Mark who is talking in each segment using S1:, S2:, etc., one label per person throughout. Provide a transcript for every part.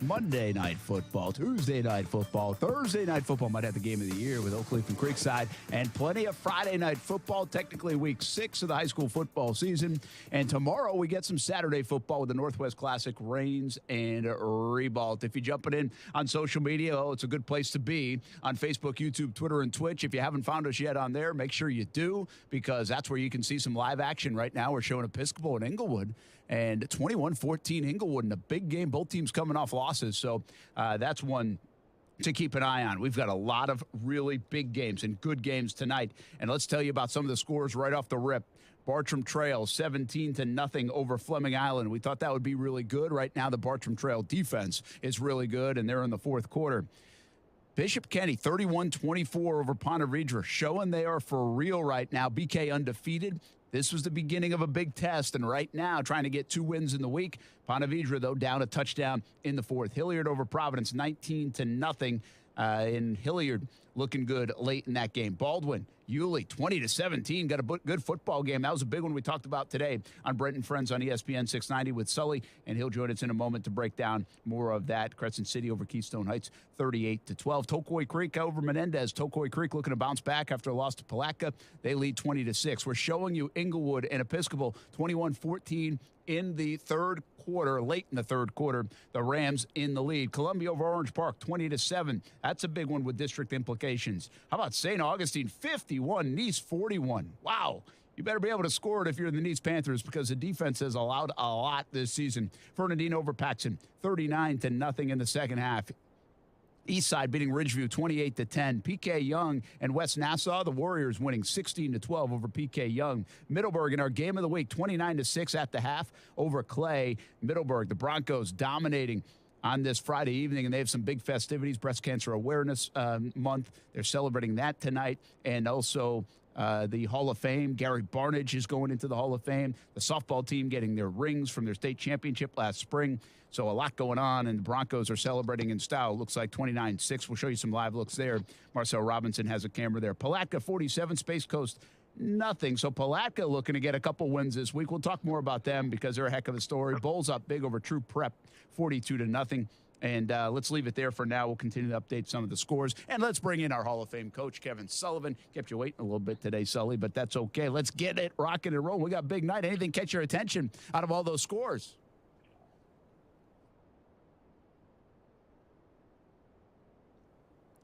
S1: Monday night football, Tuesday night football, Thursday night football might have the game of the year with Oak Leaf and Creekside, and plenty of Friday night football, technically week 6 of the high school football season. And tomorrow we get some Saturday football with the Northwest Classic, Reigns and Ribault. If you're jumping in on social media, it's a good place to be on Facebook, YouTube, Twitter, and Twitch. If you haven't found us yet on there, make sure you do, because that's where you can see some live action right now. We're showing Episcopal and Inglewood, and 21-14 Inglewood in a big game. Both teams coming off losses, so that's one to keep an eye on. We've got a lot of really big games and good games tonight, and let's tell you about some of the scores right off the rip. Bartram Trail 17-0 over Fleming Island. We thought that would be really good. Right now, the Bartram Trail defense is really good, and they're in the fourth quarter. Bishop Kenny 31-24 over Ponte Vedra, showing they are for real right now. BK undefeated. This was the beginning of a big test, and right now trying to get 2 wins in the week. Ponte Vedra, though, down a touchdown in the fourth. Hilliard over Providence 19-0. In Hilliard looking good late in that game. Baldwin, Yulee 20-17, got a good football game. That was a big one we talked about today on Brent and Friends on ESPN 690 with Sully, and he'll join us in a moment to break down more of that. Crescent City over Keystone Heights 38-12. Tocoy Creek over Menendez. Tocoy Creek looking to bounce back after a loss to Palatka. They lead 20-6. We're showing you Inglewood and Episcopal 21-14 in the third quarter, late in the third quarter. The Rams in the lead. Columbia over Orange Park 20-7. That's a big one with district implications. How about St. Augustine 51, Nice 41? Wow. You better be able to score it if you're the Nice Panthers, because the defense has allowed a lot this season. Fernandine over Paxton 39-0 in the second half. Eastside beating Ridgeview 28-10. PK Young and West Nassau, the Warriors winning 16-12 over PK Young. Middleburg in our game of the week, 29-6 at the half over Clay. Middleburg, the Broncos dominating on this Friday evening, and they have some big festivities, Breast Cancer Awareness Month. They're celebrating that tonight, and also the Hall of Fame. Gary Barnage is going into the Hall of Fame. The softball team getting their rings from their state championship last spring. So a lot going on, and the Broncos are celebrating in style. Looks like 29-6. We'll show you some live looks there. Marcel Robinson has a camera there. Palatka 47, Space Coast nothing. So Palatka looking to get a couple wins this week. We'll talk more about them because they're a heck of a story. Bulls up big over True Prep 42-0. And let's leave it there for now. We'll continue to update some of the scores. And let's bring in our Hall of Fame coach, Kevin Sullivan. Kept you waiting a little bit today, Sully, but that's okay. Let's get it rocking and rolling. We got a big night. Anything catch your attention out of all those scores?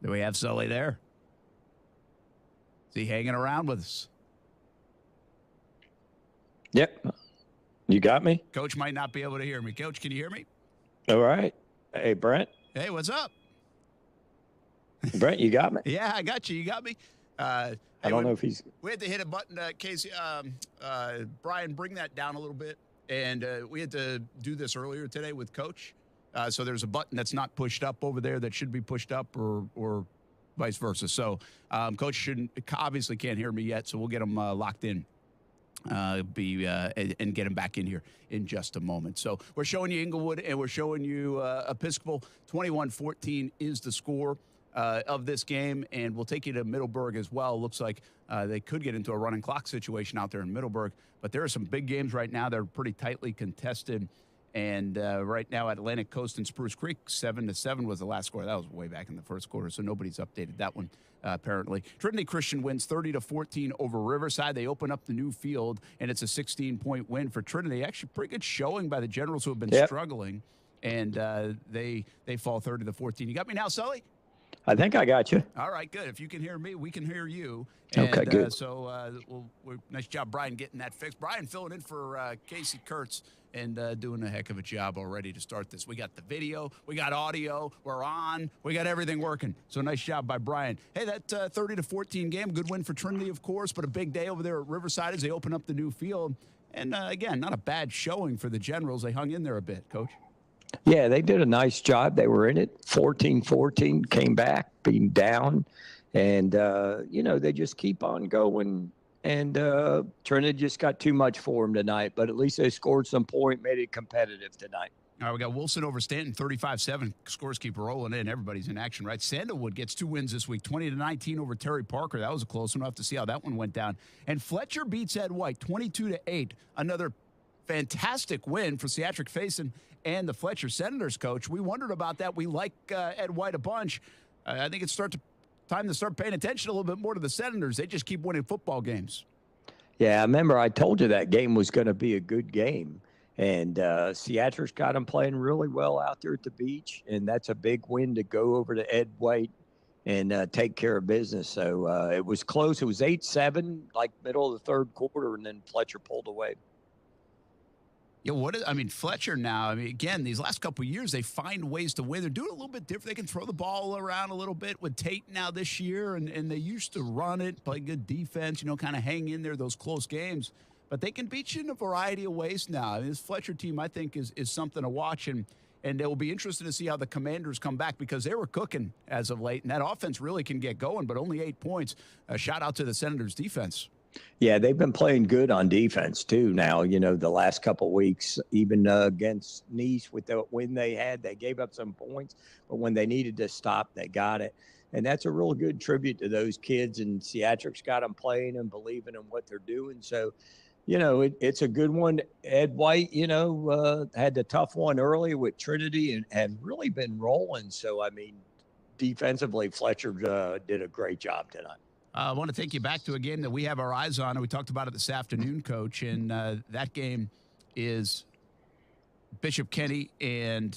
S1: Do we have Sully there? Is he hanging around with us?
S2: Yep. You got me?
S1: Coach might not be able to hear me. Coach, can you hear me?
S2: All right. Hey, Brent.
S1: Hey, what's up?
S2: Brent, you got me?
S1: Yeah, I got you. You got me?
S2: I don't know if he's...
S1: We had to hit a button, Casey. Brian, bring that down a little bit. And we had to do this earlier today with Coach. So there's a button that's not pushed up over there that should be pushed up, or vice versa. So Coach obviously can't hear me yet, so we'll get him locked in. And get him back in here in just a moment. So we're showing you Inglewood and we're showing you Episcopal. 21-14 is the score of this game, and we'll take you to Middleburg as well. Looks like they could get into a running clock situation out there in Middleburg, but there are some big games right now that are pretty tightly contested. And right now, Atlantic Coast and Spruce Creek, 7-7 was the last score. That was way back in the first quarter, so nobody's updated that one, apparently. Trinity Christian wins 30-14 over Riverside. They open up the new field, and it's a 16-point win for Trinity. Actually, pretty good showing by the Generals, who have been struggling, and they fall 30-14. You got me now, Sully?
S2: I think I got you.
S1: All right, good. If you can hear me, we can hear you.
S2: And, okay, good.
S1: Nice job, Brian, getting that fixed. Brian filling in for Casey Kurtz and doing a heck of a job already to start this. We got the video, we got audio, we're on, we got everything working. So nice job by Brian. Hey, that 30-14 game, good win for Trinity, of course, but a big day over there at Riverside as they open up the new field. And again, not a bad showing for the Generals. They hung in there a bit, Coach.
S2: Yeah, they did a nice job. They were in it. 14-14, came back, being down. And, they just keep on going. And Trinity just got too much for them tonight. But at least they scored some point, made it competitive tonight.
S1: All right, we got Wilson over Stanton, 35-7. Scores keep rolling in. Everybody's in action, right? Sandalwood gets 2 wins this week, 20-19 over Terry Parker. That was a close one. We'll have to see how that one went down. And Fletcher beats Ed White, 22-8. Another fantastic win for Seatric Faison and the Fletcher Senators, Coach. We wondered about that. We like Ed White a bunch. I think it's time to start paying attention a little bit more to the Senators. They just keep winning football games.
S2: Yeah, I remember I told you that game was going to be a good game. And Seatric's got them playing really well out there at the beach. And that's a big win to go over to Ed White and take care of business. So it was close. It was 8-7, like middle of the third quarter, and then Fletcher pulled away.
S1: Yeah, Fletcher now, again, these last couple of years, they find ways to win. They're doing it a little bit different. They can throw the ball around a little bit with Tate now this year, and they used to run it, play good defense, kind of hang in there, those close games. But they can beat you in a variety of ways now. This Fletcher team, I think, is something to watch, and it will be interesting to see how the Commanders come back because they were cooking as of late, and that offense really can get going, but only 8 points. A shout out to the Senators' defense.
S2: Yeah, they've been playing good on defense, too, now, the last couple of weeks, even against Nice with the win they had. They gave up some points, but when they needed to stop, they got it. And that's a real good tribute to those kids, and Seatric's got them playing and believing in what they're doing. So, it's a good one. Ed White, had the tough one early with Trinity and had really been rolling. So, defensively, Fletcher did a great job tonight.
S1: I want to take you back to a game that we have our eyes on, and we talked about it this afternoon, Coach, and that game is Bishop Kenny and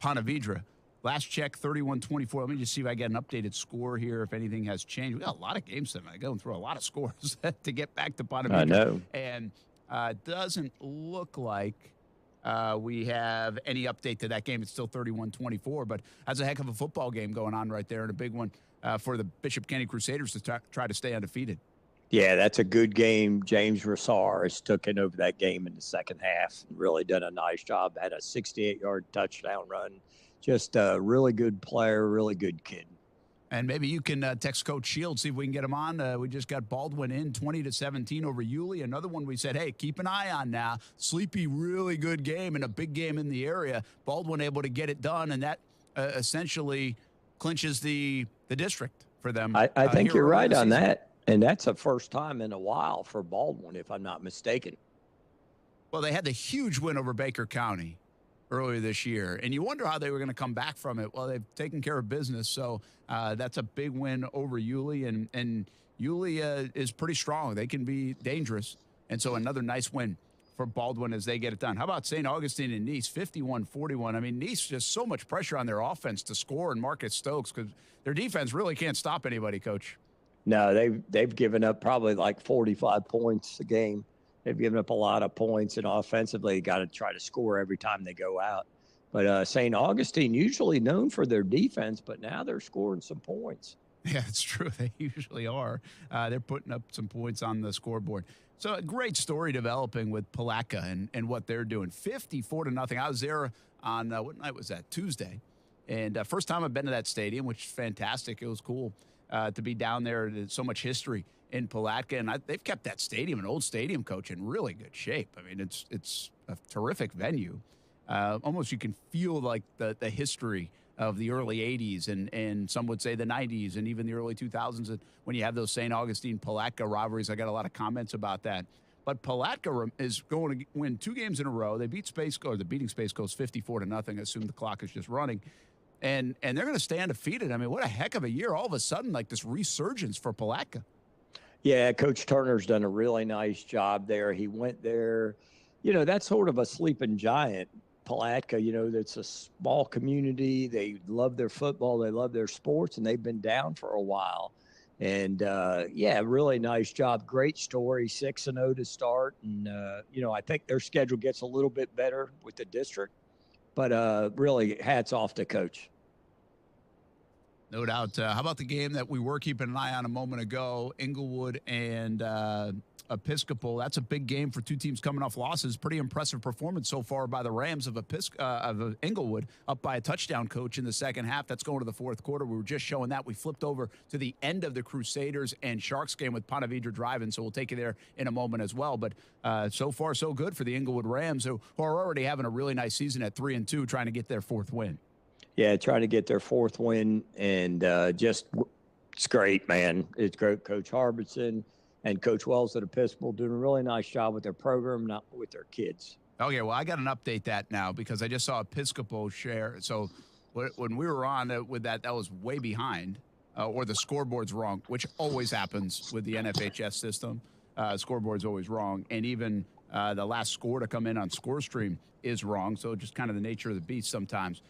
S1: Ponte Vedra. Last check, 31-24. Let me just see if I get an updated score here, if anything has changed. We got a lot of games tonight. Going through a lot of scores to get back to Ponte Vedra.
S2: I know.
S1: And it doesn't look like we have any update to that game. It's still 31-24, but that's a heck of a football game going on right there, and a big one for the Bishop Kenny Crusaders to try to stay undefeated.
S2: Yeah, that's a good game. James Rassar has taken over that game in the second half. Really done a nice job. Had a 68-yard touchdown run. Just a really good player, really good kid.
S1: And maybe you can text Coach Shields, see if we can get him on. We just got Baldwin in 20-17 over Yulee. Another one we said, hey, keep an eye on now. Sleepy, really good game and a big game in the area. Baldwin able to get it done, and that essentially clinches the district for them.
S2: I think you're right on that. And that's the first time in a while for Baldwin, if I'm not mistaken.
S1: Well, they had the huge win over Baker County earlier this year, and you wonder how they were going to come back from it. Well, they've taken care of business, so that's a big win over Yulee, and Yulee is pretty strong. They can be dangerous, and so another nice win for Baldwin as they get it done. How about St. Augustine and Nice, 51-41? Nice, just so much pressure on their offense to score and Marcus Stokes because their defense really can't stop anybody, Coach.
S2: No, they've given up probably like 45 points a game. They've given up a lot of points, and offensively, got to try to score every time they go out. But St. Augustine, usually known for their defense, but now they're scoring some points. Yeah,
S1: it's true. They usually are. They're putting up some points on the scoreboard. So a great story developing with Palatka and what they're doing. 54-0. I was there on, what night was that? Tuesday. And first time I've been to that stadium, which is fantastic. It was cool to be down there. There's so much history in Palatka, and they've kept that stadium, an old stadium, Coach, in really good shape. It's a terrific venue. Almost you can feel like the history of the early 80s and some would say the 90s and even the early 2000s. And when you have those St. Augustine-Palatka rivalries, I got a lot of comments about that. But Palatka is going to win 2 games in a row. They beat Space Coast, or the beating Space Coast 54-0. I assume the clock is just running. And they're going to stay undefeated. What a heck of a year. All of a sudden, like this resurgence for Palatka.
S2: Yeah, Coach Turner's done a really nice job there. He went there. That's sort of a sleeping giant, Palatka. That's a small community. They love their football. They love their sports, and they've been down for a while. And, really nice job. Great story, 6-0 to start. And, I think their schedule gets a little bit better with the district. But really, hats off to Coach.
S1: No doubt. How about the game that we were keeping an eye on a moment ago, Inglewood and Episcopal? That's a big game for 2 teams coming off losses. Pretty impressive performance so far by the Rams of Inglewood, up by a touchdown, Coach, in the second half. That's going to the fourth quarter. We were just showing that. We flipped over to the end of the Crusaders and Sharks game with Ponte Vedra driving, so we'll take you there in a moment as well. But so far, so good for the Inglewood Rams, who are already having a really nice season at 3-2, trying to get their 4th win.
S2: Yeah, trying to get their 4th win, and it's great, man. It's great. Coach Harbison and Coach Wells at Episcopal doing a really nice job with their program, not with their kids.
S1: Okay, well, I got to update that now because I just saw Episcopal share. So when we were on with that was way behind, or the scoreboard's wrong, which always happens with the NFHS system. Scoreboard's always wrong. And even the last score to come in on ScoreStream is wrong. So just kind of the nature of the beast sometimes,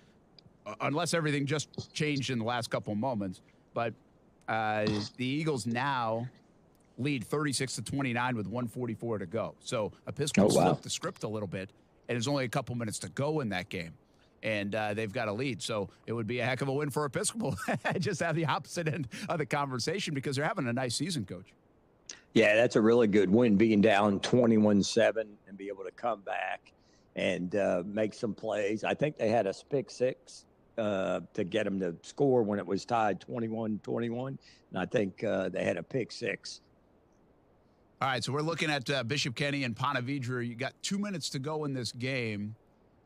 S1: unless everything just changed in the last couple moments. But the Eagles now lead 36-29 with 1:44 to go. So Episcopal flipped the script a little bit, and there's only a couple minutes to go in that game. And they've got a lead. So it would be a heck of a win for Episcopal. Just have the opposite end of the conversation because they're having a nice season, Coach.
S2: Yeah, that's a really good win, being down 21-7 and be able to come back and make some plays. I think they had a pick six to get them to score when it was tied 21-21. And I think they had a pick six.
S1: All right, so we're looking at Bishop Kenny and Ponte Vedra. You got 2 minutes to go in this game,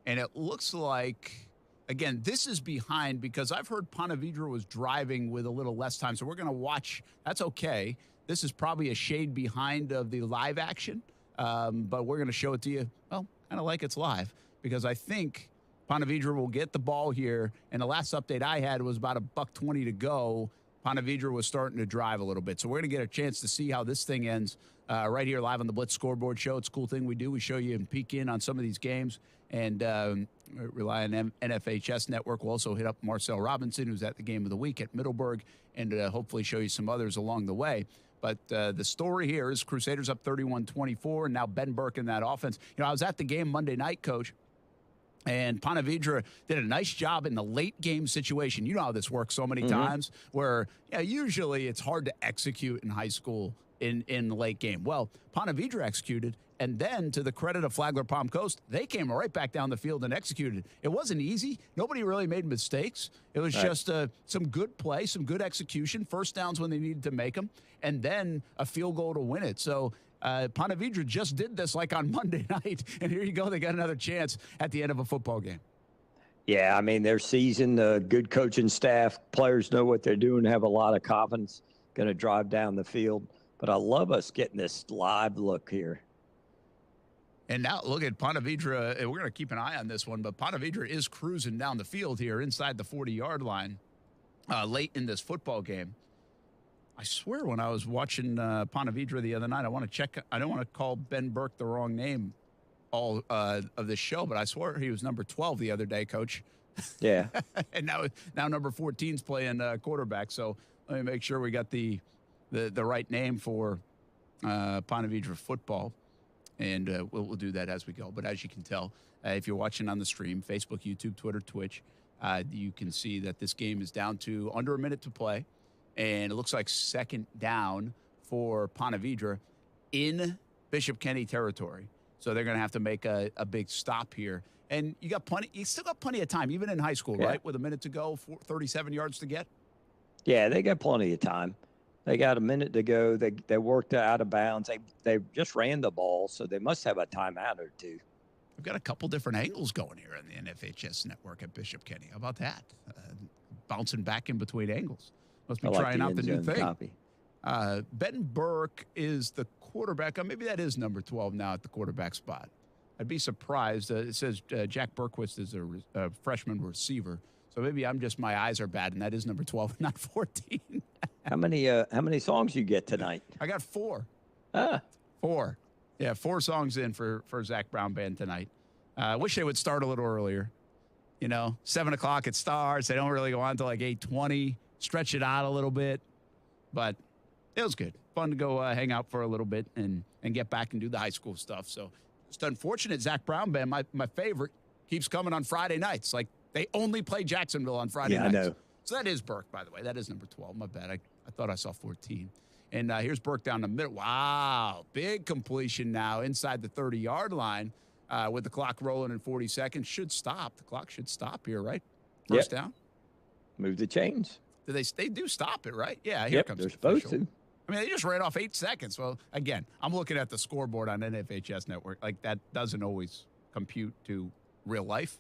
S1: and it looks like, again, this is behind because I've heard Ponte Vedra was driving with a little less time, so we're going to watch. That's okay. This is probably a shade behind of the live action, but we're going to show it to you, well, kind of like it's live, because I think Ponte Vedra will get the ball here, and the last update I had was about $1:20 to go. Ponte Vedra was starting to drive a little bit. So we're going to get a chance to see how this thing ends right here live on the Blitz Scoreboard show. It's a cool thing we do. We show you and peek in on some of these games and rely on NFHS Network. We'll also hit up Marcel Robinson, who's at the game of the week at Middleburg, and hopefully show you some others along the way. But the story here is Crusaders up 31-24, and now Ben Burke in that offense. You know, I was at the game Monday night, Coach, and Ponte Vedra did a nice job in the late game situation. You know how this works so many times where usually it's hard to execute in high school in the late game. Well, Ponte Vedra executed, and then to the credit of Flagler Palm Coast, they came right back down the field and executed. It wasn't easy. Nobody really made mistakes. It was just some good play, some good execution, first downs when they needed to make them, and then a field goal to win it. So Ponte Vedra just did this like on Monday night, and here you go. They got another chance at the end of a football game.
S2: Yeah, I mean, they're seasoned, good coaching staff. Players know what they're doing, have a lot of confidence, going to drive down the field. But I love us getting this live look here.
S1: And now look at Ponte Vedra. We're going to keep an eye on this one, but Ponte Vedra is cruising down the field here inside the 40-yard line late in this football game. I swear when I was watching Ponte Vedra the other night, I want to check. I don't want to call Ben Burke the wrong name all of this show, but I swear he was number 12 the other day, Coach.
S2: Yeah.
S1: And now number 14's playing quarterback. So let me make sure we got the right name for Ponte Vedra football. And we'll do that as we go. But as you can tell, if you're watching on the stream, Facebook, YouTube, Twitter, Twitch, you can see that this game is down to under a minute to play. And it looks like second down for Ponte Vedra in Bishop Kenny territory. So they're going to have to make a big stop here. And you still got plenty of time, even in high school, right? With a minute to go, 37 yards to get.
S2: Yeah, they got plenty of time. They got a minute to go. They worked out of bounds. They just ran the ball, so they must have a timeout or two.
S1: We've got a couple different angles going here on the NFHS network at Bishop Kenny. How about that? Bouncing back in between angles. Must be trying out the new thing. Ben Burke is the quarterback. Maybe that is number 12 now at the quarterback spot. I'd be surprised. It says Jack Berquist is a freshman receiver. So maybe my eyes are bad, and that is number 12, not 14.
S2: How many songs you get tonight?
S1: I got 4.
S2: 4.
S1: Yeah, 4 songs in for Zach Brown Band tonight. I wish they would start a little earlier. 7 o'clock it starts. They don't really go on until like 8:20. Stretch it out a little bit. But it was good. Fun to go hang out for a little bit and get back and do the high school stuff. So it's unfortunate Zach Brown Band, my favorite, keeps coming on Friday nights. Like, they only play Jacksonville on Friday nights.
S2: Yeah, I know.
S1: So that is Burke, by the way. That is number 12. My bad. I thought I saw 14. And here's Burke down the middle. Wow. Big completion now inside the 30-yard line with the clock rolling in 40 seconds. Should stop. The clock should stop here, right? First down.
S2: Move the chains.
S1: They do stop it, right? Yeah, here comes
S2: they're supposed to.
S1: I mean, they just ran off 8 seconds. Well, again, I'm looking at the scoreboard on NFHS Network. Like, that doesn't always compute to real life.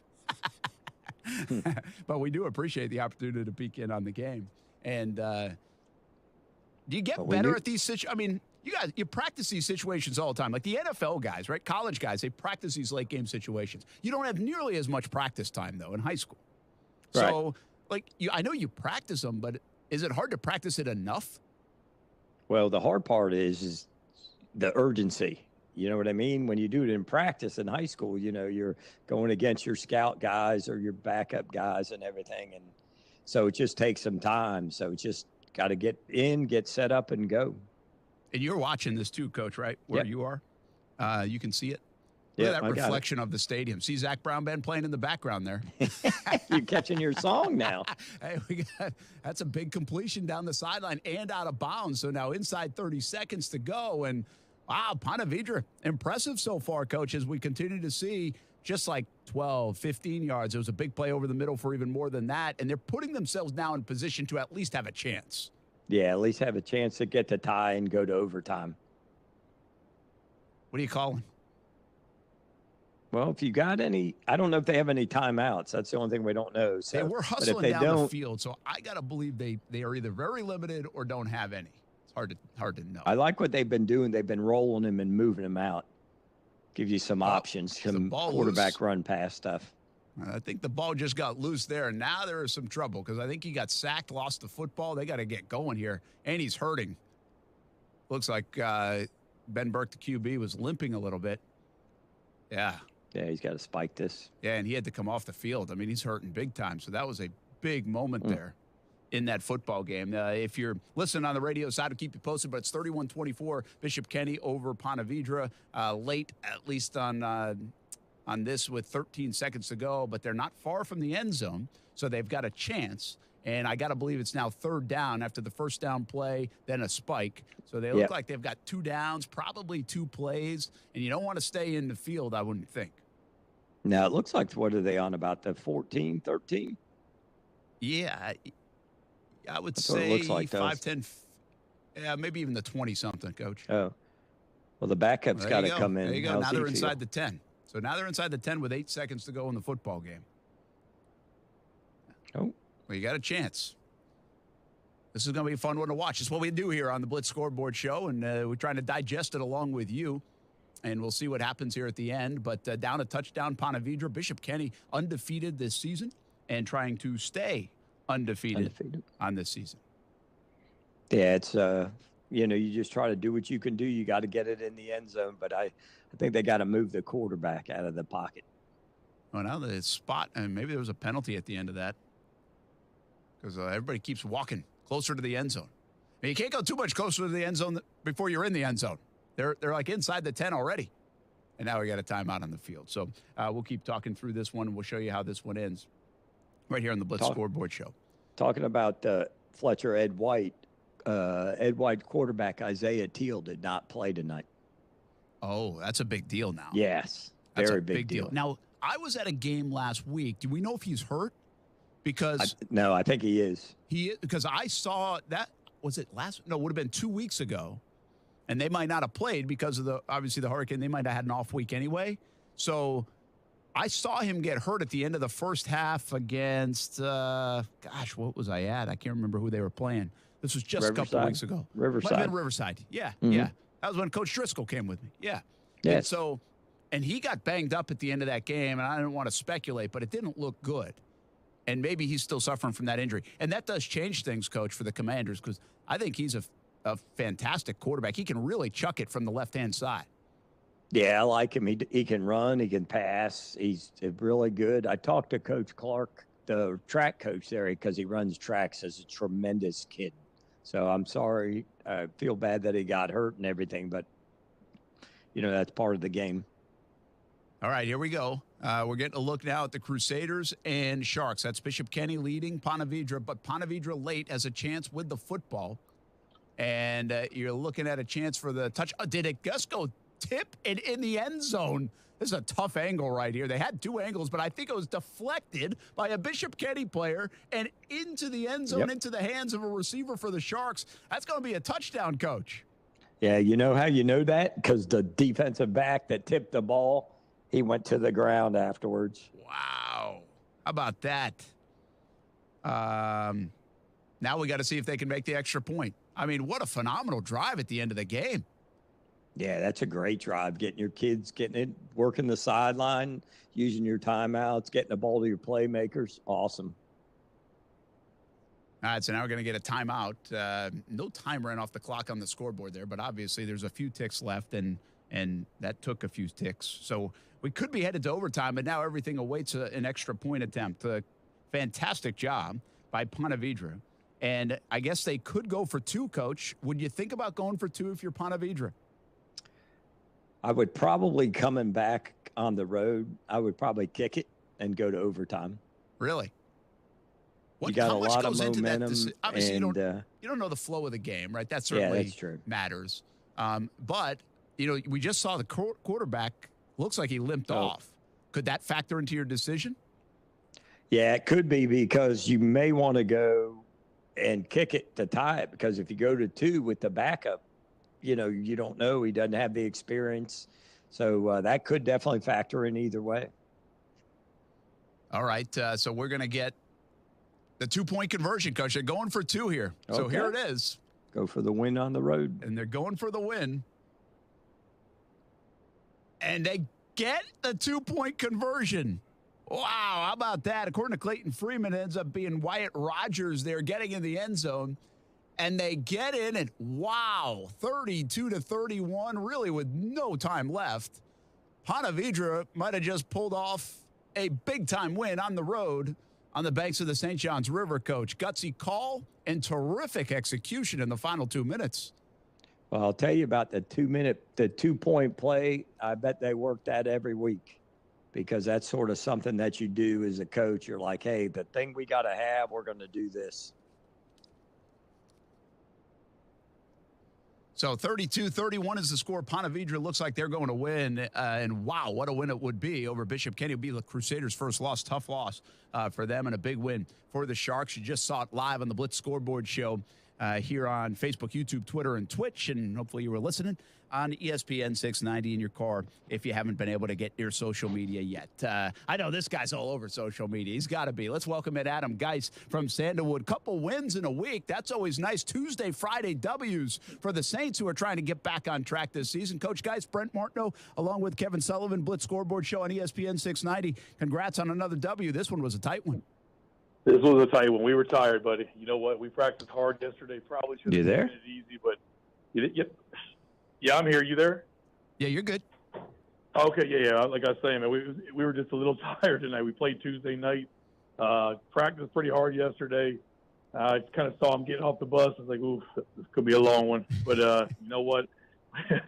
S1: But we do appreciate the opportunity to peek in on the game. And do you get better at these situations? I mean, you practice these situations all the time. Like the NFL guys, right? College guys, they practice these late game situations. You don't have nearly as much practice time, though, in high school.
S2: Right.
S1: So, I know you practice them, but is it hard to practice it enough?
S2: Well, the hard part is the urgency. You know what I mean? When you do it in practice in high school, you're going against your scout guys or your backup guys and everything. And so it just takes some time. So it's just got to get set up and go.
S1: And you're watching this too, Coach, right? Where
S2: Yep.
S1: you are. You can see it. Look at that reflection of the stadium. See Zach Brown Band playing in the background there.
S2: You're catching your song now.
S1: Hey, that's a big completion down the sideline and out of bounds. So now inside 30 seconds to go. And wow, Ponte Vedra, impressive so far, Coach, as we continue to see just like 12, 15 yards. There was a big play over the middle for even more than that. And they're putting themselves now in position to at least have a chance.
S2: Yeah, at least have a chance to get the tie and go to overtime.
S1: What are you calling?
S2: Well, if you got any, I don't know if they have any timeouts. That's the only thing we don't know. So,
S1: Hey, we're hustling down the field, so I got to believe they are either very limited or don't have any. It's hard to know.
S2: I like what they've been doing. They've been rolling them and moving them out. Give you some options, some quarterback run pass stuff.
S1: I think the ball just got loose there, and now there is some trouble because I think he got sacked, lost the football. They got to get going here, and he's hurting. Looks like Ben Burke, the QB, was limping a little bit. Yeah.
S2: Yeah, he's got to spike this.
S1: Yeah, and he had to come off the field. I mean, he's hurting big time. So that was a big moment there in that football game. If you're listening on the radio side, I'll keep you posted, but it's 31-24, Bishop Kenny over Ponte Vedra. Late, at least on this with 13 seconds to go, but they're not far from the end zone, so they've got a chance. And I got to believe it's now third down after the first down play, then a spike. So they look like they've got 2 downs, probably 2 plays, and you don't want to stay in the field, I wouldn't think.
S2: Now, it looks like, what are they on, about the 14, 13?
S1: Yeah, I would
S2: That's
S1: say
S2: what it looks like,
S1: 5, 10, maybe even the 20-something, Coach.
S2: Oh. Well, the backup's got to come in.
S1: There you go.
S2: How's
S1: Now
S2: he
S1: they're
S2: feel?
S1: inside the 10. So now they're inside the 10 with 8 seconds to go in the football game.
S2: Oh.
S1: Well, you got a chance. This is going to be a fun one to watch. It's what we do here on the Blitz Scoreboard show, and we're trying to digest it along with you. And we'll see what happens here at the end. But down a touchdown, Ponte Vedra, Bishop Kenny undefeated this season and trying to stay undefeated. On this season.
S2: Yeah, it's, you just try to do what you can do. You got to get it in the end zone. But I think they got to move the quarterback out of the pocket.
S1: Well, now the spot, and maybe there was a penalty at the end of that because everybody keeps walking closer to the end zone. I mean, you can't go too much closer to the end zone before you're in the end zone. They're like inside the 10 already. And now we got a timeout on the field. So we'll keep talking through this one, and we'll show you how this one ends right here on the Blitz Scoreboard show.
S2: Talking about Fletcher, Ed White quarterback Isaiah Teal did not play tonight.
S1: Oh, that's a big deal now.
S2: Yes,
S1: that's
S2: very
S1: a big deal. Now, I was at a game last week. Do we know if he's hurt? Because
S2: no, I think he is.
S1: Because I saw that, was it it would have been 2 weeks ago. And they might not have played because of obviously the hurricane. They might have had an off week anyway. So I saw him get hurt at the end of the first half against, what was I at? I can't remember who they were playing. This was just a couple of weeks ago.
S2: Riverside.
S1: Might have been Riverside. Yeah, yeah. That was when Coach Driscoll came with me. Yeah.
S2: Yes.
S1: And he got banged up at the end of that game, and I didn't want to speculate, but it didn't look good. And maybe he's still suffering from that injury. And that does change things, Coach, for the Commanders, because I think he's a fantastic quarterback. He can really chuck it from the left-hand side.
S2: Yeah, I like him. He can run. He can pass. He's really good. I talked to Coach Clark, the track coach there, because he runs tracks as a tremendous kid. So I'm sorry. I feel bad that he got hurt and everything, but, that's part of the game.
S1: All right, here we go. We're getting a look now at the Crusaders and Sharks. That's Bishop Kenny leading Ponte Vedra, but Ponte Vedra late has a chance with the football. And you're looking at a chance for the touch. Did it just go tip and in the end zone? This is a tough angle right here. They had 2 angles, but I think it was deflected by a Bishop Kenny player and into the end zone, into the hands of a receiver for the Sharks. That's going to be a touchdown, Coach. Yeah,
S2: you know how you know that? Because the defensive back that tipped the ball, he went to the ground afterwards.
S1: Wow. How about that? Now we got to see if they can make the extra point. I mean, what a phenomenal drive at the end of the game.
S2: Yeah, that's a great drive. Getting your kids, getting it, working the sideline, using your timeouts, getting the ball to your playmakers. Awesome.
S1: All right, so now we're going to get a timeout. No time ran off the clock on the scoreboard there, but obviously there's a few ticks left, and that took a few ticks. So we could be headed to overtime, but now everything awaits an extra point attempt. Fantastic job by Ponte Vedra. And I guess they could go for 2, Coach. Would you think about going for 2 if you're Ponte Vedra?
S2: I would probably, coming back on the road, I would probably kick it and go to overtime.
S1: Really?
S2: You got a lot of momentum.
S1: Obviously, you don't know the flow of the game, right? That certainly
S2: that's true.
S1: Matters. But, we just saw the quarterback looks like he limped off. Could that factor into your decision?
S2: Yeah, it could be, because you may want to go and kick it to tie it, because if you go to 2 with the backup, you don't know. He doesn't have the experience. So that could definitely factor in either way.
S1: All right. So we're going to get the 2-point conversion, Coach. They're going for 2 here. Okay. So here it is.
S2: Go for the win on the road.
S1: And they're going for the win. And they get the 2-point conversion. Wow, how about that? According to Clayton Freeman, it ends up being Wyatt Rogers there getting in the end zone. And they get in and, wow, 32-31, really with no time left. Ponte Vedra might have just pulled off a big-time win on the road on the banks of the St. Johns River, Coach. Gutsy call and terrific execution in the final 2 minutes.
S2: Well, I'll tell you about the 2-point play. I bet they work that every week, because that's sort of something that you do as a coach. You're like, hey, the thing we got to have, we're going to do this.
S1: So 32-31 is the score. Ponte Vedra looks like they're going to win. And, wow, what a win it would be over Bishop Kenny. It would be the Crusaders' first loss, tough loss for them, and a big win for the Sharks. You just saw it live on the Blitz Scoreboard show here on Facebook, YouTube, Twitter, and Twitch. And hopefully you were listening on ESPN 690 in your car if you haven't been able to get your social media yet. I know this guy's all over social media. He's got to be. Let's welcome in Adam Geis from Sandalwood. Couple wins in a week. That's always nice. Tuesday, Friday W's for the Saints, who are trying to get back on track this season. Coach Geis, Brent Martineau, along with Kevin Sullivan, Blitz Scoreboard show on ESPN 690. Congrats on another W. This one was a tight one.
S3: This was a tight one. We were tired, buddy. You know what? We practiced hard yesterday. Probably should have made it easy, but yeah, I'm here. You there?
S1: Yeah, you're good.
S3: Okay, yeah. Like I was saying, man, we were just a little tired tonight. We played Tuesday night. Practiced pretty hard yesterday. I kind of saw him getting off the bus. I was like, ooh, this could be a long one. But you know what?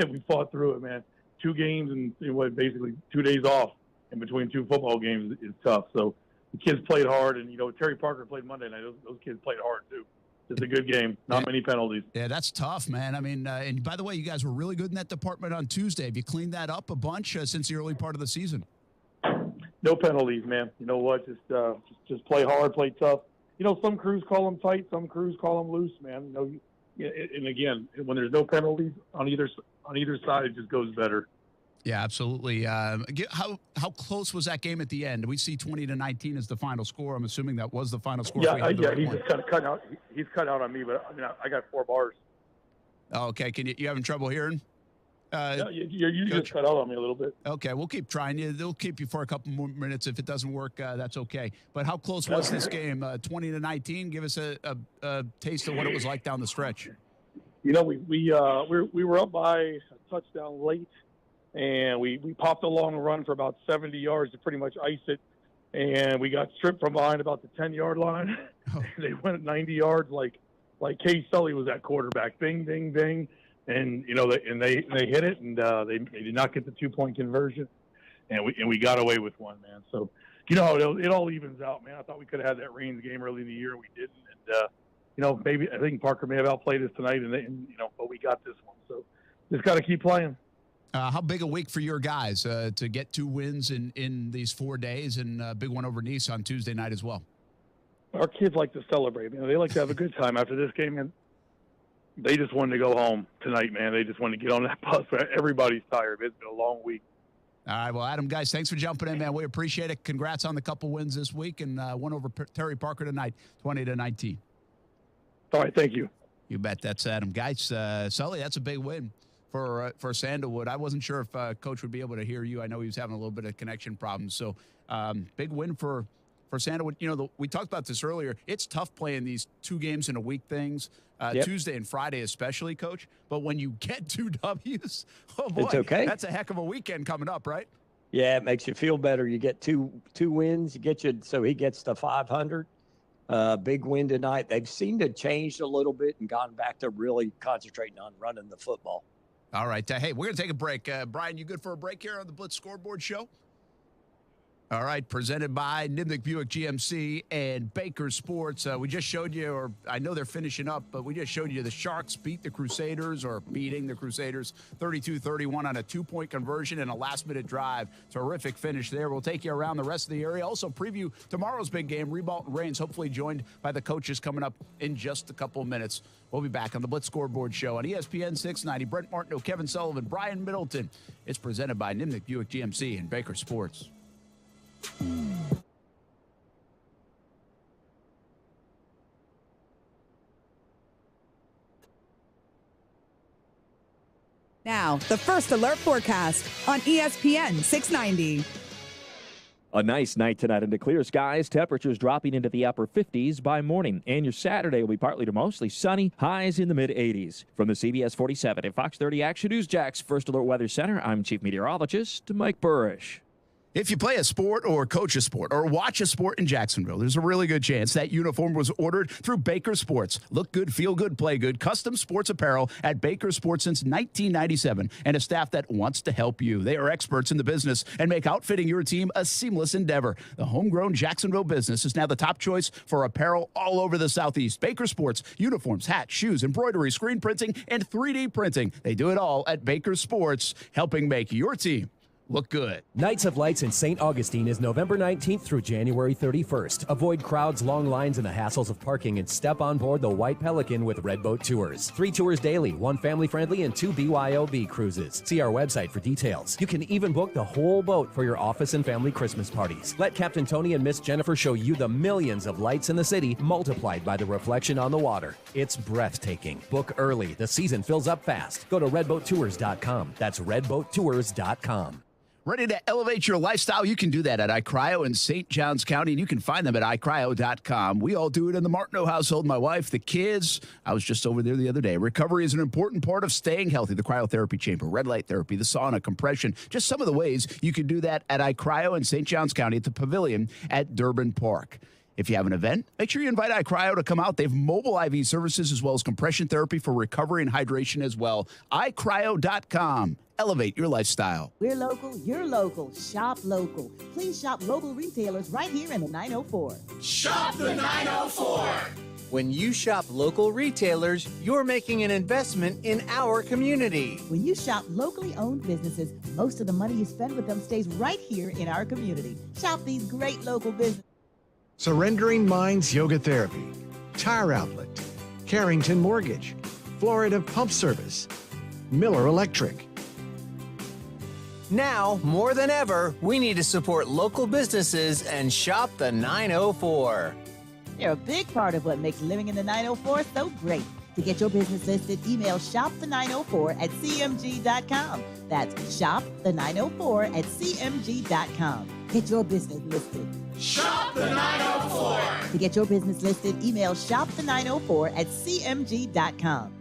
S3: We fought through it, man. 2 games and basically 2 days off in between 2 football games is tough. So the kids played hard, and Terry Parker played Monday night. Those kids played hard too. It's a good game. Not many penalties.
S1: Yeah, that's tough, man. I mean, and by the way, you guys were really good in that department on Tuesday. Have you cleaned that up a bunch since the early part of the season?
S3: No penalties, man. You know what? Just play hard, play tough. Some crews call them tight, some crews call them loose, man. And again, when there's no penalties on either side, it just goes better.
S1: Yeah, absolutely. How close was that game at the end? We see 20-19 as the final score. I'm assuming that was the final score.
S3: Yeah. He's just kind of cut out. He's cut out on me, but I mean, I got 4 bars.
S1: Oh, okay. You having trouble hearing?
S3: You just cut out on me a little bit.
S1: Okay, we'll keep trying. They'll keep you for a couple more minutes. If it doesn't work, that's okay. But how close was this game? 20-19. Give us a taste of what it was like down the stretch.
S3: We were up by a touchdown late. And we popped a long run for about 70 yards to pretty much ice it. And we got stripped from behind about the 10-yard line. Oh. They went 90 yards like Case Sully was at quarterback. Bing, bing, bing. And, they hit it, and they did not get the 2-point conversion. And we got away with one, man. So, it all evens out, man. I thought we could have had that Reigns game early in the year. We didn't. And, maybe I think Parker may have outplayed us tonight, but we got this one. So just got to keep playing.
S1: How big a week for your guys to get 2 wins in these 4 days, and a big one over Nice on Tuesday night as well?
S3: Our kids like to celebrate. They like to have a good time after this game, and they just wanted to go home tonight, man. They just wanted to get on that bus. Everybody's tired. It's been a long week.
S1: All right, well, Adam, guys, thanks for jumping in, man. We appreciate it. Congrats on the couple wins this week, and one over Terry Parker tonight, 20-19.
S3: All right, thank you.
S1: You bet. That's Adam Geis. Sully, that's a big win for Sandalwood. I wasn't sure if Coach would be able to hear you. I know he was having a little bit of connection problems. So big win for Sandalwood. You know, we talked about this earlier. It's tough playing these 2 games in a week things, Tuesday and Friday especially, Coach. But when you get 2 W's, oh boy,
S2: it's okay.
S1: That's a heck of a weekend coming up, right?
S2: Yeah, it makes you feel better. You get two wins. So he gets to 500. Big win tonight. They've seemed to change a little bit and gone back to really concentrating on running the football.
S1: All right. Hey, we're going to take a break. Brian, you good for a break here on the Blitz Scoreboard show? All right. Presented by Nimnick Buick GMC and Baker Sports. We just showed you, or I know they're finishing up, but we just showed you the Sharks beating the Crusaders 32-31 on a 2-point conversion and a last-minute drive. Terrific finish there. We'll take you around the rest of the area. Also preview tomorrow's big game, Rebault and Reigns, hopefully joined by the coaches coming up in just a couple of minutes. We'll be back on the Blitz Scoreboard show on ESPN 690. Brent Martineau, Kevin Sullivan, Brian Middleton. It's presented by Nimnick Buick GMC and Baker Sports.
S4: Now, the First Alert forecast on ESPN 690.
S5: A nice night tonight under clear skies. Temperatures dropping into the upper 50s by morning. And your Saturday will be partly to mostly sunny. Highs in the mid-80s. From the CBS 47 and Fox 30 Action News Jack's First Alert Weather Center, I'm Chief Meteorologist Mike Burrish.
S1: If you play a sport or coach a sport or watch a sport in Jacksonville, there's a really good chance that uniform was ordered through Baker Sports. Look good, feel good, play good. Custom sports apparel at Baker Sports since 1997 and a staff that wants to help you. They are experts in the business and make outfitting your team a seamless endeavor. The homegrown Jacksonville business is now the top choice for apparel all over the Southeast. Baker Sports, uniforms, hats, shoes, embroidery, screen printing, and 3D printing. They do it all at Baker Sports, helping make your team look good.
S6: Nights of Lights in St. Augustine is November 19th through January 31st. Avoid crowds, long lines, and the hassles of parking and step on board the White Pelican with Red Boat Tours. 3 tours daily, 1 family-friendly, and 2 BYOB cruises. See our website for details. You can even book the whole boat for your office and family Christmas parties. Let Captain Tony and Miss Jennifer show you the millions of lights in the city multiplied by the reflection on the water. It's breathtaking. Book early. The season fills up fast. Go to redboattours.com. That's redboattours.com.
S1: Ready to elevate your lifestyle? You can do that at iCryo in St. Johns County, and you can find them at iCryo.com. We all do it in the Martineau household. My wife, the kids. I was just over there the other day. Recovery is an important part of staying healthy. The cryotherapy chamber, red light therapy, the sauna, compression, just some of the ways you can do that at iCryo in St. Johns County at the Pavilion at Durbin Park. If you have an event, make sure you invite iCryo to come out. They have mobile IV services as well as compression therapy for recovery and hydration as well. iCryo.com. Elevate your lifestyle.
S7: We're local, you're local. Shop local. Please shop local retailers right here in the 904.
S8: Shop the 904.
S9: When you shop local retailers, you're making an investment in our community.
S7: When you shop locally owned businesses, most of the money you spend with them stays right here in our community. Shop these great local businesses.
S10: Surrendering Minds Yoga Therapy, Tire Outlet, Carrington Mortgage, Florida Pump Service, Miller Electric.
S9: Now, more than ever, we need to support local businesses and shop the 904.
S7: They're a big part of what makes living in the 904 so great. To get your business listed, email shopthe904@cmg.com. That's shopthe904@cmg.com. Get your business listed.
S8: Shop the 904.
S7: To get your business listed, email shopthe904@cmg.com.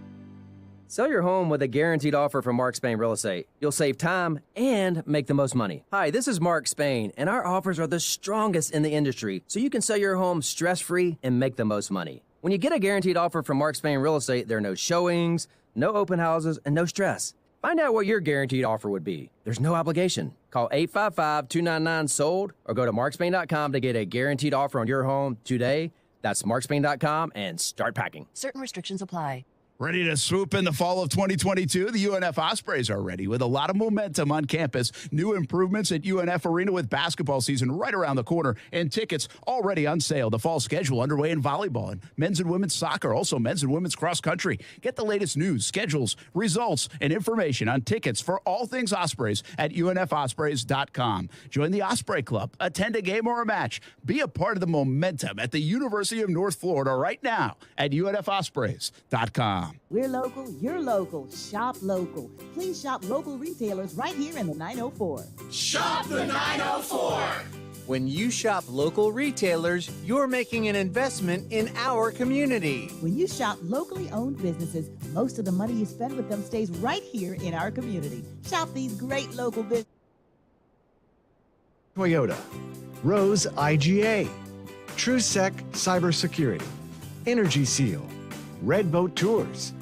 S11: Sell your home with a guaranteed offer from Mark Spain Real Estate. You'll save time and make the most money. Hi, this is Mark Spain, and our offers are the strongest in the industry, so you can sell your home stress-free and make the most money. When you get a guaranteed offer from Mark Spain Real Estate, there are no showings, no open houses, and no stress. Find out what your guaranteed offer would be. There's no obligation. Call 855-299-SOLD or go to markspain.com to get a guaranteed offer on your home today. That's markspain.com and start packing.
S12: Certain restrictions apply.
S1: Ready to swoop in the fall of 2022? The UNF Ospreys are ready with a lot of momentum on campus. New improvements at UNF Arena with basketball season right around the corner and tickets already on sale. The fall schedule underway in volleyball and men's and women's soccer, also men's and women's cross country. Get the latest news, schedules, results, and information on tickets for all things Ospreys at unfospreys.com. Join the Osprey Club, attend a game or a match. Be a part of the momentum at the University of North Florida right now at unfospreys.com. BlitzScoreboard.com.
S7: We're local, you're local. Shop local. Please shop local retailers right here in the 904.
S8: Shop the 904.
S9: When you shop local retailers, you're making an investment in our community.
S7: When you shop locally owned businesses, most of the money you spend with them stays right here in our community. Shop these great local businesses.
S10: Toyota, Rose IGA, TrueSec Cybersecurity, Energy Seal, Red Boat Tours.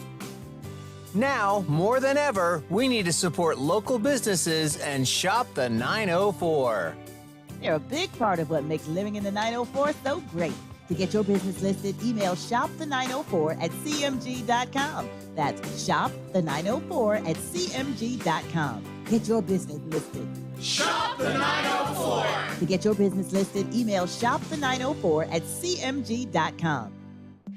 S9: Now, more than ever, we need to support local businesses and shop the 904.
S7: They're a big part of what makes living in the 904 so great. To get your business listed, email shopthe904@cmg.com. That's shopthe904@cmg.com. Get your business listed.
S8: Shop the 904.
S7: To get your business listed, email shopthe904@cmg.com.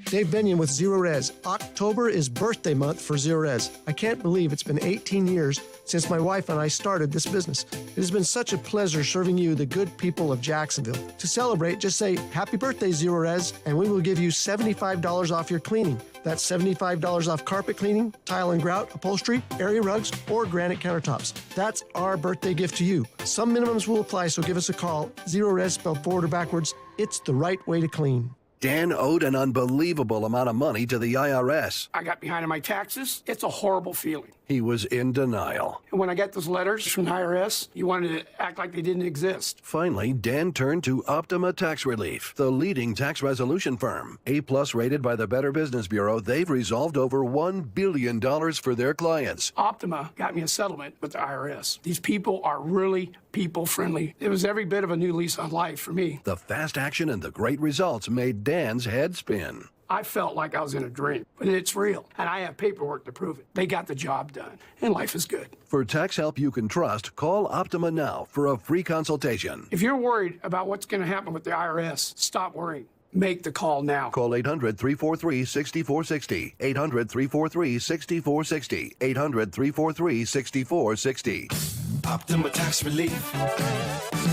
S12: Dave Benyon with Zero Res. October is birthday month for Zero Res. I can't believe it's been 18 years since my wife and I started this business. It has been such a pleasure serving you, the good people of Jacksonville. To celebrate, just say, Happy birthday, Zero Res, and we will give you $75 off your cleaning. That's $75 off carpet cleaning, tile and grout, upholstery, area rugs, or granite countertops. That's our birthday gift to you. Some minimums will apply, so give us a call. Zero Res spelled forward or backwards. It's the right way to clean.
S13: Dan owed an unbelievable amount of money to the IRS.
S14: I got behind on my taxes. It's a horrible feeling.
S13: He was in denial.
S14: And when I got those letters from the IRS, you wanted to act like they didn't exist.
S13: Finally, Dan turned to Optima Tax Relief, the leading tax resolution firm. A-plus rated by the Better Business Bureau, they've resolved over $1 billion for their clients.
S14: Optima got me a settlement with the IRS. These people are really people-friendly. It was every bit of a new lease on life for me.
S13: The fast action and the great results made Dan's head spin.
S14: I felt like I was in a dream, but it's real, and I have paperwork to prove it. They got the job done, and life is good.
S13: For tax help you can trust, call Optima now for a free consultation.
S14: If you're worried about what's going to happen with the IRS, stop worrying. Make the call now.
S13: Call 800-343-6460. 800-343-6460. 800-343-6460.
S8: Optima Tax Relief.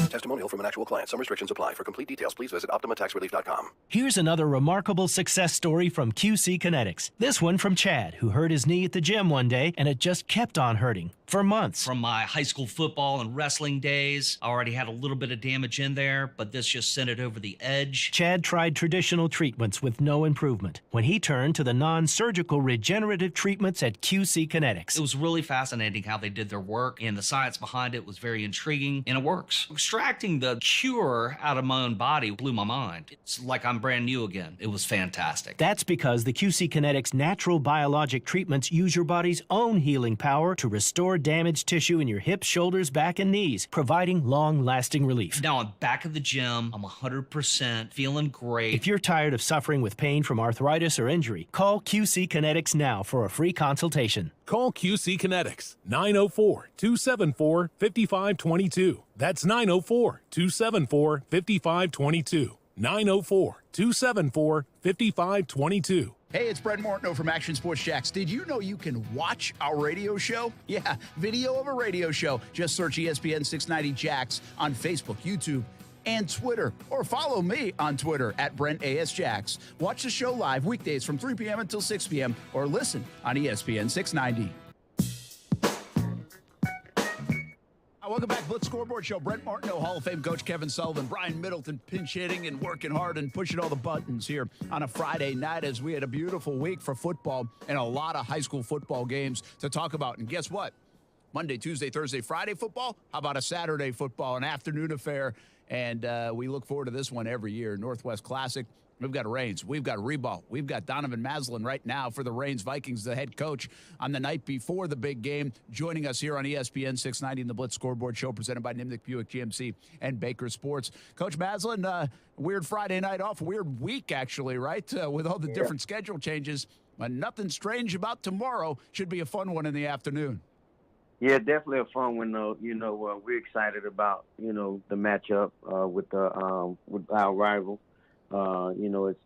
S13: Testimonial from an actual client. Some restrictions apply. For complete details, please visit OptimaTaxRelief.com.
S15: Here's another remarkable success story from QC Kinetics. This one from Chad, who hurt his knee at the gym one day, and it just kept on hurting for months.
S16: From my high school football and wrestling days, I already had a little bit of damage in there, but this just sent it over the edge.
S15: Chad tried traditional treatments with no improvement when he turned to the non-surgical regenerative treatments at QC Kinetics.
S16: It was really fascinating how they did their work, and the science behind it was very intriguing, and it works. Extracting the cure out of my own body blew my mind. It's like I'm brand new again. It was fantastic.
S15: That's because the QC Kinetics natural biologic treatments use your body's own healing power to restore damaged tissue in your hips, shoulders, back, and knees, providing long-lasting relief.
S16: Now I'm back at the gym. I'm 100%, feeling great.
S15: If you're tired of suffering with pain from arthritis or injury, call QC Kinetics now for a free consultation.
S17: Call QC Kinetics, 904-274-5522. That's 904-274-5522. 904-274-5522.
S1: Hey, it's Brent Martineau from Action Sports Jacks. Did you know you can watch our radio show? Yeah, video of a radio show. Just search ESPN 690 Jacks on Facebook, YouTube, and Twitter. Or follow me on Twitter at Brent A.S. Jacks. Watch the show live weekdays from 3 p.m. until 6 p.m. or listen on ESPN 690. Welcome back, Blitz Scoreboard Show. Brent Martineau, Hall of Fame coach Kevin Sullivan, Brian Middleton pinch hitting and working hard and pushing all the buttons here on a Friday night as we had a beautiful week for football and a lot of high school football games to talk about. And guess what? Monday, Tuesday, Thursday, Friday football. How about a Saturday football, an afternoon affair? And we look forward to this one every year. Northwest Classic. We've got Reigns. We've got Reboll. We've got Donovan Maslin right now for the Reigns Vikings, the head coach, on the night before the big game, joining us here on ESPN 690 in the Blitz Scoreboard Show, presented by Nimnick Buick GMC and Baker Sports. Coach Maslin, weird Friday night off, weird week, actually, right, with all the different schedule changes. But nothing strange about tomorrow. Should be a fun one in the afternoon.
S18: Yeah, definitely a fun one, though. We're excited about, the matchup with our rival. It's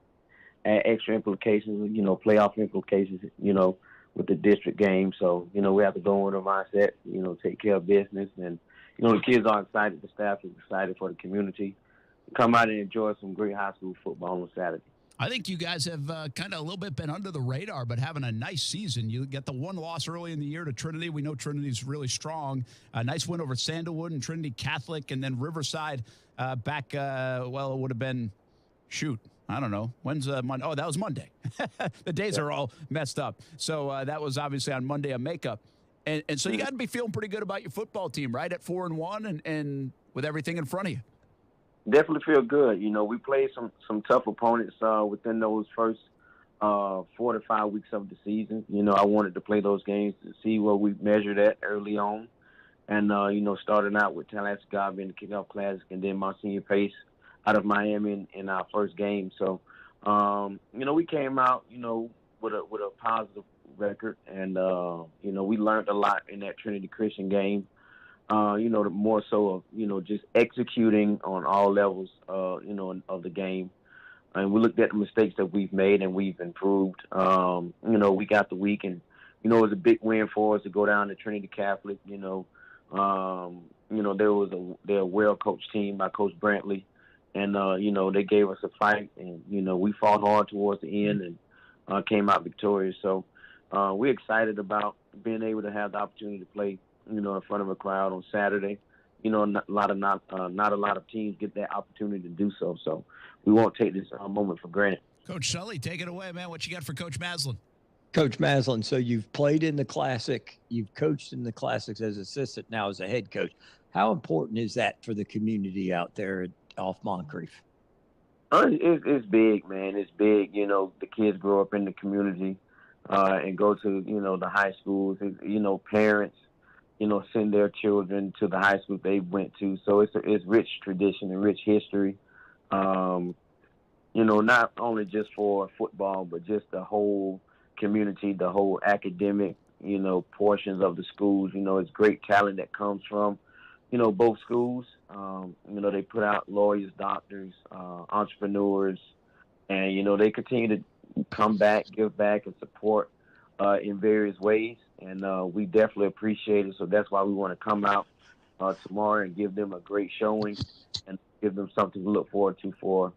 S18: extra implications, playoff implications, with the district game. So, we have to go with a mindset, take care of business. And, the kids are excited. The staff is excited for the community to come out and enjoy some great high school football on Saturday.
S1: I think you guys have kind of a little bit been under the radar, but having a nice season. You get the one loss early in the year to Trinity. We know Trinity's really strong. A nice win over Sandalwood and Trinity Catholic, and then Riverside back, it would have been, I don't know. When's Monday? Oh, that was Monday. The days are all messed up. So that was obviously on Monday a makeup. And so you got to be feeling pretty good about your football team, right, at 4-1 and with everything in front of you.
S18: Definitely feel good. We played some tough opponents within those first 4 to 5 weeks of the season. I wanted to play those games to see where we measured at early on. And, starting out with Tallahassee in the kickoff classic and then Monsignor Pace out of Miami in our first game. So, we came out, with a positive record. And, we learned a lot in that Trinity Christian game. More so of, just executing on all levels, of the game. And we looked at the mistakes that we've made and we've improved. We got the week and, it was a big win for us to go down to Trinity Catholic. They're a well-coached team by Coach Brantley. And, they gave us a fight and, we fought hard towards the end and came out victorious. So we're excited about being able to have the opportunity to play in front of a crowd on Saturday. Not a lot of teams get that opportunity to do so. So we won't take this moment for granted.
S1: Coach Sully, take it away, man. What you got for Coach Maslin?
S2: Coach Maslin, so you've played in the Classic, you've coached in the Classics as assistant, now as a head coach. How important is that for the community out there off Moncrief?
S18: It's big, man. It's big. The kids grow up in the community and go to, the high schools. Parents, send their children to the high school they went to. So it's rich tradition and rich history. Not only just for football, but just the whole community, the whole academic, portions of the schools. It's great talent that comes from, both schools. They put out lawyers, doctors, entrepreneurs, and, they continue to come back, give back, and support in various ways. And we definitely appreciate it. So that's why we want to come out tomorrow and give them a great showing and give them something to look forward to for,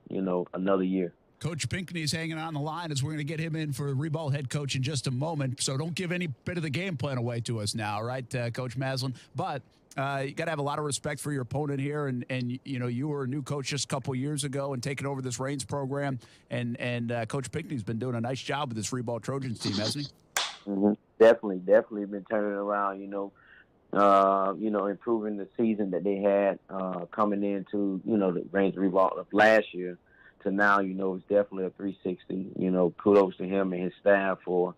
S18: another year.
S1: Coach Pinckney's hanging on the line as we're going to get him in for Reball head coach in just a moment. So don't give any bit of the game plan away to us now, right, Coach Maslin? But you got to have a lot of respect for your opponent here. And you were a new coach just a couple years ago and taking over this Reigns program. And Coach Pinckney's been doing a nice job with this Reball Trojans team, hasn't he?
S18: Mm-hmm. Definitely been turning around, improving the season that they had coming into, the Reigns Reball of last year to now, it's definitely a 360. Kudos to him and his staff for,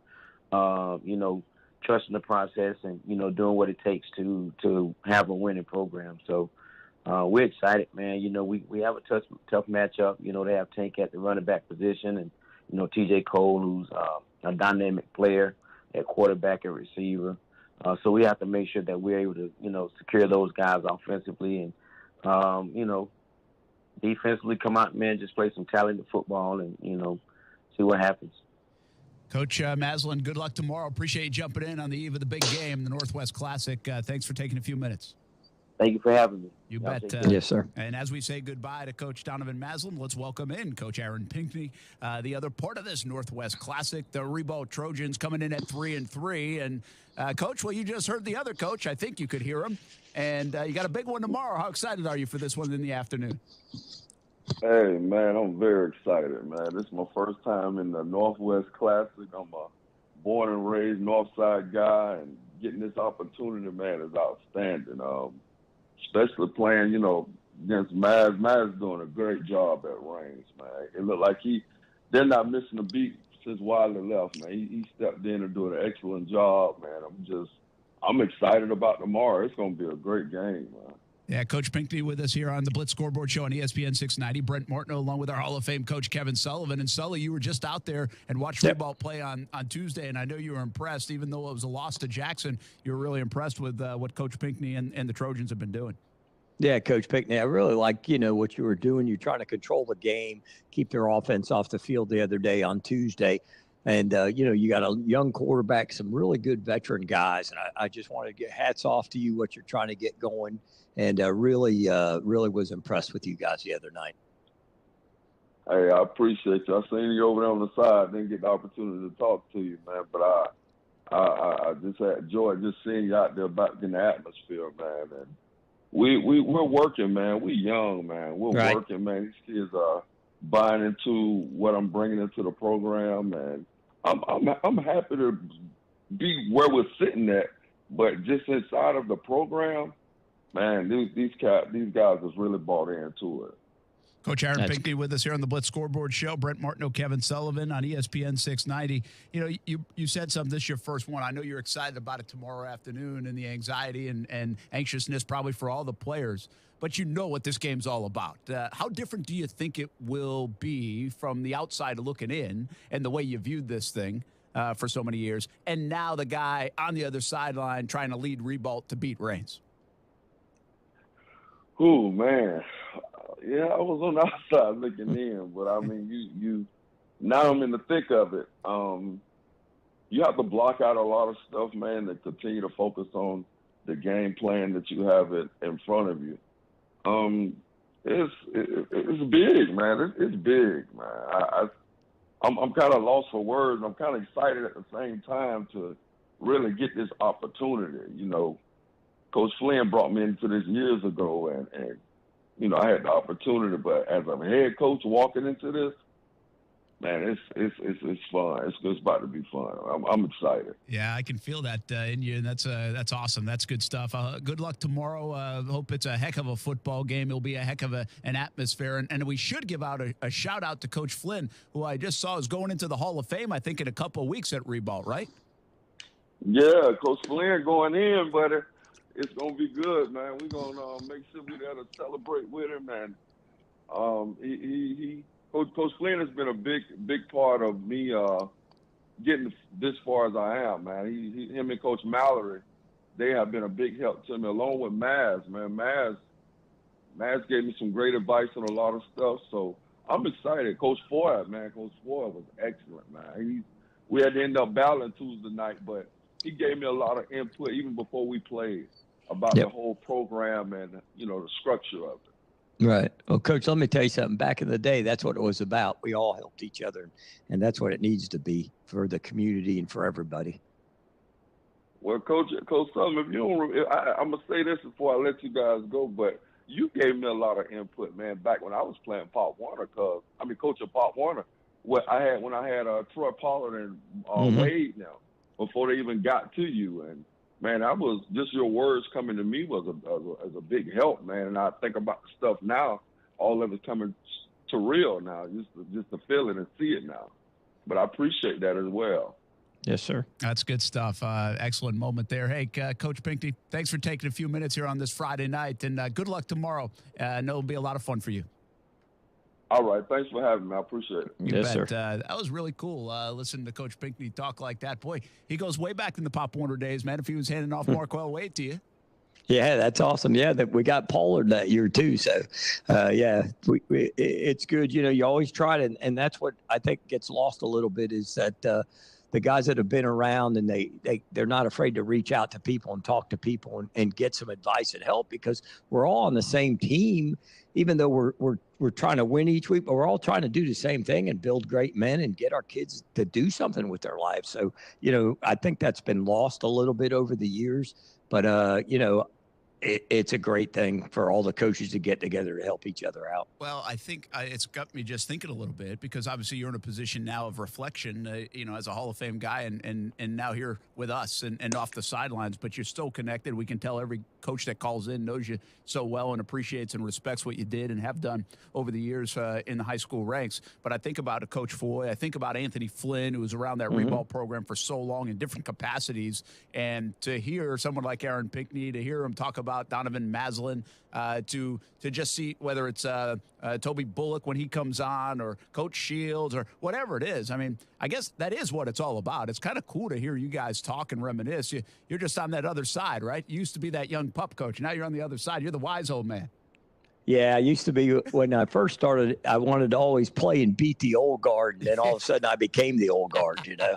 S18: trusting the process and, doing what it takes to have a winning program. So we're excited, man. We have a tough matchup. They have Tank at the running back position and, TJ Cole, who's a dynamic player at quarterback and receiver. So we have to make sure that we're able to, secure those guys offensively and, defensively come out, man, just play some talented football and, see what happens.
S1: Coach Maslin, good luck tomorrow. Appreciate you jumping in on the eve of the big game, the Northwest Classic. Thanks for taking a few minutes.
S18: Thank you for having me.
S1: You bet.
S2: Yes, sir.
S1: And as we say goodbye to Coach Donovan Maslin, let's welcome in Coach Aaron Pinckney, the other part of this Northwest Classic, the Reball Trojans coming in at 3-3. And Coach, well, you just heard the other coach. I think you could hear him. And you got a big one tomorrow. How excited are you for this one in the afternoon?
S19: Hey, man, I'm very excited, man. This is my first time in the Northwest Classic. I'm a born and raised Northside guy, and getting this opportunity, man, is outstanding. Especially playing, against Maz. Maz is doing a great job at Reigns, man. It looked like they're not missing a beat since Wiley left, man. He stepped in and doing an excellent job, man. I'm excited about tomorrow. It's going to be a great game, man.
S1: Yeah, Coach Pinckney with us here on the Blitz Scoreboard Show on ESPN 690. Brent Martineau along with our Hall of Fame coach Kevin Sullivan. And Sully, you were just out there and watched Reball play on Tuesday, and I know you were impressed. Even though it was a loss to Jackson, you were really impressed with what Coach Pinckney and the Trojans have been doing.
S2: Yeah, Coach Pinckney, I really like, what you were doing. You're trying to control the game, keep their offense off the field the other day on Tuesday. And, you got a young quarterback, some really good veteran guys. And I just want to get hats off to you, what you're trying to get going. And really was impressed with you guys the other night.
S19: Hey, I appreciate you. I seen you over there on the side. Didn't get the opportunity to talk to you, man. But I just had joy just seeing you out there back in the atmosphere, man. And we're working, man. We young, man. We're working, man. These kids are buying into what I'm bringing into the program, and I'm happy to be where we're sitting at. But just inside of the program, man, these guys has really bought into it.
S1: Coach Aaron Pinckney with us here on the Blitz Scoreboard Show. Brent Martineau, Kevin Sullivan on ESPN 690. You know, you said something. This is your first one. I know you're excited about it tomorrow afternoon and the anxiety and anxiousness probably for all the players. But you know what this game's all about. How different do you think it will be from the outside looking in and the way you viewed this thing for so many years, and now the guy on the other sideline trying to lead Ribault to beat Reigns?
S19: Oh, man. Yeah, I was on the outside looking in, but I mean, you now I'm in the thick of it. You have to block out a lot of stuff, man, to continue to focus on the game plan that you have in front of you. It's big, man. It's big, man. I'm kind of lost for words. I'm kind of excited at the same time to really get this opportunity. You know, Coach Flynn brought me into this years ago, and you know, I had the opportunity, but as a head coach walking into this, man, it's fun. It's about to be fun. I'm excited.
S1: Yeah, I can feel that in you, and that's awesome. That's good stuff. Good luck tomorrow. Hope it's a heck of a football game. It'll be a heck of an atmosphere, and we should give out a shout out to Coach Flynn, who I just saw is going into the Hall of Fame, I think, in a couple of weeks at Ribault, right?
S19: Yeah, Coach Flynn going in, but it's gonna be good, man. We're gonna make sure we're there to celebrate with him, and Coach Flynn has been a big part of me getting this far as I am, man. Him and Coach Mallory, they have been a big help to me, along with Maz, man. Maz gave me some great advice on a lot of stuff, so I'm excited. Coach Ford, man, Coach Ford was excellent, man. We had to end up battling Tuesday night, but he gave me a lot of input even before we played about the whole program and, you know, the structure of it.
S2: Right. Well, Coach, let me tell you something. Back in the day, that's what it was about. We all helped each other, and that's what it needs to be for the community and for everybody.
S19: Well, Coach Sullivan, if you don't, I'm going to say this before I let you guys go, but you gave me a lot of input, man, back when I was playing Pop Warner, coaching Pop Warner. When I had Troy Pollard and Wade now, before they even got to you. And, man, just your words coming to me was a big help, man. And I think about the stuff now, all of it coming to real now, just to feel it and see it now. But I appreciate that as well.
S2: Yes, sir.
S1: That's good stuff. Excellent moment there. Hey, Coach Pinckney, thanks for taking a few minutes here on this Friday night, and good luck tomorrow. I know it'll be a lot of fun for you.
S19: All right. Thanks for having me. I appreciate it.
S2: Yes, sir.
S1: That was really cool listening to Coach Pinckney talk like that. Boy, he goes way back in the Pop Warner days, man, if he was handing off Marquel Wade to you.
S2: Yeah, that's awesome. Yeah, that we got Pollard that year too. So, it's good. You know, you always try to, and that's what I think gets lost a little bit is that the guys that have been around and they're not afraid to reach out to people and talk to people and get some advice and help, because we're all on the same team, even though we're trying to win each week, but we're all trying to do the same thing and build great men and get our kids to do something with their lives. So, you know, I think that's been lost a little bit over the years, but, you know, it's a great thing for all the coaches to get together to help each other out.
S1: Well, I think it's got me just thinking a little bit, because obviously you're in a position now of reflection, you know, as a Hall of Fame guy and now here with us and off the sidelines, but you're still connected. We can tell every coach that calls in knows you so well and appreciates and respects what you did and have done over the years in the high school ranks. But I think about a Coach Foy. I think about Anthony Flynn, who was around that Ribault program for so long in different capacities. And to hear someone like Aaron Pinckney, to hear him talk about Donovan Maslin, to just see whether it's Toby Bullock when he comes on, or Coach Shields, or whatever it is. I mean, I guess that is what it's all about. It's kind of cool to hear you guys talk and reminisce. You're just on that other side, right? You used to be that young pup coach. Now you're on the other side. You're the wise old man.
S2: Yeah, I used to be, when I first started, I wanted to always play and beat the old guard. And then all of a sudden I became the old guard, you know.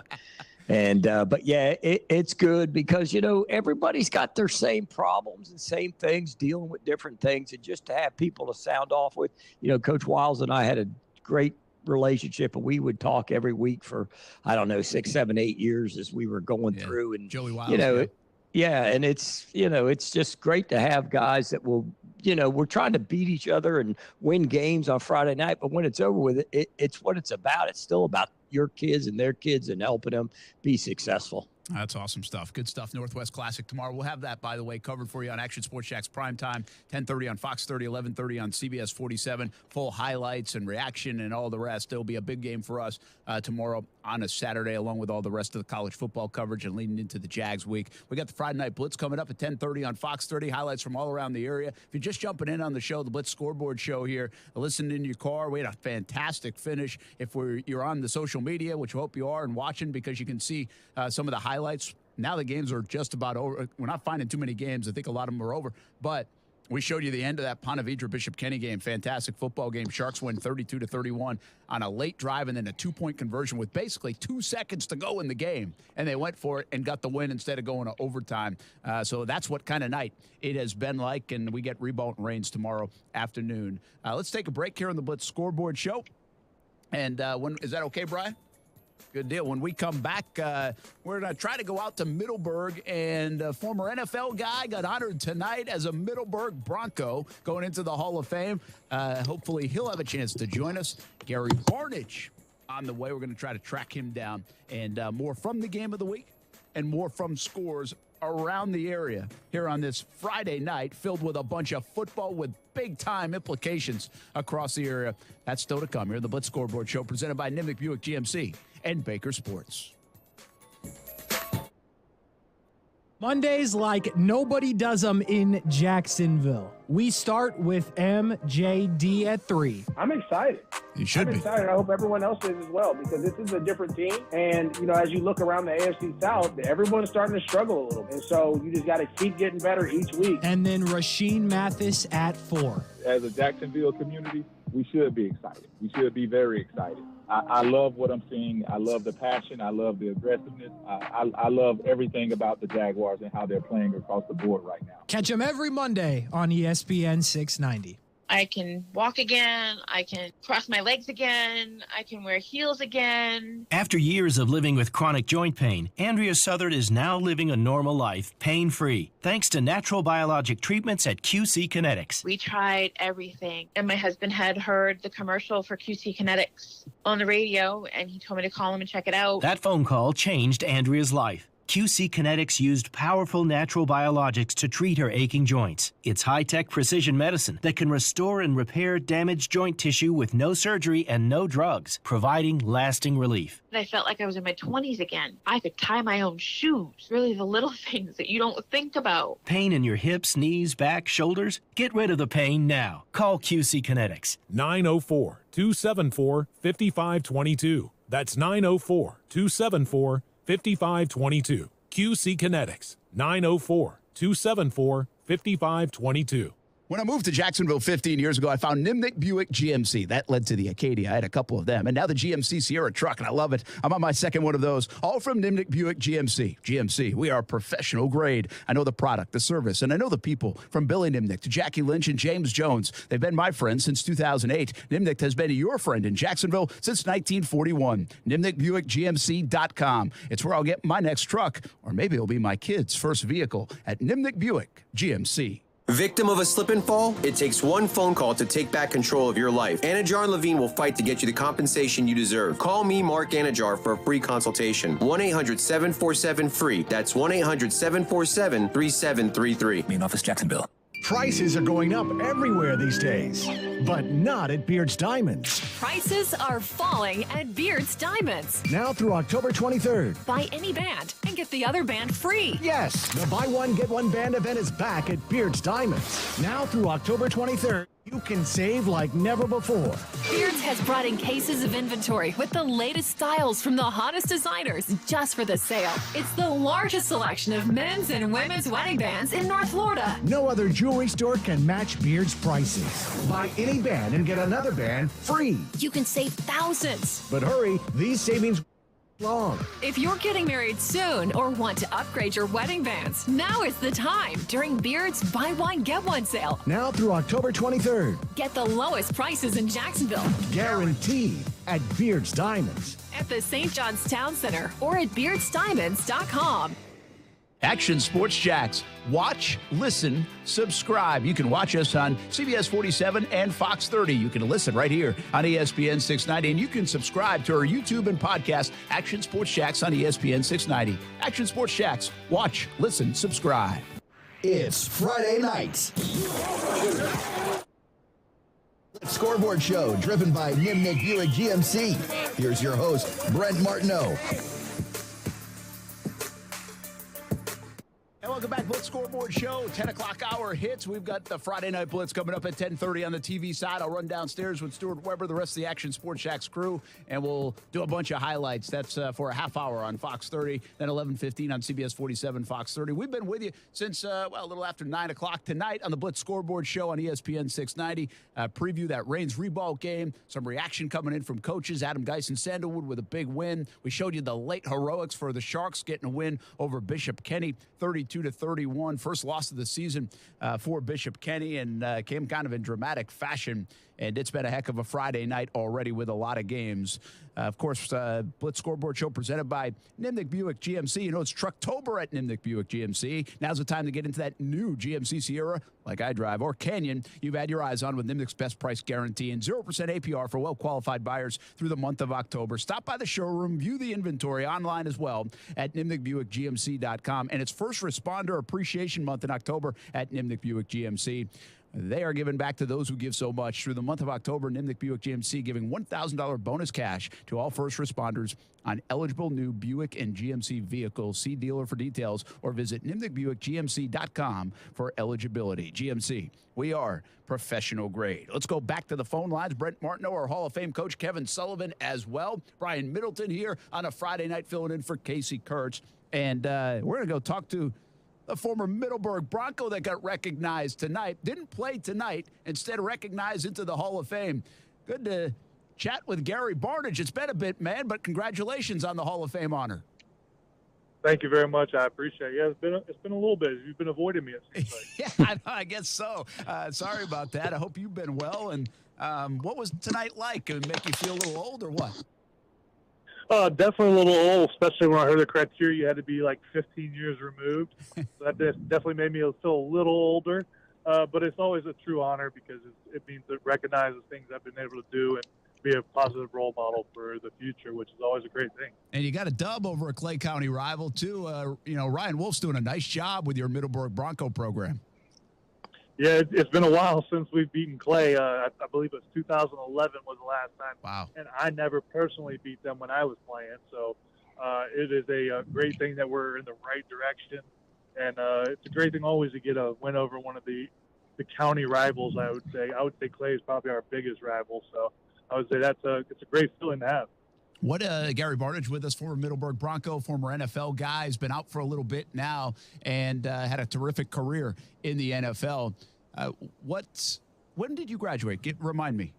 S2: And, but yeah, it's good because, you know, everybody's got their same problems and same things, dealing with different things. And just to have people to sound off with, you know, Coach Wiles and I had a great relationship, and we would talk every week for, I don't know, 6, 7, 8 years as we were going through. And,
S1: Joey Wiles,
S2: you know, and it's, you know, it's just great to have guys that will, you know, we're trying to beat each other and win games on Friday night, but when it's over with, it's what it's about. It's still about your kids and their kids and helping them be successful.
S1: That's awesome stuff. Good stuff. Northwest Classic tomorrow. We'll have that, by the way, covered for you on Action Sports Jack's primetime, 10:30 on Fox 30, 11:30 on CBS 47. Full highlights and reaction and all the rest. It'll be a big game for us tomorrow on a Saturday, along with all the rest of the college football coverage and leading into the Jags week. We got the Friday Night Blitz coming up at 10:30 on Fox 30. Highlights from all around the area. If you're just jumping in on the show, the Blitz Scoreboard show here, listening in your car, we had a fantastic finish. If you're on the social media, which I hope you are, and watching, because you can see some of the highlights. Now the games are just about over. We're not finding too many games. I think a lot of them are over. But we showed you the end of that Ponte Vedra Bishop Kenny game. Fantastic football game. Sharks win 32-31 on a late drive and then a 2-point conversion with basically 2 seconds to go in the game. And they went for it and got the win instead of going to overtime. So that's what kind of night it has been like. And we get Rebound Reigns tomorrow afternoon. Let's take a break here on the Blitz Scoreboard show. And is that okay, Brian? Good deal. When we come back, we're going to try to go out to Middleburg, and a former NFL guy got honored tonight as a Middleburg Bronco going into the Hall of Fame. Hopefully he'll have a chance to join us. Gary Barnidge on the way. We're going to try to track him down, and more from the game of the week and more from scores around the area here on this Friday night, filled with a bunch of football with big-time implications across the area. That's still to come here. The Blitz Scoreboard Show presented by Nimnick Buick GMC and Baker Sports.
S20: Mondays like nobody does them in Jacksonville. We start with MJD at 3.
S21: I'm excited.
S1: You should be.
S21: I'm excited. I hope everyone else is as well, because this is a different team. And, you know, as you look around the AFC South, everyone's starting to struggle a little bit. And so you just got to keep getting better each week.
S20: And then Rasheem Mathis at 4.
S22: As a Jacksonville community, we should be excited. We should be very excited. I love what I'm seeing. I love the passion. I love the aggressiveness. I love everything about the Jaguars and how they're playing across the board right now.
S20: Catch them every Monday on ESPN 690.
S23: I can walk again. I can cross my legs again. I can wear heels again.
S15: After years of living with chronic joint pain, Andrea Southard is now living a normal life, pain-free, thanks to natural biologic treatments at QC Kinetics.
S23: We tried everything. And my husband had heard the commercial for QC Kinetics on the radio, and he told me to call him and check it out.
S15: That phone call changed Andrea's life. QC Kinetics used powerful natural biologics to treat her aching joints. It's high-tech precision medicine that can restore and repair damaged joint tissue with no surgery and no drugs, providing lasting relief.
S23: I felt like I was in my 20s again. I could tie my own shoes. Really the little things that you don't think about.
S15: Pain in your hips, knees, back, shoulders? Get rid of the pain now. Call QC Kinetics.
S17: 904-274-5522. That's 904-274-5522. 5522. QC Kinetics. 904-274-5522.
S1: When I moved to Jacksonville 15 years ago, I found Nimnick Buick GMC. That led to the Acadia. I had a couple of them. And now the GMC Sierra truck, and I love it. I'm on my second one of those, all from Nimnick Buick GMC. GMC, we are professional grade. I know the product, the service, and I know the people, from Billy Nimnick to Jackie Lynch and James Jones. They've been my friends since 2008. Nimnick has been your friend in Jacksonville since 1941. NimnickBuickGMC.com. It's where I'll get my next truck, or maybe it'll be my kid's first vehicle, at Nimnick Buick GMC.
S24: Victim of a slip and fall? It takes one phone call to take back control of your life. Anajar and Levine will fight to get you the compensation you deserve. Call me, Mark Anajar, for a free consultation. 1-800-747-FREE. That's 1-800-747-3733.
S25: Main office, Jacksonville.
S10: Prices are going up everywhere these days, but not at Beard's Diamonds.
S26: Prices are falling at Beard's Diamonds.
S10: Now through October 23rd.
S26: Buy any band and get the other band free.
S10: Yes, the buy one, get one band event is back at Beard's Diamonds. Now through October 23rd. You can save like never before.
S26: Beard's has brought in cases of inventory with the latest styles from the hottest designers just for the sale. It's the largest selection of men's and women's wedding bands in North Florida.
S10: No other jewelry store can match Beard's prices. Buy any band and get another band free.
S26: You can save thousands.
S10: But hurry, these savings long.
S26: If you're getting married soon or want to upgrade your wedding bands, now is the time during Beard's Buy One, Get One sale.
S10: Now through October 23rd.
S26: Get the lowest prices in Jacksonville.
S10: Guaranteed at Beard's Diamonds.
S26: At the St. John's Town Center or at beardsdiamonds.com.
S1: Action Sports Jacks. Watch, listen, subscribe. You can watch us on CBS 47 and Fox 30. You can listen right here on ESPN 690. And you can subscribe to our YouTube and podcast, Action Sports Jacks on ESPN 690. Action Sports Jacks. Watch, listen, subscribe.
S3: It's Friday night. Blitz Scoreboard Show, driven by Nimnick Buick GMC. Here's your host, Brent Martineau.
S1: And welcome back, Blitz Scoreboard Show, 10 o'clock hour hits. We've got the Friday Night Blitz coming up at 10:30 on the TV side. I'll run downstairs with Stuart Weber, the rest of the Action Sports Jacks crew, and we'll do a bunch of highlights. That's for a half hour on Fox 30, then 11:15 on CBS 47, Fox 30. We've been with you since, a little after 9 o'clock tonight on the Blitz Scoreboard Show on ESPN 690. Preview that Reigns-Ribault game, some reaction coming in from coaches. Adam Geis and Sandalwood with a big win. We showed you the late heroics for the Sharks getting a win over Bishop Kenny, 32-31. First loss of the season for Bishop Kenny, and came kind of in dramatic fashion. And it's been a heck of a Friday night already with a lot of games. Of course, Blitz Scoreboard Show presented by Nimnick Buick GMC. You know, it's Trucktober at Nimnick Buick GMC. Now's the time to get into that new GMC Sierra, like I drive, or Canyon you've had your eyes on with Nimnick's best price guarantee and 0% APR for well-qualified buyers through the month of October. Stop by the showroom, view the inventory online as well at NimnickBuickGMC.com. And it's First Responder Appreciation Month in October at Nimnick Buick GMC. They are giving back to those who give so much. Through the month of October, Nimnick Buick GMC giving $1,000 bonus cash to all first responders on eligible new Buick and GMC vehicles. See dealer for details or visit NimnickBuickGMC.com for eligibility. GMC, we are professional grade. Let's go back to the phone lines. Brent Martineau, our Hall of Fame coach, Kevin Sullivan as well. Brian Middleton here on a Friday night filling in for Casey Kurtz. And we're going to go talk to the former Middleburg Bronco that got recognized tonight. Didn't play tonight, instead recognized into the Hall of Fame. Good to chat with Gary Barnidge. It's been a bit, man, but congratulations on the Hall of Fame honor.
S22: Thank you very much. I appreciate it. Yeah, it's been a little bit. You've been avoiding me, it seems like.
S1: I guess so. Sorry about that. I hope you've been well. And what was tonight like? Did it make you feel a little old or what?
S22: Definitely a little old, especially when I heard the criteria you had to be like 15 years removed. So that definitely made me feel a little older. But it's always a true honor because it means it recognizes things I've been able to do and be a positive role model for the future, which is always a great thing.
S1: And you got a dub over a Clay County rival, too. Ryan Wolf's doing a nice job with your Middleburg Bronco program.
S22: Yeah, it's been a while since we've beaten Clay. I believe it was 2011 was the last time.
S1: Wow.
S22: And I never personally beat them when I was playing. So it is a great thing that we're in the right direction. And it's a great thing always to get a win over one of the county rivals, I would say. I would say Clay is probably our biggest rival. So I would say it's a great feeling to have.
S1: What Gary Barnidge with us, former Middleburg Bronco, former NFL guy, has been out for a little bit now and had a terrific career in the NFL. When did you graduate? Remind me.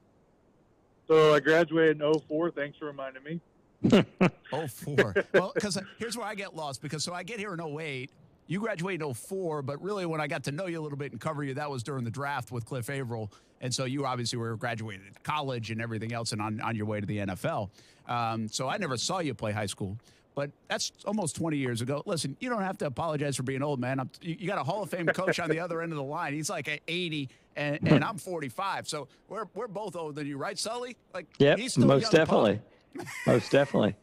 S22: So I graduated in 04. Thanks for reminding me.
S1: 04. Well, because here's where I get lost. So I get here in 08. You graduated in 04, but really when I got to know you a little bit and cover you, that was during the draft with Cliff Averill. And so you obviously were graduated at college and everything else and on your way to the NFL. So I never saw you play high school. But that's almost 20 years ago. Listen, you don't have to apologize for being old, man. You got a Hall of Fame coach on the other end of the line. He's like at 80, and I'm 45. So we're both older than you, right, Sully?
S2: Yep,
S1: he's still
S2: most definitely.
S1: Most
S2: definitely.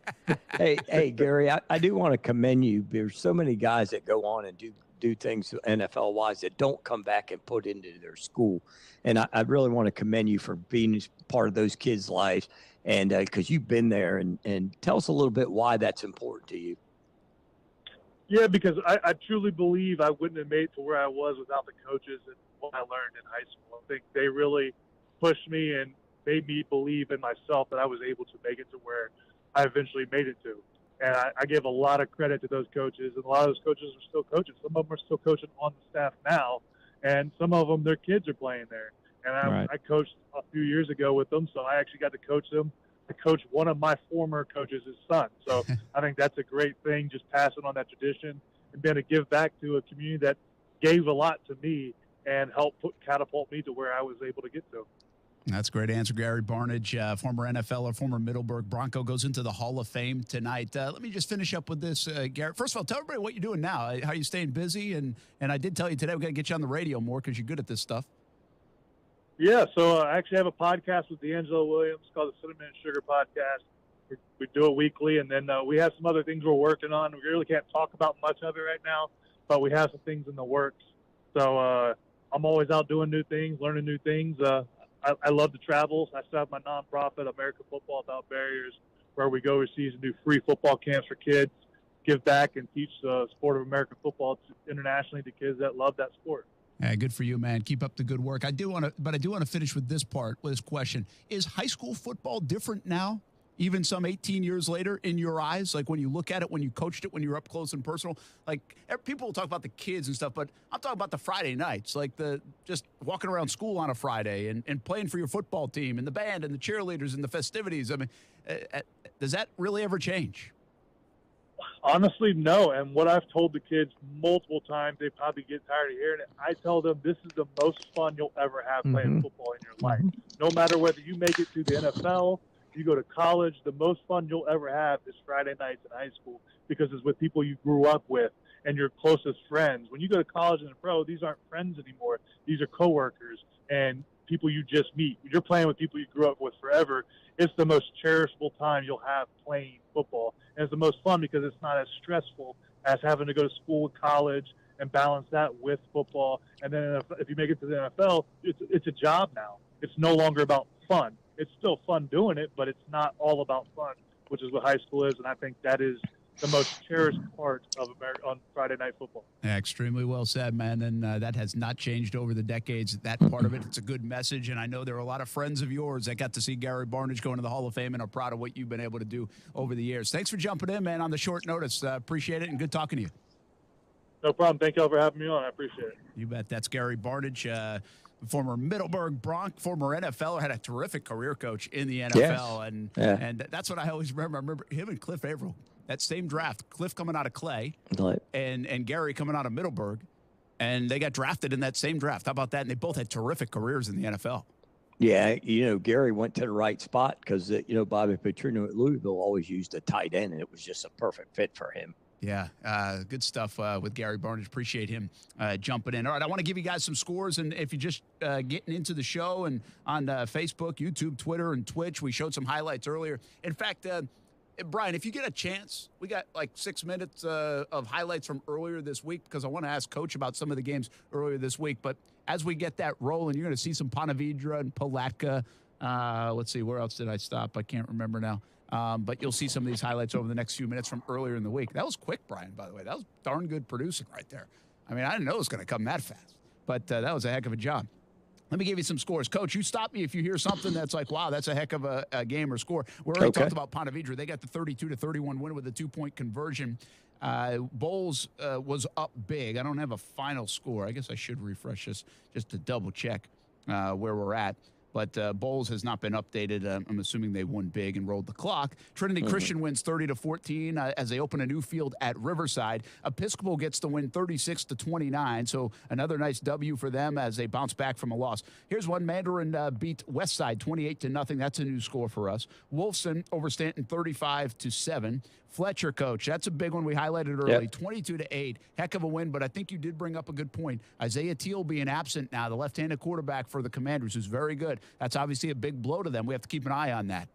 S2: Hey, Gary, I do want to commend you. There's so many guys that go on and do things NFL-wise that don't come back and put into their school. And I really want to commend you for being part of those kids' lives. And because you've been there, and tell us a little bit why that's important to you.
S22: Yeah, because I truly believe I wouldn't have made it to where I was without the coaches and what I learned in high school. I think they really pushed me and made me believe in myself that I was able to make it to where I eventually made it to. And I give a lot of credit to those coaches, and a lot of those coaches are still coaching. Some of them are still coaching on the staff now, and some of them, their kids are playing there. And I coached a few years ago with them, so I actually got to coach them to coach one of my former coaches' son. So I think that's a great thing, just passing on that tradition and being able to give back to a community that gave a lot to me and helped catapult me to where I was able to get to.
S1: That's a great answer, Gary Barnidge, former NFLer, former Middleburg Bronco, goes into the Hall of Fame tonight. Let me just finish up with this, Gary. First of all, tell everybody what you're doing now, how you staying busy, and I did tell you today we've got to get you on the radio more because you're good at this stuff.
S22: Yeah, so I actually have a podcast with D'Angelo Williams called the Cinnamon and Sugar Podcast. We do it weekly, and then we have some other things we're working on. We really can't talk about much of it right now, but we have some things in the works. So I'm always out doing new things, learning new things. I love to travel. I still have my nonprofit, American Football Without Barriers, where we go overseas and do free football camps for kids, give back and teach the sport of American football internationally to kids that love that sport.
S1: Yeah, good for you, man. Keep up the good work. I do want to finish with this question. Is high school football different now, even some 18 years later, in your eyes? Like when you look at it, when you coached it, when you're up close and personal? Like people will talk about the kids and stuff, but I'm talking about the Friday nights, like just walking around school on a Friday and playing for your football team and the band and the cheerleaders and the festivities. I mean, does that really ever change?
S22: Honestly, no. And what I've told the kids multiple times, they probably get tired of hearing it. I tell them this is the most fun you'll ever have playing football in your life. No matter whether you make it to the NFL, you go to college, the most fun you'll ever have is Friday nights in high school because it's with people you grew up with and your closest friends. When you go to college and pro, these aren't friends anymore. These are coworkers and people you just meet. You're playing with people you grew up with forever. It's the most cherishable time you'll have playing football. And it's the most fun because it's not as stressful as having to go to school and college and balance that with football. And then if you make it to the NFL, it's a job now. It's no longer about fun. It's still fun doing it, but it's not all about fun, which is what high school is. And I think that is the most cherished part of America on Friday Night Football.
S1: Yeah, extremely well said, man. And that has not changed over the decades, that part of it. It's a good message. And I know there are a lot of friends of yours that got to see Gary Barnidge go into the Hall of Fame and are proud of what you've been able to do over the years. Thanks for jumping in, man, on the short notice. Appreciate it and good talking to you.
S22: No problem. Thank you all for having me on. I appreciate it.
S1: You bet. That's Gary Barnidge, former Middleburg Bronc, former NFLer, had a terrific career coach in the NFL.
S2: Yes.
S1: And that's what I always remember. I remember him and Cliff Averill. That same draft, Cliff coming out of Clay and Gary coming out of Middleburg, and they got drafted in that same draft. How about that? And they both had terrific careers in the NFL.
S2: Yeah, Gary went to the right spot because, Bobby Petrino at Louisville always used a tight end, and it was just a perfect fit for him.
S1: Yeah, good stuff with Gary Barnidge. Appreciate him jumping in. All right, I want to give you guys some scores, and if you're just getting into the show and on Facebook, YouTube, Twitter, and Twitch, we showed some highlights earlier. In fact, Brian, if you get a chance, we got like 6 minutes of highlights from earlier this week because I want to ask Coach about some of the games earlier this week. But as we get that rolling, you're going to see some Ponte Vedra and Palatka. Let's see, where else did I stop? I can't remember now. But you'll see some of these highlights over the next few minutes from earlier in the week. That was quick, Brian, by the way. That was darn good producing right there. I mean, I didn't know it was going to come that fast, but that was a heck of a job. Let me give you some scores. Coach, you stop me if you hear something that's like, wow, that's a heck of a game or score. We already talked about Ponte Vedra. They got the 32-31 win with a 2-point conversion. Bowles was up big. I don't have a final score. I guess I should refresh this just to double check where we're at. But Bowles has not been updated. I'm assuming they won big and rolled the clock. Trinity Christian wins 30-14 as they open a new field at Riverside. Episcopal gets the win 36-29. So another nice W for them as they bounce back from a loss. Here's one. Mandarin beat Westside 28-0. That's a new score for us. Wolfson over Stanton 35-7. Fletcher, Coach, that's a big one we highlighted early. Yep. 22-8. Heck of a win, but I think you did bring up a good point. Isaiah Teal being absent now, the left-handed quarterback for the Commanders, who's very good. That's obviously a big blow to them. We have to keep an eye on that.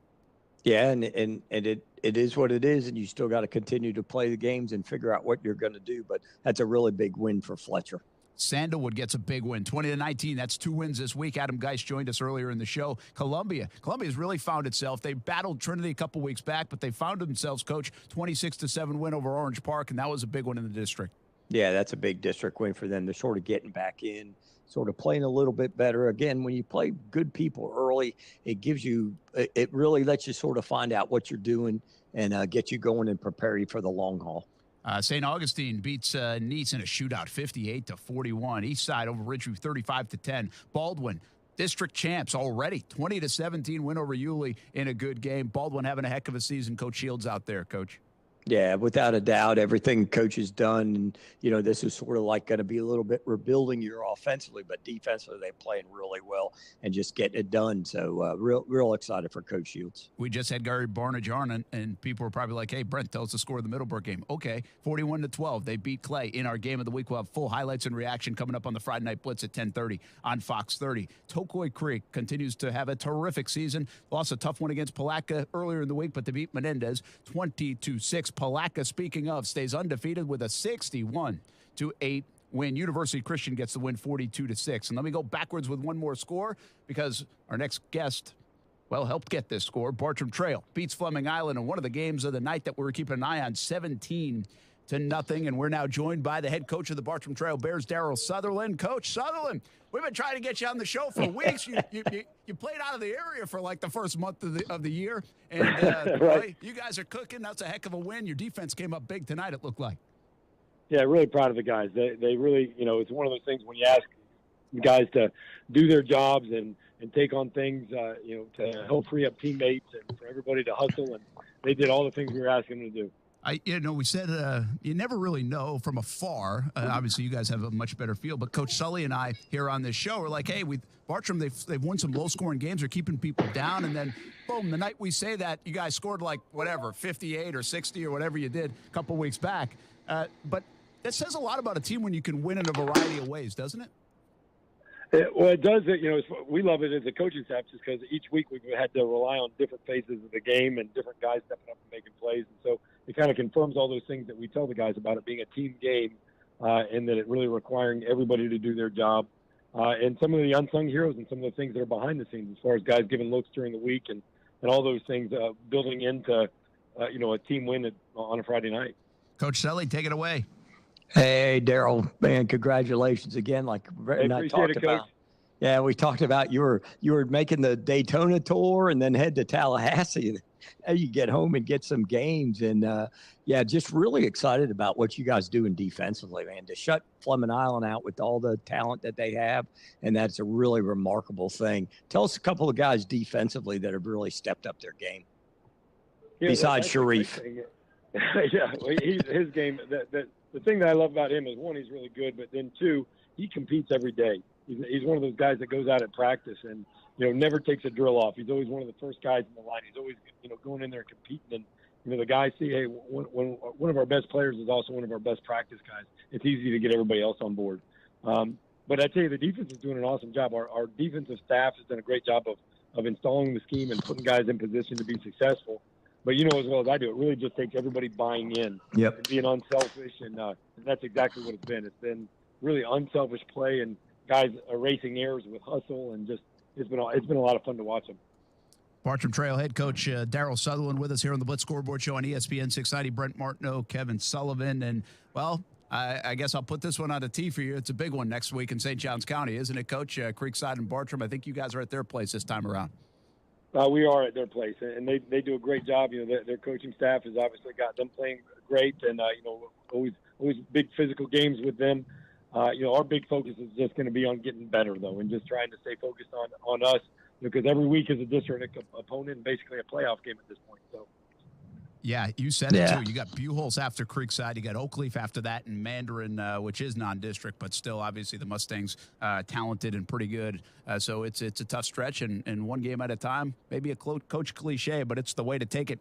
S2: Yeah, and it is what it is, and you still got to continue to play the games and figure out what you're going to do. But that's a really big win for Fletcher.
S1: Sandalwood gets a big win, 20-19. That's 2 wins this week. Adam Geist joined us earlier in the show. Columbia's really found itself. They battled Trinity a couple weeks back, but they found themselves, Coach, 26-7 win over Orange Park, and that was a big one in the district.
S2: Yeah, that's a big district win for them. They're sort of getting back in, sort of playing a little bit better. Again, when you play good people early, it really lets you sort of find out what you're doing and get you going and prepare you for the long haul.
S1: St. Augustine beats Nice in a shootout, 58-41. Eastside over Ridgeview, 35-10. Baldwin District champs already, 20-17 win over Yulee in a good game. Baldwin having a heck of a season. Coach Shields out there, Coach.
S2: Yeah, without a doubt, everything Coach has done, and, this is sort of like going to be a little bit rebuilding year offensively, but defensively they're playing really well and just getting it done. So real excited for Coach Shields.
S1: We just had Gary Barnage, and people were probably like, hey, Brent, tell us the score of the Middleburg game. Okay, 41-12. They beat Clay in our game of the week. We'll have full highlights and reaction coming up on the Friday Night Blitz at 10:30 on Fox 30. Tokoi Creek continues to have a terrific season. Lost a tough one against Palatka earlier in the week, but they beat Menendez 20-6. Palatka, speaking of, stays undefeated with a 61-8 win. University Christian gets the win 42-6. And let me go backwards with one more score because our next guest, helped get this score. Bartram Trail beats Fleming Island in one of the games of the night that we were keeping an eye on, 17-0. And we're now joined by the head coach of the Bartram Trail Bears, Daryl Sutherland. Coach Sutherland, we've been trying to get you on the show for weeks. You played out of the area for like the first month of the year. And
S4: right.
S1: You guys are cooking. That's a heck of a win. Your defense came up big tonight, it looked like.
S4: Yeah, really proud of the guys. They really, it's one of those things when you ask guys to do their jobs and take on things, to help free up teammates and for everybody to hustle. And they did all the things we were asking them to do.
S1: We said you never really know from afar. Obviously, you guys have a much better feel. But Coach Sully and I here on this show are like, hey, with Bartram, they've won some low-scoring games. They're keeping people down. And then, boom, the night we say that, you guys scored like, 58 or 60 or whatever you did a couple weeks back. But that says a lot about a team when you can win in a variety of ways, doesn't it?
S4: It does. We love it as a coaching staff just because each week we've had to rely on different phases of the game and different guys stepping up and making plays. And so it kind of confirms all those things that we tell the guys about it being a team game and that it really requiring everybody to do their job. And some of the unsung heroes and some of the things that are behind the scenes as far as guys giving looks during the week and all those things building into, a team win on a Friday night.
S1: Coach Sully, take it away.
S2: Hey, Daryl, man, congratulations again. Like I talked about.
S4: Coach.
S2: Yeah, we talked about you were making the Daytona tour and then head to Tallahassee. And you get home and get some games. And, just really excited about what you guys doing defensively, man, to shut Fleming Island out with all the talent that they have. And that's a really remarkable thing. Tell us a couple of guys defensively that have really stepped up their game.
S4: Yeah,
S2: besides Sharif.
S4: His game, the thing that I love about him is, one, he's really good, but then two, he competes every day. He's one of those guys that goes out at practice and, never takes a drill off. He's always one of the first guys in the line. He's always, going in there and competing. And, the guys see, hey, when one of our best players is also one of our best practice guys, it's easy to get everybody else on board. But I tell you, the defense is doing an awesome job. Our defensive staff has done a great job of installing the scheme and putting guys in position to be successful. But as well as I do, it really just takes everybody buying in and being unselfish. And that's exactly what it's been. It's been really unselfish play and guys erasing errors with hustle, and just it's been a lot of fun to watch them.
S1: Bartram Trail head coach Daryl Sutherland with us here on the Blitz Scoreboard Show on ESPN 690. Brent Martineau, Kevin Sullivan. And, I guess I'll put this one on a tee for you. It's a big one next week in St. Johns County, isn't it, Coach? Creekside and Bartram. I think you guys are at their place this time around.
S4: We are at their place, and they do a great job. Their coaching staff has obviously got them playing great, and always big physical games with them. Our big focus is just going to be on getting better, though, and just trying to stay focused on us, because every week is a district opponent and basically a playoff game at this point. So.
S1: Yeah, you said it, too. You got Buchholz after Creekside. You got Oakleaf after that, and Mandarin, which is non-district, but still, obviously, the Mustangs talented and pretty good. So it's a tough stretch, and one game at a time. Maybe a coach cliche, but it's the way to take it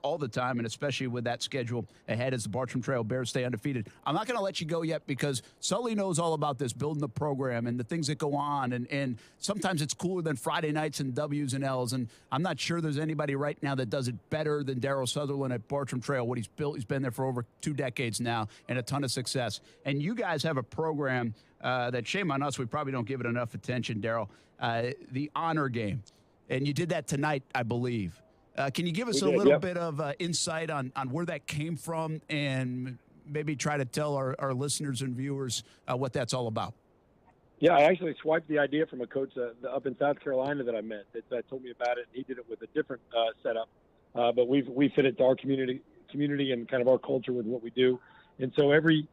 S1: all the time, and especially with that schedule ahead as the Bartram Trail Bears stay undefeated. I'm not going to let you go yet because Sully knows all about this, building the program and the things that go on, and sometimes it's cooler than Friday nights and W's and L's, and I'm not sure there's anybody right now that does it better than Daryl Sutherland at Bartram Trail. What he's built, he's been there for over 2 decades now and a ton of success. And you guys have a program that, shame on us, we probably don't give it enough attention, Daryl, the honor game. And you did that tonight, I believe. Can you give us a little bit of insight on where that came from and maybe try to tell our listeners and viewers what that's all about?
S4: Yeah, I actually swiped the idea from a coach up in South Carolina that I met that told me about it. He did it with a different setup, but we fit it to our community and kind of our culture with what we do. And so every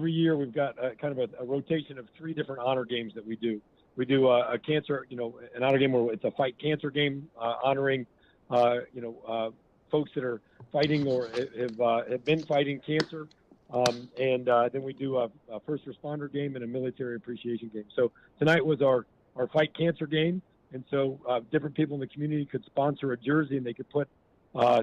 S4: year we've got kind of a rotation of 3 different honor games that we do. We do a cancer, an honor game where it's a fight cancer game, honoring, folks that are fighting or have been fighting cancer. And then we do a first responder game and a military appreciation game. So tonight was our fight cancer game. And so different people in the community could sponsor a jersey, and they could put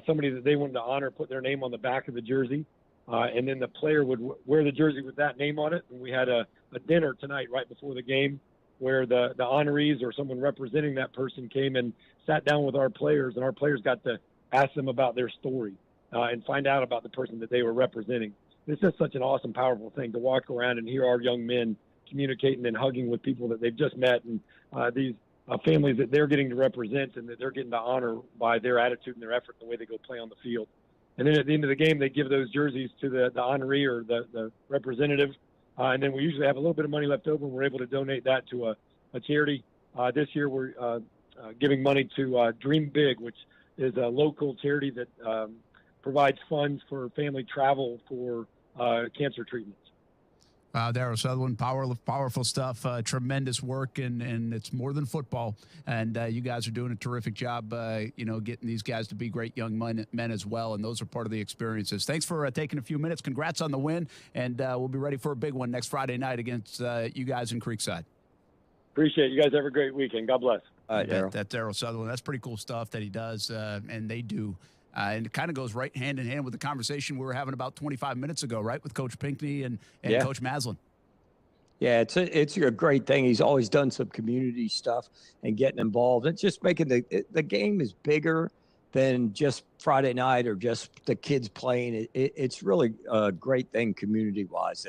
S4: somebody that they wanted to honor, put their name on the back of the jersey. And then the player would wear the jersey with that name on it. And we had a dinner tonight right before the game where the honorees or someone representing that person came and sat down with our players, and our players got to ask them about their story and find out about the person that they were representing. This is such an awesome, powerful thing to walk around and hear our young men communicating and hugging with people that they've just met, and these families that they're getting to represent and that they're getting to honor by their attitude and their effort, the way they go play on the field. And then at the end of the game, they give those jerseys to the honoree or the representative. And then we usually have a little bit of money left over, and we're able to donate that to a charity. This year, we're giving money to Dream Big, which is a local charity that provides funds for family travel for cancer treatments.
S1: Darryl Sutherland, powerful stuff, tremendous work, and it's more than football. And you guys are doing a terrific job, getting these guys to be great young men as well, and those are part of the experiences. Thanks for taking a few minutes. Congrats on the win, and we'll be ready for a big one next Friday night against you guys in Creekside.
S4: Appreciate it. You guys have a great weekend. God bless.
S2: All right, Darryl.
S1: That's Darryl Sutherland. That's pretty cool stuff that he does, and they do. And it kind of goes right hand in hand with the conversation we were having about 25 minutes ago, right, with Coach Pinckney and Coach Maslin.
S2: Yeah, it's a great thing. He's always done some community stuff and getting involved. It's just making the game is bigger than just Friday night or just the kids playing. It's really a great thing community-wise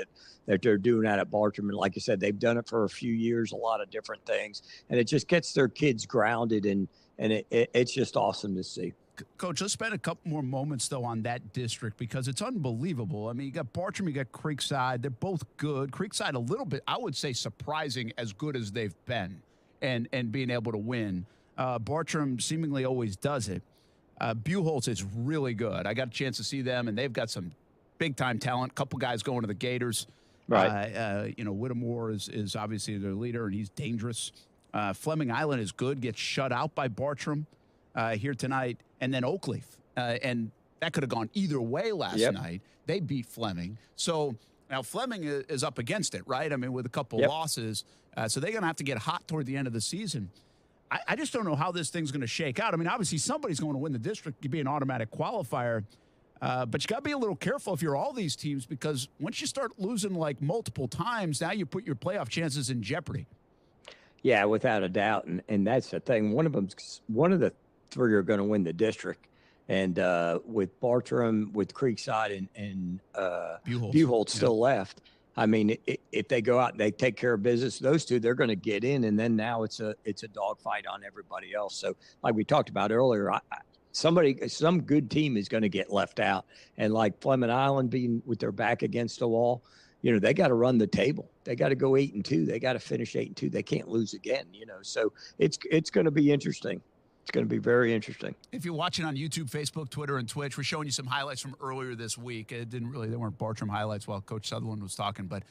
S2: that they're doing that at Bartram. And like you said, they've done it for a few years, a lot of different things. And it just gets their kids grounded, and it's just awesome to see.
S1: Coach, let's spend a couple more moments, though, on that district because it's unbelievable. I mean, you got Bartram, you got Creekside. They're both good. Creekside a little bit, I would say, surprising as good as they've been and being able to win. Bartram seemingly always does it. Buchholz is really good. I got a chance to see them, and they've got some big-time talent. Couple guys going to the Gators.
S2: Right.
S1: Whittemore is obviously their leader, and he's dangerous. Fleming Island is good, gets shut out by Bartram here tonight. And then Oakleaf. And that could have gone either way last night. They beat Fleming. So now Fleming is up against it, right? I mean, with a couple losses. So they're going to have to get hot toward the end of the season. I just don't know how this thing's going to shake out. I mean, obviously somebody's going to win the district. You'd be an automatic qualifier. But you got to be a little careful if you're all these teams because once you start losing like multiple times, now you put your playoff chances in jeopardy.
S2: Yeah, without a doubt. And that's the thing. One of the three are going to win the district. And with Bartram, with Creekside, and Buchholz still left, I mean, if they go out and they take care of business, those two, they're going to get in. And then now it's a dogfight on everybody else. So like we talked about earlier, some good team is going to get left out. And like Fleming Island being with their back against the wall, they got to run the table. They got to go 8-2. They got to finish 8-2. They can't lose again, So it's going to be interesting. It's going to be very interesting.
S1: If you're watching on YouTube, Facebook, Twitter, and Twitch, we're showing you some highlights from earlier this week. They weren't Bartram highlights while Coach Sutherland was talking, but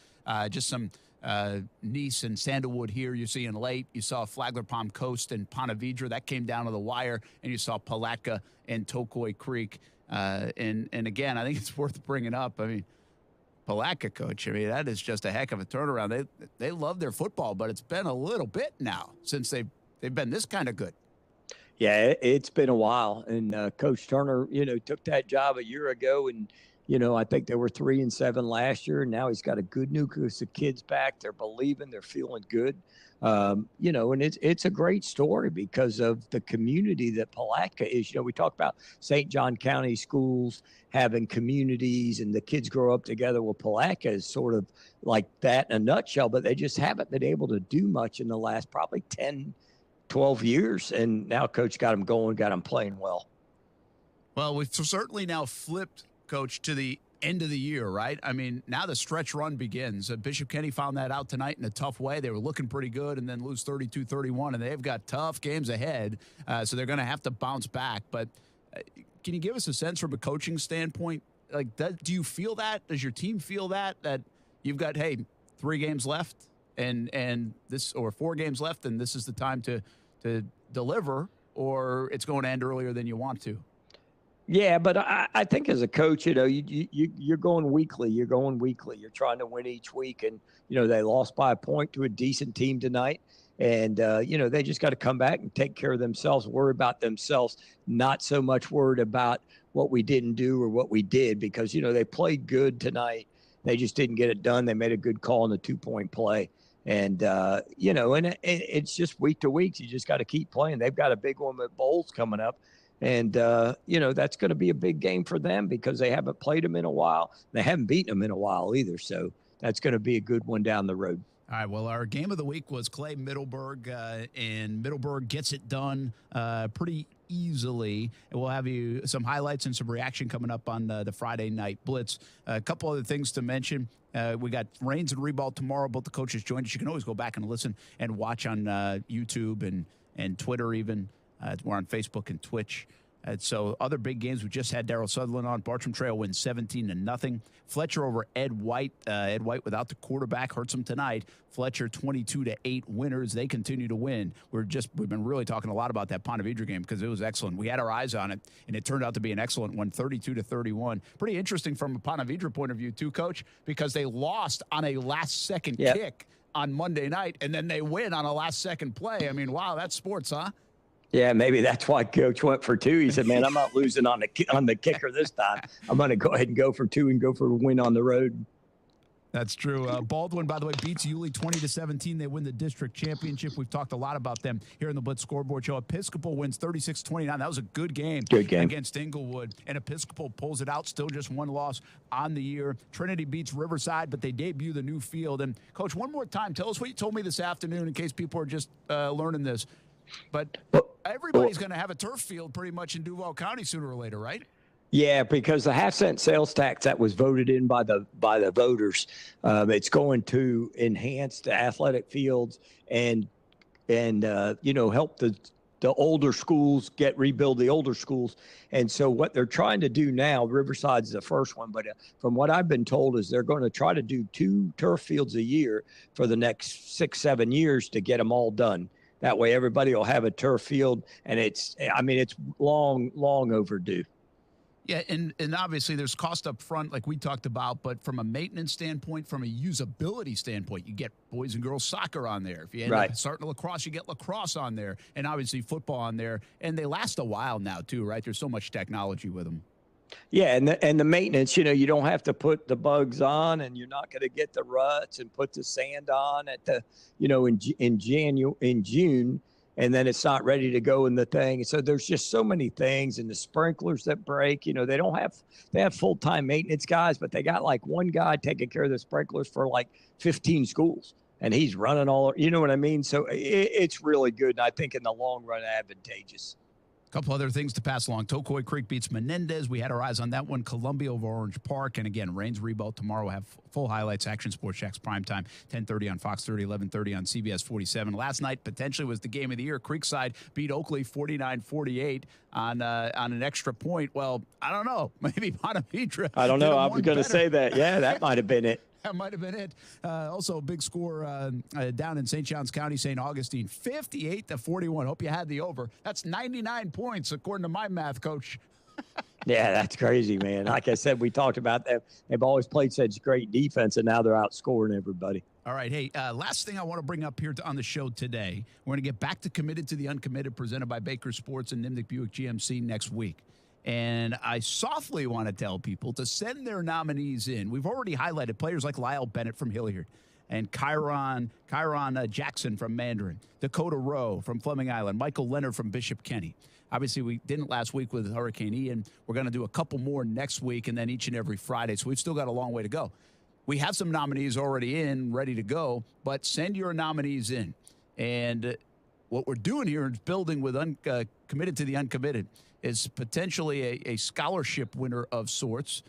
S1: just some Nice and Sandalwood here you're seeing late. You saw Flagler Palm Coast and Ponte Vedra. That came down to the wire. And you saw Palatka and Tokoi Creek. And again, I think it's worth bringing up. I mean, Palatka, Coach, I mean, that is just a heck of a turnaround. They love their football, but it's been a little bit now since they've been this kind of good.
S2: Yeah, it's been a while. And Coach Turner, took that job a year ago. And, I think they were 3-7 last year. And now he's got a good nucleus of kids back. They're believing. They're feeling good. And it's a great story because of the community that Palatka is. We talk about St. John County schools having communities and the kids grow up together. Well, Palatka is sort of like that in a nutshell, but they just haven't been able to do much in the last probably 12 years, and now Coach got him going, got him playing well.
S1: Well, we've certainly now flipped, Coach, to the end of the year, right? I mean, now the stretch run begins. Bishop Kenny found that out tonight in a tough way. They were looking pretty good and then lose 32-31, and they've got tough games ahead, so they're going to have to bounce back. But can you give us a sense from a coaching standpoint? Like, do you feel that? Does your team feel that you've got, 3 games left? and this, or 4 games left, and this is the time to deliver, or it's going to end earlier than you want to.
S2: Yeah, but I think as a coach, you're going weekly. You're going weekly. You're trying to win each week. And, they lost by a point to a decent team tonight. And, they just got to come back and take care of themselves, worry about themselves, not so much worried about what we didn't do or what we did, because, they played good tonight. They just didn't get it done. They made a good call on the 2-point play. And, and it's just week to week. You just got to keep playing. They've got a big one with Bowles coming up. And, that's going to be a big game for them because they haven't played them in a while. They haven't beaten them in a while either. So that's going to be a good one down the road.
S1: All right, well, our game of the week was Clay Middleburg, and Middleburg gets it done pretty easily. And we'll have you some highlights and some reaction coming up on the Friday Night Blitz. A couple other things to mention. We got Reigns and Reball tomorrow. Both the coaches joined us. You can always go back and listen and watch on YouTube and Twitter even. We're on Facebook and Twitch. So other big games, we just had Daryl Sutherland on. Bartram Trail wins 17-0. Fletcher over Ed White. Ed White without the quarterback hurts him tonight. Fletcher 22-8 winners. They continue to win. We've been really talking a lot about that Ponte Vedra game because it was excellent. We had our eyes on it, and it turned out to be an excellent one, 32-31. Pretty interesting from a Ponte Vedra point of view too, Coach, because they lost on a last-second kick on Monday night, and then they win on a last-second play. I mean, wow, that's sports, huh?
S2: Yeah, maybe that's why Coach went for 2. He said, man, I'm not losing on the kicker this time. I'm going to go ahead and go for 2 and go for a win on the road.
S1: That's true. Baldwin, by the way, beats Yulee 20-17. They win the district championship. We've talked a lot about them here in the Blitz Scoreboard Show. Episcopal wins 36-29. That was a good game. Against Inglewood. And Episcopal pulls it out. Still just 1 loss on the year. Trinity beats Riverside, but they debut the new field. And, Coach, one more time, tell us what you told me this afternoon in case people are just learning this. But everybody's going to have a turf field pretty much in Duval County sooner or later, right?
S2: Yeah, because the half-cent sales tax that was voted in by the voters, it's going to enhance the athletic fields and help the older schools rebuild the older schools. And so what they're trying to do now, Riverside's the first one, but from what I've been told is they're going to try to do 2 turf fields a year for the next 6-7 years to get them all done. That way everybody will have a turf field, and it's long overdue.
S1: Yeah, and obviously there's cost up front like we talked about, but from a maintenance standpoint, from a usability standpoint, you get boys and girls soccer on there. If you end up starting lacrosse, you get lacrosse on there, and obviously football on there. And they last a while now too, right? There's so much technology with them.
S2: Yeah, and the maintenance, you don't have to put the bugs on, and you're not going to get the ruts and put the sand on at the, in June, and then it's not ready to go in the thing. So there's just so many things, and the sprinklers that break. They have full-time maintenance guys, but they got like one guy taking care of the sprinklers for like 15 schools, and he's running all. You know what I mean? So it's really good, and I think in the long run, advantageous.
S1: Couple other things to pass along. Tocoy Creek beats Menendez. We had our eyes on that one. Columbia over Orange Park. And again, Reigns Reball tomorrow. We'll have full highlights. Action Sports Shacks primetime, 10:30 on Fox 30, 11:30 on CBS 47. Last night potentially was the game of the year. Creekside beat Oakley 49-48 on an extra point. Well, I don't know. Maybe Ponte Vedra.
S2: I don't know. I was going to say that. Yeah, that might have been it.
S1: That might have been it. Also, a big score down in St. Johns County, St. Augustine, 58-41. Hope you had the over. That's 99 points, according to my math, Coach.
S2: Yeah, that's crazy, man. Like I said, we talked about that. They've always played such great defense, and now they're outscoring everybody.
S1: All right. Hey, last thing I want to bring up here on the show today, we're going to get back to Committed to the Uncommitted, presented by Baker Sports and Nimnik Buick GMC next week. And I softly want to tell people to send their nominees in. We've already highlighted players like Lyle Bennett from Hilliard and Kyron Jackson from Mandarin, Dakota Rowe from Fleming Island, Michael Leonard from Bishop Kenny. Obviously, we didn't last week with Hurricane Ian. We're going to do a couple more next week and then each and every Friday. So we've still got a long way to go. We have some nominees already in, ready to go, but send your nominees in. And what we're doing here is building with Committed to the Uncommitted is potentially a scholarship winner of sorts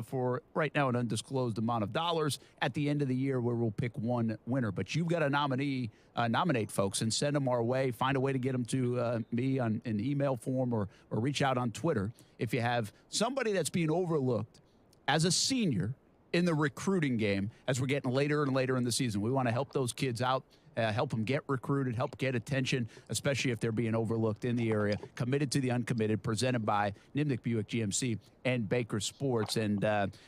S1: for right now an undisclosed amount of dollars at the end of the year where we'll pick one winner. But you've got to nominate folks and send them our way. Find a way to get them to me in email form or reach out on Twitter. If you have somebody that's being overlooked as a senior in the recruiting game as we're getting later and later in the season. We want to help those kids out. Help them get recruited, help get attention, especially if they're being overlooked in the area. Committed to the Uncommitted, presented by Nimnick Buick GMC and Baker Sports. And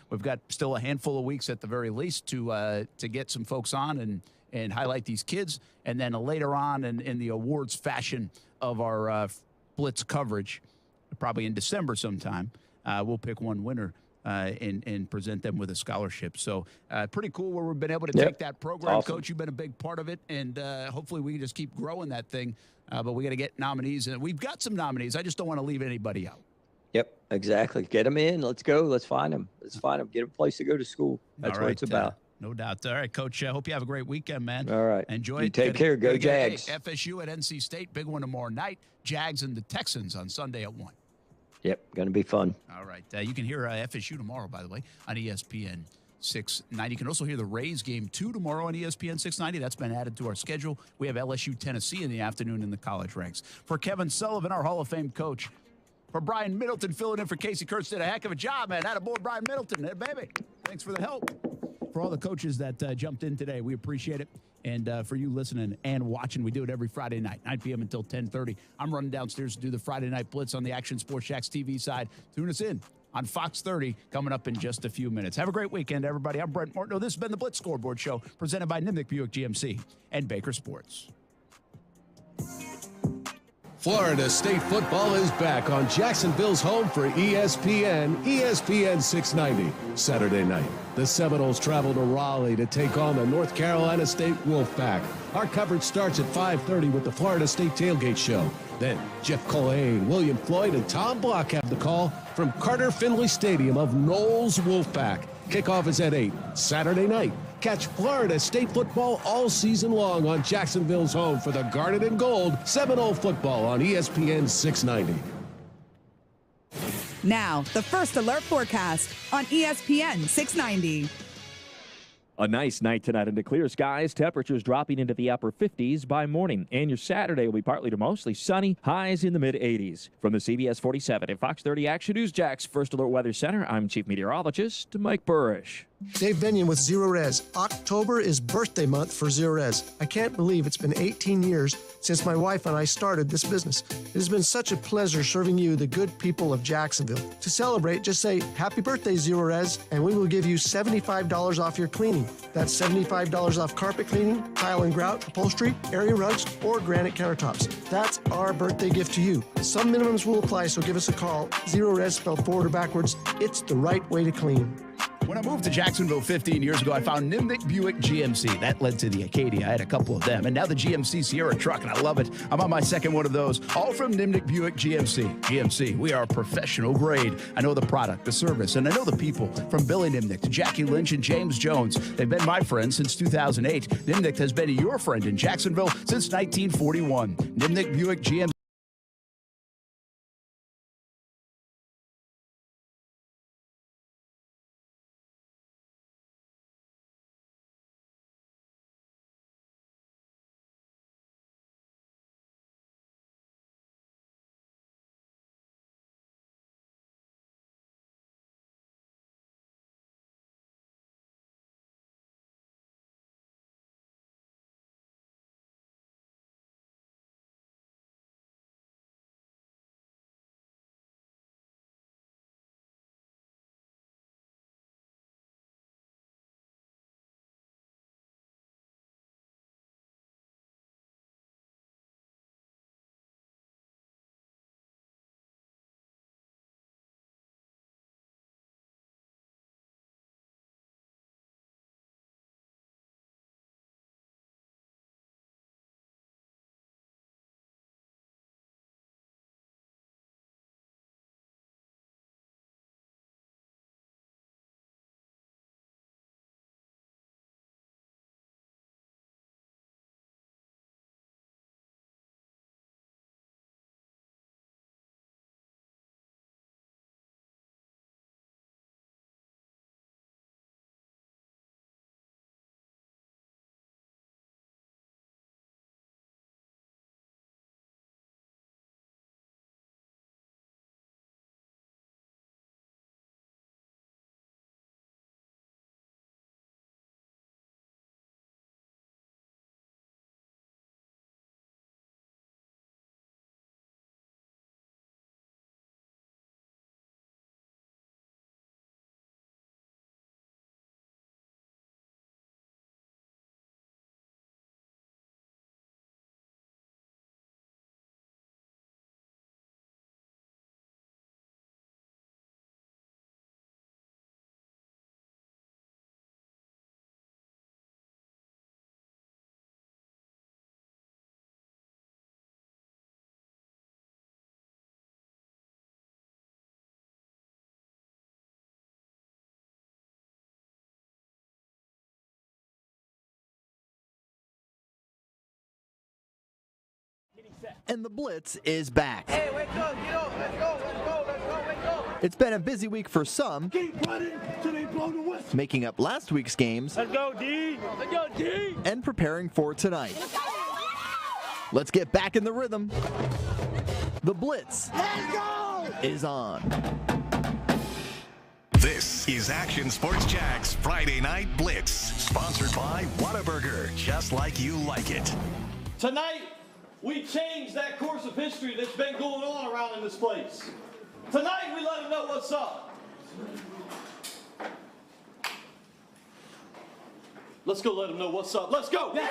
S1: we've got still a handful of weeks at the very least to get some folks on and highlight these kids. And then later on in the awards fashion of our Blitz coverage, probably in December sometime, we'll pick one winner and present them with a scholarship. So pretty cool where we've been able to take that program. Awesome. Coach, you've been a big part of it, and hopefully we can just keep growing that thing. But we got to get nominees, and we've got some nominees. I just don't want to leave anybody out.
S2: Yep, exactly. Get them in. Let's go. Let's find them. Let's find them. Get them a place to go to school. That's what it's about.
S1: No doubt. All right, Coach. I hope you have a great weekend, man.
S2: All right.
S1: Enjoy
S2: you
S1: it.
S2: Take care. Go Jags.
S1: FSU at NC State. Big one tomorrow night. Jags and the Texans on Sunday at 1.
S2: Yep, going to be fun.
S1: All right. You can hear FSU tomorrow, by the way, on ESPN 690. You can also hear the Rays game 2 tomorrow on ESPN 690. That's been added to our schedule. We have LSU Tennessee in the afternoon in the college ranks. For Kevin Sullivan, our Hall of Fame coach. For Brian Middleton, filling in for Casey Kurtz, did a heck of a job, man. Attaboy, Brian Middleton. Hey, baby. Thanks for the help. For all the coaches that jumped in today, we appreciate it. And for you listening and watching, we do it every Friday night, 9 p.m. until 10:30. I'm running downstairs to do the Friday Night Blitz on the Action Sports Shacks TV side. Tune us in on Fox 30 coming up in just a few minutes. Have a great weekend, everybody. I'm Brent Martineau. This has been the Blitz Scoreboard Show, presented by Nimnick Buick GMC and Baker Sports.
S5: Florida State football is back on Jacksonville's home for ESPN 690. Saturday night, the Seminoles travel to Raleigh to take on the North Carolina State Wolfpack. Our coverage starts at 5:30 with the Florida State Tailgate Show. Then Jeff Culhane, William Floyd, and Tom Block have the call from Carter Finley Stadium of Knowles Wolfpack. Kickoff is at 8 Saturday night. Catch Florida State football all season long on Jacksonville's home for the Garnet and Gold Seminole football on ESPN 690.
S6: Now, the first alert forecast on ESPN 690.
S7: A nice night tonight under clear skies. Temperatures dropping into the upper 50s by morning. And your Saturday will be partly to mostly sunny. Highs in the mid-80s. From the CBS 47 and Fox 30 Action News Jax First Alert Weather Center, I'm Chief Meteorologist Mike Burrish.
S12: Dave Benyon with Zero Res. October is birthday month for Zero Res. I can't believe it's been 18 years since my wife and I started this business. It has been such a pleasure serving you, the good people of Jacksonville. To celebrate, just say, Happy Birthday, Zero Res, and we will give you $75 off your cleaning. That's $75 off carpet cleaning, tile and grout, upholstery, area rugs, or granite countertops. That's our birthday gift to you. Some minimums will apply, so give us a call. Zero Res spelled forward or backwards. It's the right way to clean.
S1: When I moved to Jacksonville 15 years ago, I found Nimnick Buick GMC. That led to the Acadia. I had a couple of them. And now the GMC Sierra truck, and I love it. I'm on my second one of those, all from Nimnick Buick GMC. GMC, we are professional grade. I know the product, the service, and I know the people. From Billy Nimnick to Jackie Lynch and James Jones. They've been my friends since 2008. Nimnick has been your friend in Jacksonville since 1941. Nimnick Buick GMC.
S8: and the Blitz is back.
S9: Hey, wake up, get up, let's go, wake up.
S8: It's been a busy week for some.
S9: Keep running till they blow the whistle.
S8: Making up last week's games.
S9: Let's go, D. Let's go, D.
S8: And preparing for tonight. Let's get back in the rhythm. The Blitz is on.
S11: This is Action Sports Jack's Friday Night Blitz, sponsored by Whataburger, just like you like it.
S13: Tonight, we changed that course of history that's been going on around in this place. Tonight, we let them know what's up. Let's go let them know what's up. Let's go. Yeah.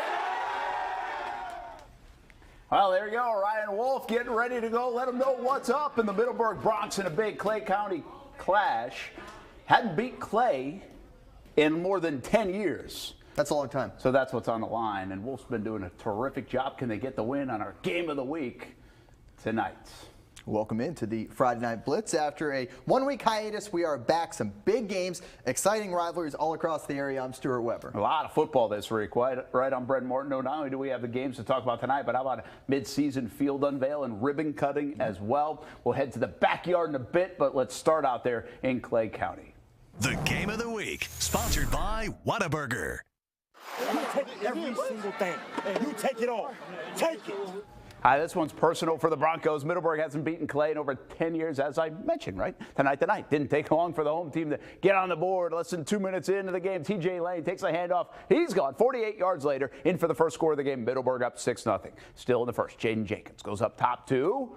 S1: Well, there you go. Ryan Wolf getting ready to go. Let them know what's up in the Middleburg Bronx in a big Clay County clash. Hadn't beat Clay in more than 10 years.
S8: That's a long time.
S1: So that's what's on the line. And Wolf's been doing a terrific job. Can they get the win on our game of the week tonight?
S8: Welcome into the Friday Night Blitz. After a one-week hiatus, we are back. Some big games, exciting rivalries all across the area. I'm Stuart Weber.
S1: A lot of football this week, right? I'm Brent Martineau. Not only do we have the games to talk about tonight, but how about a mid-season field unveil and ribbon cutting as well? We'll head to the backyard in a bit, but let's start out there in Clay County.
S11: The Game of the Week, sponsored by Whataburger.
S9: You take every single thing, and you take it all. Take it.
S1: Hi, this one's personal for the Broncos. Middleburg hasn't beaten Clay in over 10 years, as I mentioned, right? Tonight. Didn't take long for the home team to get on the board. Less than 2 minutes into the game, TJ Lane takes a handoff. He's gone 48 yards later, in for the first score of the game. Middleburg up 6-0. Still in the first, Jaden Jenkins goes up top to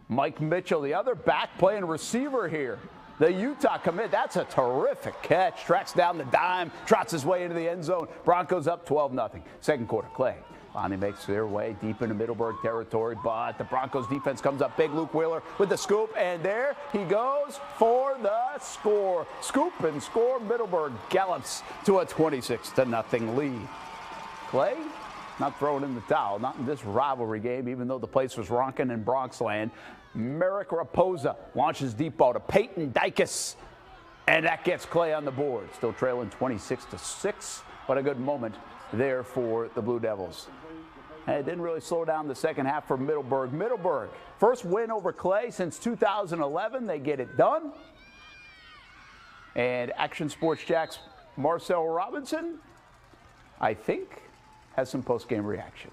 S1: Mike Mitchell, the other back playing receiver here. The Utah commit, that's a terrific catch. Tracks down the dime, trots his way into the end zone. Broncos up 12-0. Second quarter, Clay finally makes their way deep into Middleburg territory, but the Broncos defense comes up big. Luke Wheeler with the scoop, and there he goes for the score. Scoop and score. Middleburg gallops to a 26-0 lead. Clay not throwing in the towel, not in this rivalry game, even though the place was rocking in Bronx land. Merrick Raposa launches deep ball to Peyton Dykes, and that gets Clay on the board. Still trailing 26-6, but a good moment there for the Blue Devils. And it didn't really slow down the second half for Middleburg. Middleburg, first win over Clay since 2011. They get it done. And Action Sports Jack's Marcel Robinson, I think, has some post-game reaction.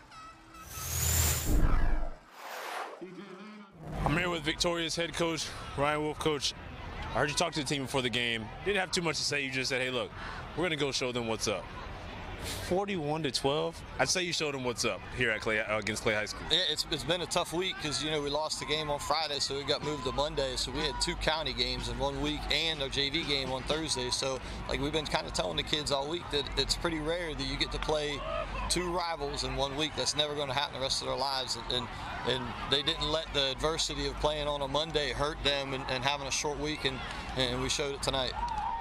S14: I'm here with Victoria's head coach, Ryan Wolf. Coach, I heard you talk to the team before the game. Didn't have too much to say. You just said, hey, look, we're going to go show them what's up. 41-12. I'd say you showed them what's up here at Clay against Clay High School.
S25: Yeah, it's been a tough week because, we lost the game on Friday, so it got moved to Monday. So we had 2 county games in 1 week and a JV game on Thursday. So, we've been kind of telling the kids all week that it's pretty rare that you get to play 2 rivals in 1 week. That's never going to happen the rest of their lives. And they didn't let the adversity of playing on a Monday hurt them and having a short week, and we showed it tonight.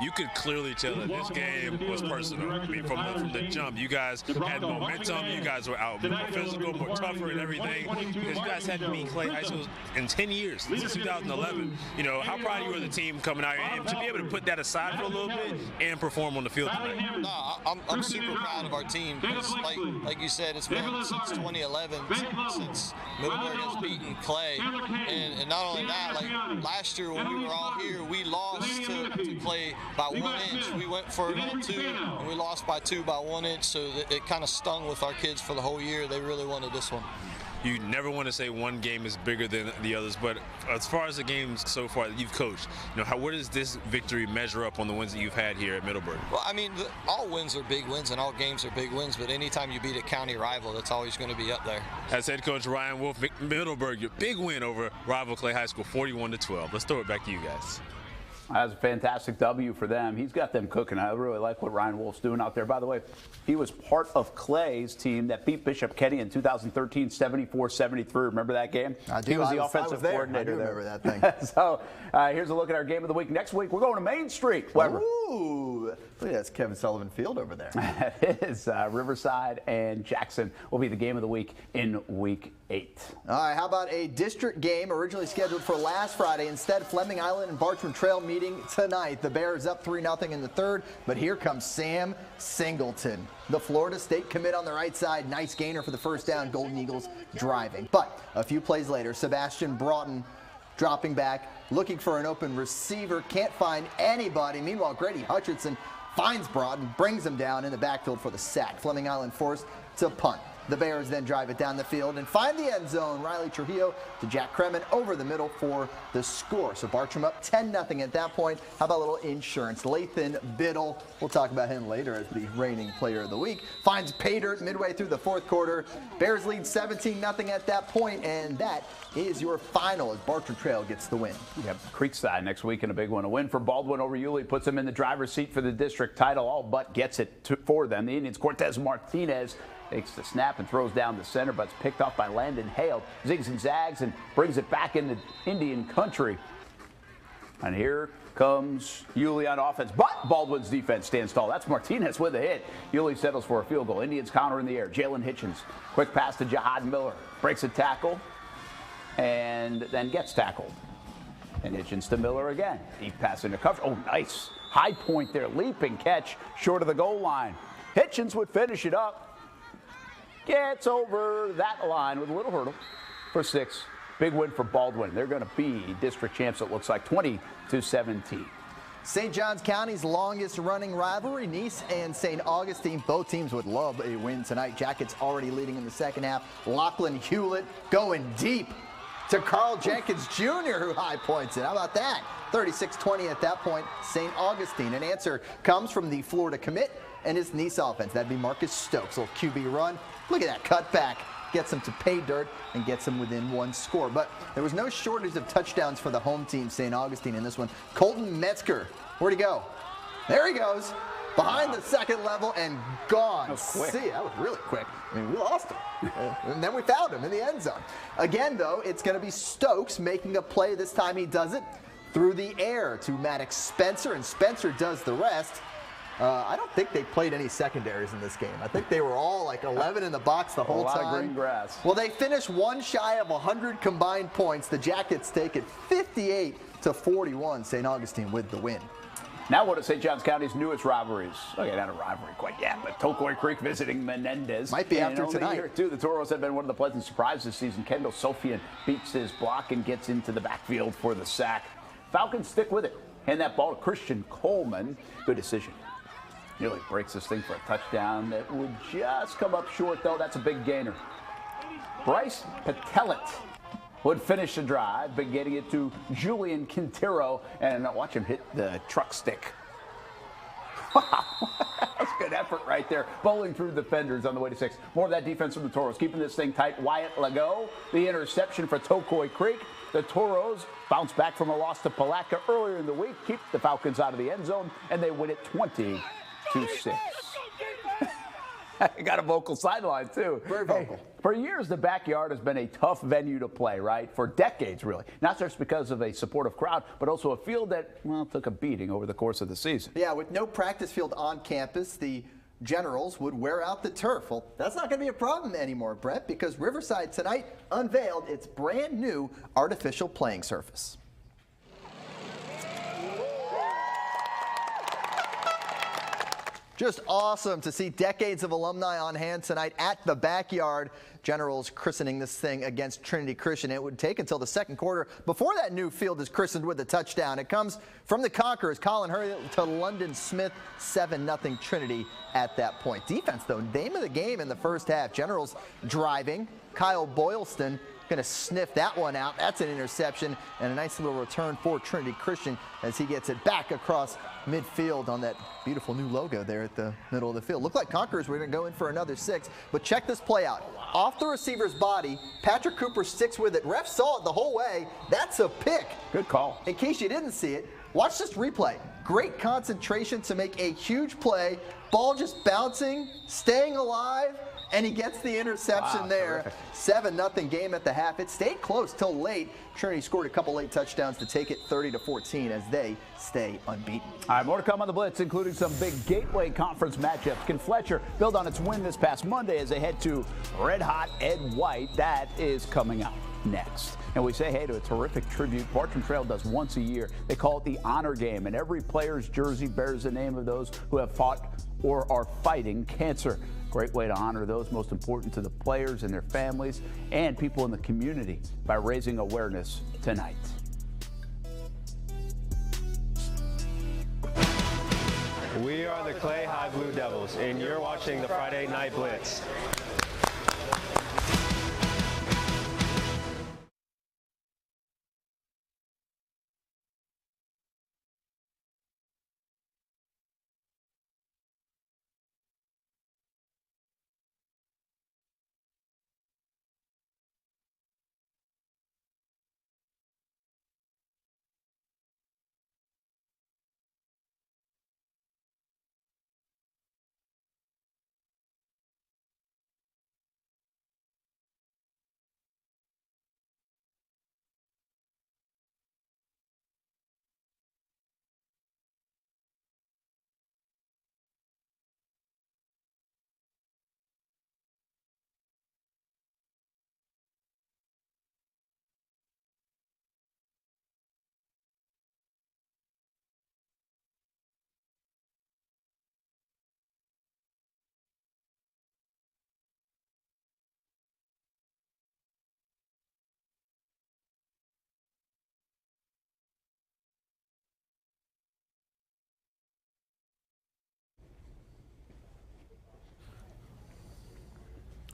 S14: You could clearly tell that this game was personal. I mean, from the jump, you guys had momentum. You guys were out more physical, more tougher and everything. Because you guys hadn't beat Clay High School in 10 years, since 2011. How proud you were of the team coming out and to be able to put that aside for a little bit and perform on the field tonight.
S25: No, I'm super proud of our team because, like you said, it's been since 2011 since Middleburg has beaten Clay. And not only that, last year when we were all here, we lost to Clay by 1 inch. We went for 2 and we lost by 2 by 1 inch, so it kind of stung with our kids for the whole year. They really wanted this one.
S14: You never want to say one game is bigger than the others, but as far as the games so far that you've coached, where does this victory measure up on the wins that you've had here at Middleburg?
S25: Well, all wins are big wins and all games are big wins, but anytime you beat a county rival, that's always going to be up there.
S14: As head coach Ryan Wolf, Middleburg, your big win over rival Clay High School, 41-12. Let's throw it back to you guys.
S1: That's a fantastic W for them. He's got them cooking. I really like what Ryan Wolf's doing out there. By the way, he was part of Clay's team that beat Bishop Kenny in 2013, 74-73. Remember that game?
S8: I do.
S1: He was the offensive coordinator there.
S8: I remember that thing.
S1: So here's a look at our game of the week. Next week, we're going to Main Street. Weber.
S8: Ooh, look at that that's Kevin Sullivan Field over there.
S1: It is. Riverside and Jackson will be the game of the week in Week 8.
S8: All right, how about a district game originally scheduled for last Friday? Instead, Fleming Island and Bartram Trail meeting tonight. The Bears up 3-0 in the third, but here comes Sam Singleton, the Florida State commit on the right side. Nice gainer for the first down. Golden Eagles driving. But a few plays later, Sebastian Broughton dropping back, looking for an open receiver, can't find anybody. Meanwhile, Grady Hutchinson finds Broughton, brings him down in the backfield for the sack. Fleming Island forced to punt. The Bears then drive it down the field and find the end zone. Riley Trujillo to Jack Kremen over the middle for the score. So Bartram up 10-0 at that point. How about a little insurance? Lathan Biddle, we'll talk about him later as the reigning player of the week, finds pay dirt midway through the fourth quarter. Bears lead 17-0 at that point, and that is your final as Bartram Trail gets the win.
S1: Yep, Creekside next week in a big one. A win for Baldwin over Yulee puts them in the driver's seat for the district title. All but gets it for them. The Indians' Cortez Martinez takes the snap and throws down the center, but it's picked off by Landon Hale. Zigs and zags and brings it back into Indian country. And here comes Yulee on offense, but Baldwin's defense stands tall. That's Martinez with a hit. Yulee settles for a field goal. Indians counter in the air. Jalen Hitchens, quick pass to Jihad Miller, breaks a tackle, and then gets tackled. And Hitchens to Miller again. Deep pass into cover. Oh, nice. High point there. Leaping catch short of the goal line. Hitchens would finish it up. Gets over that line with a little hurdle for 6. Big win for Baldwin. They're going to be district champs, it looks like, 20-17.
S8: St. Johns County's longest running rivalry, Nice and St. Augustine. Both teams would love a win tonight. Jackets already leading in the second half. Lachlan Hewlett going deep to Carl Jenkins Jr., who high points it. How about that? 36-20 at that point, St. Augustine. An answer comes from the Florida commit and his Nice offense. That'd be Marcus Stokes. Little QB run. Look at that cutback. Gets him to pay dirt and gets him within 1 score. But there was no shortage of touchdowns for the home team, St. Augustine, in this one. Colton Metzger, where'd he go? There he goes. Behind the second level and gone.
S1: That was quick.
S8: See, that was really quick. I mean, we lost him. And then we found him in the end zone. Again, though, it's going to be Stokes making a play. This time he does it through the air to Maddox Spencer, and Spencer does the rest. I don't think they played any secondaries in this game. I think they were all like 11 in the box the whole time.
S1: A lot of green grass.
S8: Well, they finished one shy of 100 combined points. The Jackets take it 58-41. St. Augustine with the win.
S1: Now one of St. Johns County's newest rivalries. Okay, not a rivalry quite yet, but Tokoi Creek visiting Menendez.
S8: Might be after tonight.
S1: Here, too. The Toros have been one of the pleasant surprises this season. Kendall Sofian beats his block and gets into the backfield for the sack. Falcons stick with it. Hand that ball to Christian Coleman. Good decision. Nearly breaks this thing for a touchdown. That would just come up short, though. That's a big gainer. Bryce Patelet would finish the drive, but getting it to Julian Quintero, and watch him hit the truck stick. Wow, that's good effort right there. Bowling through the defenders on the way to 6. More of that defense from the Toros, keeping this thing tight. Wyatt Lago, the interception for Tokoi Creek. The Toros bounce back from a loss to Palatka earlier in the week, keep the Falcons out of the end zone, and they win it 20-6. Got a vocal sideline, too.
S8: Very vocal.
S1: Hey, for years, the backyard has been a tough venue to play, right? For decades, really. Not just because of a supportive crowd, but also a field that, well, took a beating over the course of the season.
S8: Yeah, with no practice field on campus, the Generals would wear out the turf. Well, that's not going to be a problem anymore, Brett, because Riverside tonight unveiled its brand new artificial playing surface. Just awesome to see decades of alumni on hand tonight at the backyard. Generals christening this thing against Trinity Christian. It would take until the second quarter before that new field is christened with a touchdown. It comes from the Conquerors. Colin Hurley to London Smith. 7-0 Trinity at that point. Defense, though, name of the game in the first half. Generals driving. Kyle Boylston going to sniff that one out. That's an interception and a nice little return for Trinity Christian as he gets it back across midfield on that beautiful new logo there at the middle of the field. Looked like Conquerors were going to go in for another 6, but check this play out. Off the receiver's body, Patrick Cooper sticks with it. Ref saw it the whole way. That's a pick.
S1: Good call.
S8: In case you didn't see it, watch this replay. Great concentration to make a huge play. Ball just bouncing, staying alive, and he gets the interception there. 7-0 game at the half. It stayed close till late. Trinity scored a couple late touchdowns to take it 30-14 as they stay unbeaten.
S1: All right, more to come on the Blitz, including some big Gateway Conference matchups. Can Fletcher build on its win this past Monday as they head to red-hot Ed White? That is coming up next. And we say hey to a terrific tribute Bartram Trail does once a year. They call it the Honor Game, and every player's jersey bears the name of those who have fought or are fighting cancer. Great way to honor those most important to the players and their families and people in the community by raising awareness tonight.
S16: We are the Clay High Blue Devils, and you're watching the Friday Night Blitz.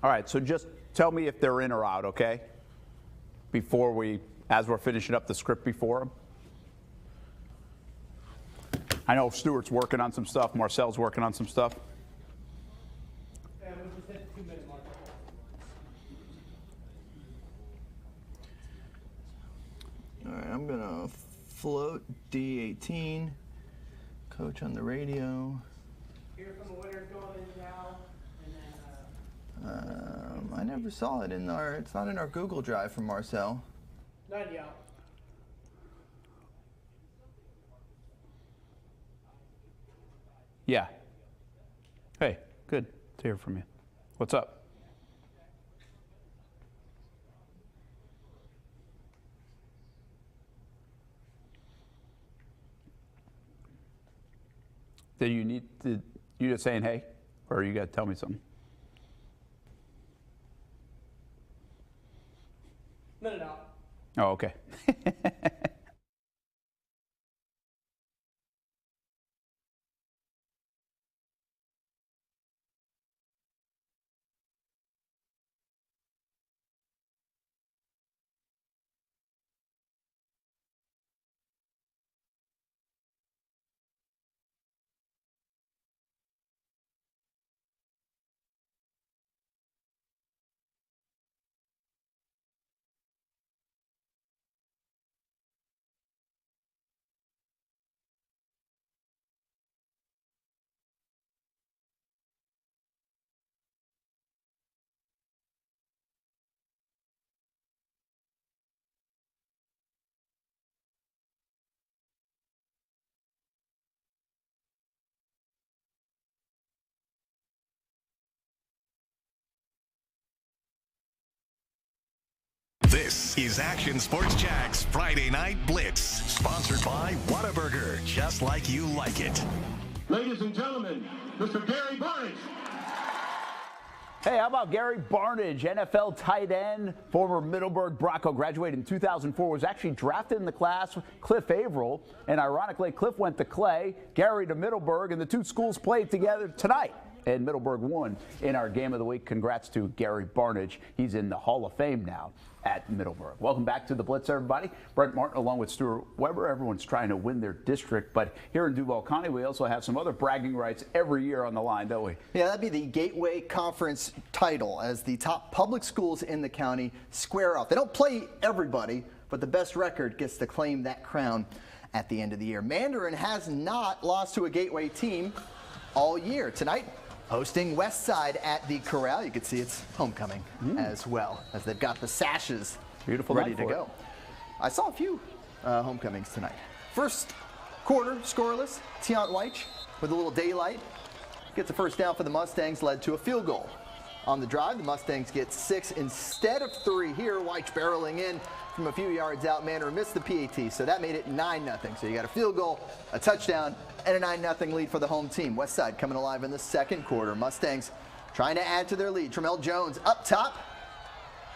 S1: All right, so just tell me if they're in or out, okay? As we're finishing up the script before them. I know Stuart's working on some stuff. Marcel's working on some stuff.
S8: All right, I'm gonna float D18. Coach on the radio.
S18: Here from the winners going in now.
S8: I never saw it it's not in our Google Drive from Marcel.
S18: 90 out.
S1: Yeah. Hey, good to hear from you. What's up? You just saying hey, or you got to tell me something?
S18: Minute out.
S1: Oh, okay.
S11: This is Action Sports Jack's Friday Night Blitz, sponsored by Whataburger, just like you like it.
S19: Ladies and gentlemen, Mr. Gary Barnage.
S1: Hey, how about Gary Barnage, NFL tight end, former Middleburg Bronco, graduated in 2004, was actually drafted in the class with Cliff Averill, and ironically, Cliff went to Clay, Gary to Middleburg, and the two schools played together tonight. And Middleburg won in our Game of the Week. Congrats to Gary Barnage. He's in the Hall of Fame now at Middleburg. Welcome back to the Blitz, everybody. Brent Martin along with Stuart Weber. Everyone's trying to win their district, but here in Duval County, we also have some other bragging rights every year on the line, don't we?
S8: Yeah, that'd be the Gateway Conference title as the top public schools in the county square off. They don't play everybody, but the best record gets to claim that crown at the end of the year. Mandarin has not lost to a Gateway team all year. Tonight, hosting West Side at the Corral. You can see it's homecoming as well, as they've got the sashes
S1: Beautiful
S8: ready
S1: night
S8: to
S1: for
S8: go. I saw a few homecomings tonight. First quarter, scoreless. Tiant Weich with a little daylight gets a first down for the Mustangs, led to a field goal. On the drive, the Mustangs get 6 instead of 3 here. Weich barreling in from a few yards out. Manor missed the PAT, so that made it 9-0. So you got a field goal, a touchdown, and a 9-0 lead for the home team. West Side coming alive in the second quarter. Mustangs trying to add to their lead. Tramel Jones up top.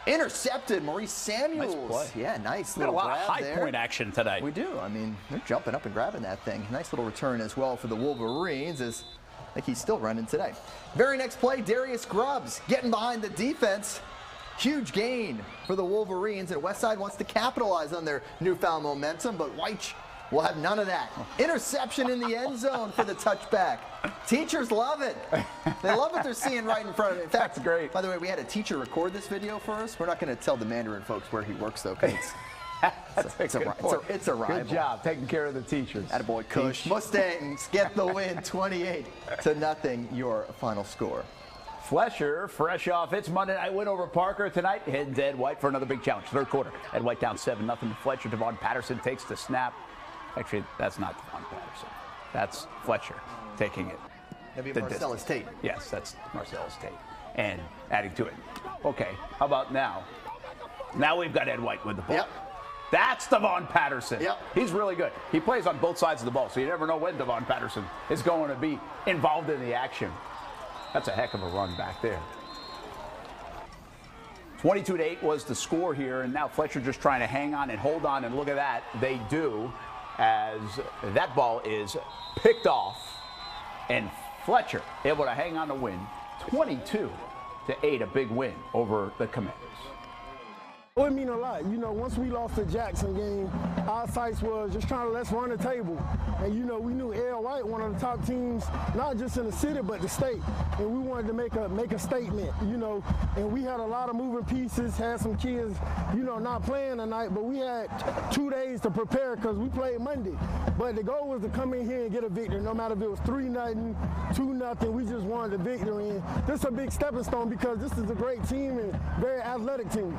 S8: Intercepted Maurice Samuels.
S1: Nice play.
S8: Yeah, nice
S1: We got a
S8: little
S1: lot of
S8: grab
S1: high
S8: there.
S1: point action tonight.
S8: We do. I mean, they're jumping up and grabbing that thing. Nice little return as well for the Wolverines, as I think he's still running today. Very next play, Darius Grubbs getting behind the defense. Huge gain for the Wolverines, and Westside wants to capitalize on their newfound momentum, but Weich will have none of that. Interception in the end zone for the touchback. Teachers love it. They love what they're seeing right in front of them. In fact,
S1: That's great.
S8: By the way, we had a teacher record this video for us. We're not going to tell the Mandarin folks where he works, though, because it's a rival.
S1: Good job taking care of the teachers.
S8: Attaboy, Kush. Mustangs get the win, 28-0, your final score.
S1: Fletcher, fresh off its Monday night win over Parker tonight, heading to Ed White for another big challenge. Third quarter, Ed White down 7-0 to Fletcher. Devon Patterson takes the snap. Actually, that's not Devon Patterson. That's Fletcher taking it.
S8: That'd be Marcellus Tate.
S1: Yes, that's Marcellus Tate. And adding to it. Okay, how about now? Now we've got Ed White with the ball.
S8: Yep.
S1: That's Devon Patterson.
S8: Yep.
S1: He's really good. He plays on both sides of the ball, so you never know when Devon Patterson is going to be involved in the action. That's a heck of a run back there. 22-8 was the score here, and now Fletcher just trying to hang on and hold on, and look at that. They do, as that ball is picked off, and Fletcher able to hang on to win. 22-8, a big win over the Commanders.
S15: It would mean a lot. You know, once we lost the Jackson game, our sights was just trying to let's run the table. And, you know, we knew Ed White, one of the top teams, not just in the city, but the state. And we wanted to make a statement, you know. And we had a lot of moving pieces, had some kids, you know, not playing tonight, but we had 2 days to prepare because we played Monday. But the goal was to come in here and get a victory, no matter if it was 3-0, 2-0, we just wanted a victory. And this is a big stepping stone because this is a great team and very athletic team.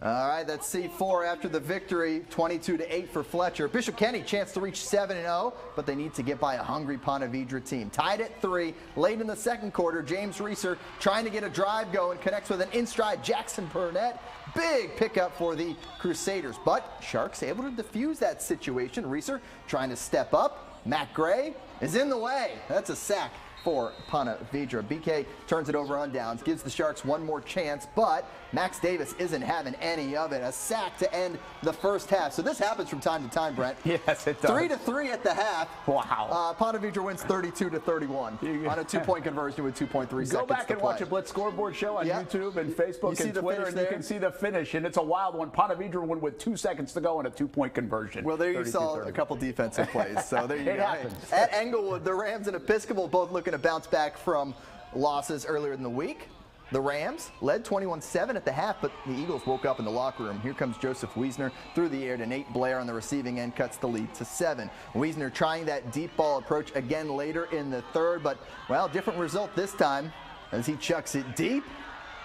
S8: All right, that's C4 after the victory, 22-8 for Fletcher. Bishop Kenny chance to reach 7-0, but they need to get by a hungry Ponte Vedra team. Tied at 3, late in the second quarter, James Reeser trying to get a drive going, connects with an in-stride Jackson Burnett. Big pickup for the Crusaders, but Sharks able to defuse that situation. Reeser trying to step up. Matt Gray is in the way. That's a sack for Ponte Vedra. BK turns it over on downs, gives the Sharks one more chance, but Max Davis isn't having any of it. A sack to end the first half. So this happens from time to time, Brent.
S1: Yes, it does.
S8: 3-3 at the half.
S1: Wow.
S8: Ponte Vedra wins 32-31 on a two-point conversion with 2.3 seconds
S1: Go back
S8: to
S1: and
S8: play.
S1: watch a Blitz Scoreboard show on YouTube and Facebook and Twitter, and you can see the finish. And it's a wild one. Ponte Vedra won with 2 seconds to go on a two-point conversion.
S8: Well, there you saw a couple defensive plays. So there you
S1: It
S8: go.
S1: happens.
S8: At Englewood, the Rams and Episcopal both looking to bounce back from losses earlier in the week. The Rams led 21-7 at the half, but the Eagles woke up in the locker room. Here comes Joseph Wiesner through the air to Nate Blair on the receiving end, cuts the lead to 7. Wiesner trying that deep ball approach again later in the third, but, well, different result this time as he chucks it deep.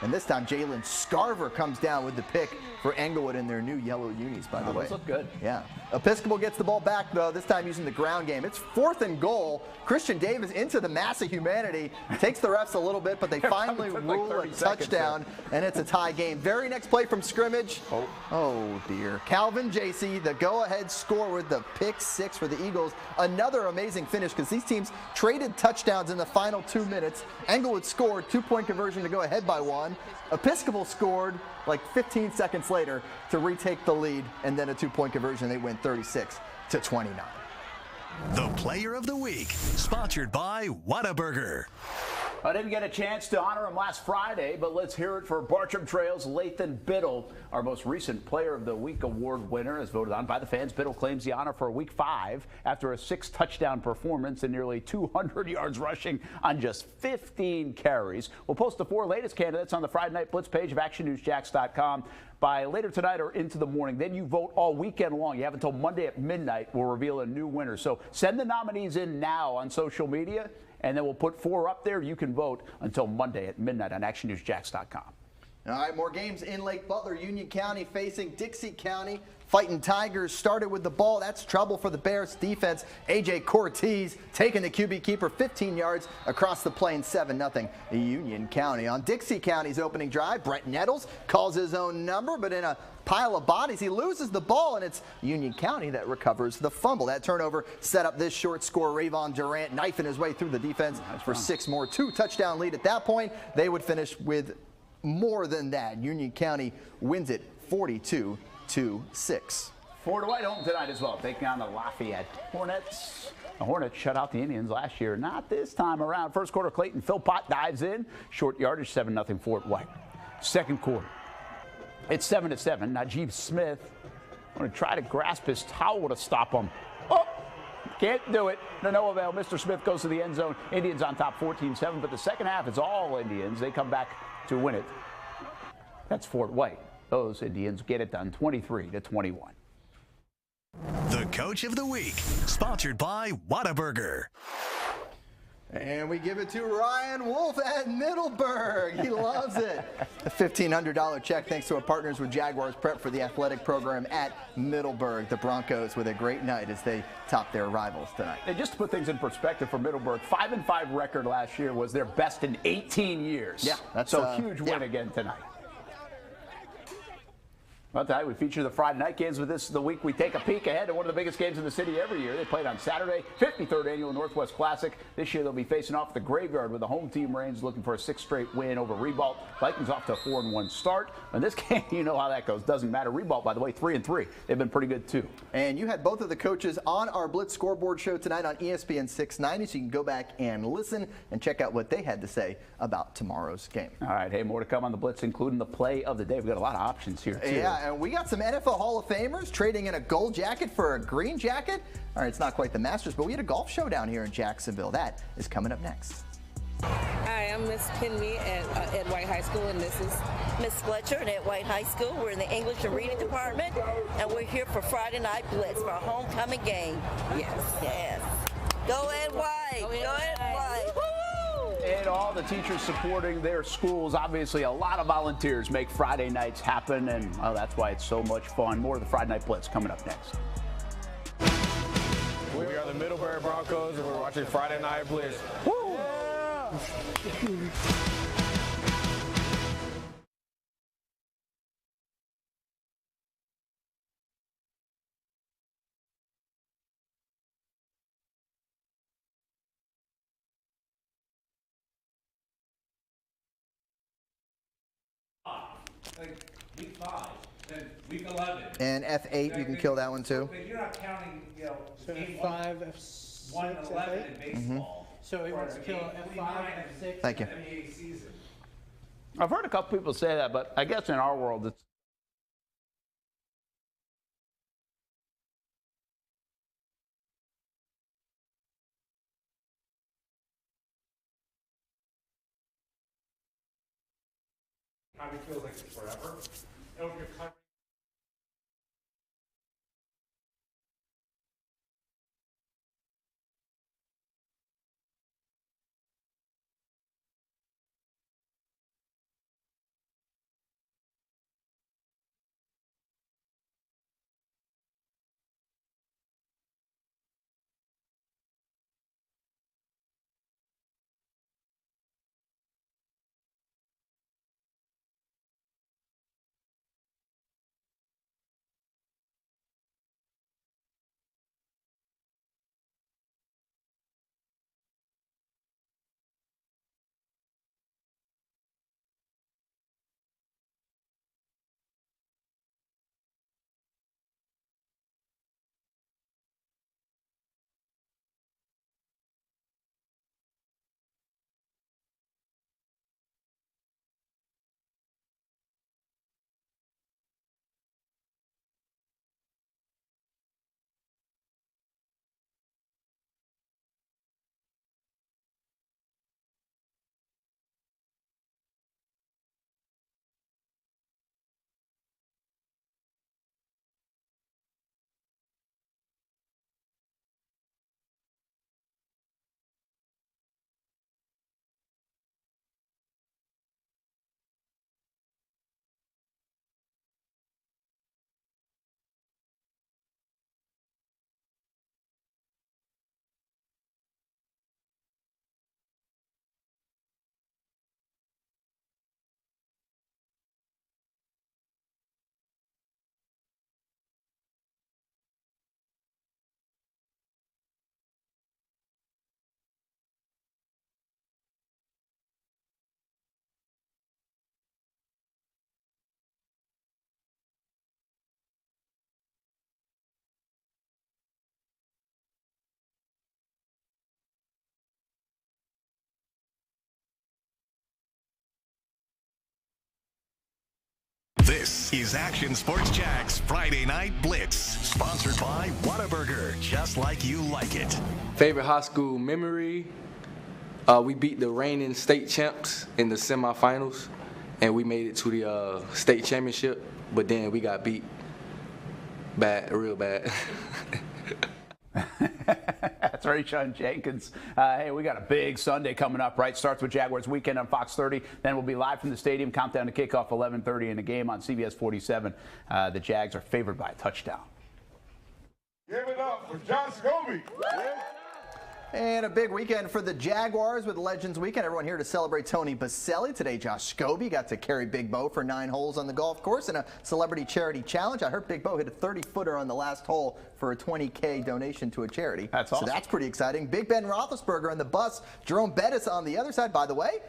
S8: And this time, Jalen Scarver comes down with the pick for Englewood in their new yellow unis, by the way.
S1: Those look good.
S8: Yeah. Episcopal gets the ball back, though, this time using the ground game. It's 4th and goal. Christian Davis into the mass of humanity. Takes the refs a little bit, but they finally rule a touchdown, and it's a tie game. Very next play from scrimmage. Oh, dear. Calvin JC, the go-ahead score with the pick 6 for the Eagles. Another amazing finish because these teams traded touchdowns in the final 2 minutes. Englewood scored, 2-point conversion to go ahead by 1. Episcopal scored like 15 seconds later to retake the lead, and then a 2-point conversion. They win 36-29.
S11: The Player of the Week, sponsored by Whataburger.
S1: I didn't get a chance to honor him last Friday, but let's hear it for Bartram Trail's Lathan Biddle, our most recent Player of the Week award winner, as voted on by the fans. Biddle claims the honor for Week 5 after a 6-touchdown performance and nearly 200 yards rushing on just 15 carries. We'll post the 4 latest candidates on the Friday Night Blitz page of actionnewsjax.com by later tonight or into the morning. Then you vote all weekend long. You have until Monday at midnight. We'll reveal a new winner. So send the nominees in now on social media, and then we'll put 4 up there. You can vote until Monday at midnight on actionnewsjax.com.
S8: All right, more games in Lake Butler. Union County facing Dixie County. Fighting Tigers started with the ball. That's trouble for the Bears defense. A.J. Cortez taking the QB keeper 15 yards across the plane, 7-0 Union County. On Dixie County's opening drive, Brett Nettles calls his own number, but in a pile of bodies, he loses the ball, and it's Union County that recovers the fumble. That turnover set up this short score. Rayvon Durant knifing his way through the defense for 6 more. 2-touchdown lead at that point. They would finish with more than that. Union County wins it 42-6.
S1: 4 to White home tonight as well, taking on the Lafayette Hornets. The Hornets shut out the Indians last year. Not this time around. First quarter, Clayton Philpott dives in. Short yardage, 7-0 Fort White. Second quarter, it's 7-7. Najee Smith going to try to grasp his towel to stop him. Oh, can't do it. To no avail. Mr. Smith goes to the end zone. Indians on top 14-7, but the second half, it's all Indians. They come back to win it. That's Fort White. Those Indians get it done 23-21.
S11: The Coach of the Week, sponsored by Whataburger.
S8: And we give it to Ryan Wolf at Middleburg. He loves it. A $1,500 check thanks to our partners with Jaguars Prep for the athletic program at Middleburg. The Broncos with a great night as they top their rivals tonight.
S1: And just to put things in perspective for Middleburg, 5-5 record last year was their best in 18 years.
S8: Yeah, that's
S1: so huge win again tonight. Well, tonight we feature the Friday night games. With this the week, we take a peek ahead to one of the biggest games in the city every year. They played on Saturday, 53rd Annual Northwest Classic. This year they'll be facing off the Graveyard with the home team Reigns looking for a 6th straight win over Ribault. Vikings off to a 4-1 start. In this game, you know how that goes. Doesn't matter. Ribault, by the way, 3-3. They've been pretty good too.
S8: And you had both of the coaches on our Blitz Scoreboard show tonight on ESPN 690, so you can go back and listen and check out what they had to say about tomorrow's game.
S1: All right, hey, more to come on the Blitz, including the play of the day. We've got a lot of options here too.
S8: Yeah, and we got some NFL Hall of Famers trading in a gold jacket for a green jacket. All right, it's not quite the Masters, but we had a golf showdown here in Jacksonville. That is coming up next.
S10: Hi, I'm Miss Kinley at White High School, and this is Miss Fletcher at White High School. We're in the English and Reading Department, and we're here for Friday Night Blitz for our homecoming game. Yes. Go Ed White! Go Ed White!
S1: And all the teachers supporting their schools. Obviously, a lot of volunteers make Friday nights happen, and well, that's why it's so much fun. More of the Friday Night Blitz coming up next.
S17: We are the Middleburg Broncos, and we're watching Friday Night Blitz. Woo! Yeah.
S20: Week 5, then week 11.
S8: And F8, you can kill that one too.
S20: But you're not counting,
S18: So
S20: game
S18: F5, F6,
S20: 1 and 11 in baseball.
S18: So he wants to kill F5, F6.
S8: Thank you.
S20: NBA season.
S1: I've heard a couple people say that, but I guess in our world, it's
S20: Probably feels like it's forever. And when you're
S11: This is Action Sports Jack's Friday Night Blitz, sponsored by Whataburger, just like you like it.
S17: Favorite high school memory? We beat the reigning state champs in the semifinals, and we made it to the state championship, but then we got beat bad, real bad.
S1: That's right, Sean Jenkins. Hey, we got a big Sunday coming up, right? Starts with Jaguars weekend on Fox 30. Then we'll be live from the stadium. Countdown to kickoff 11:30 in a game on CBS 47. The Jags are favored by a touchdown.
S19: Give it up for John Scobie.
S8: And a big weekend for the Jaguars with Legends Weekend. Everyone here to celebrate Tony Baselli. Today, Josh Scobie got to carry Big Bo for 9 holes on the golf course in a celebrity charity challenge. I heard Big Bo hit a 30-footer on the last hole for a $20K donation to a charity.
S1: That's awesome.
S8: So that's pretty exciting. Big Ben Roethlisberger on the bus. Jerome Bettis on the other side. By the way,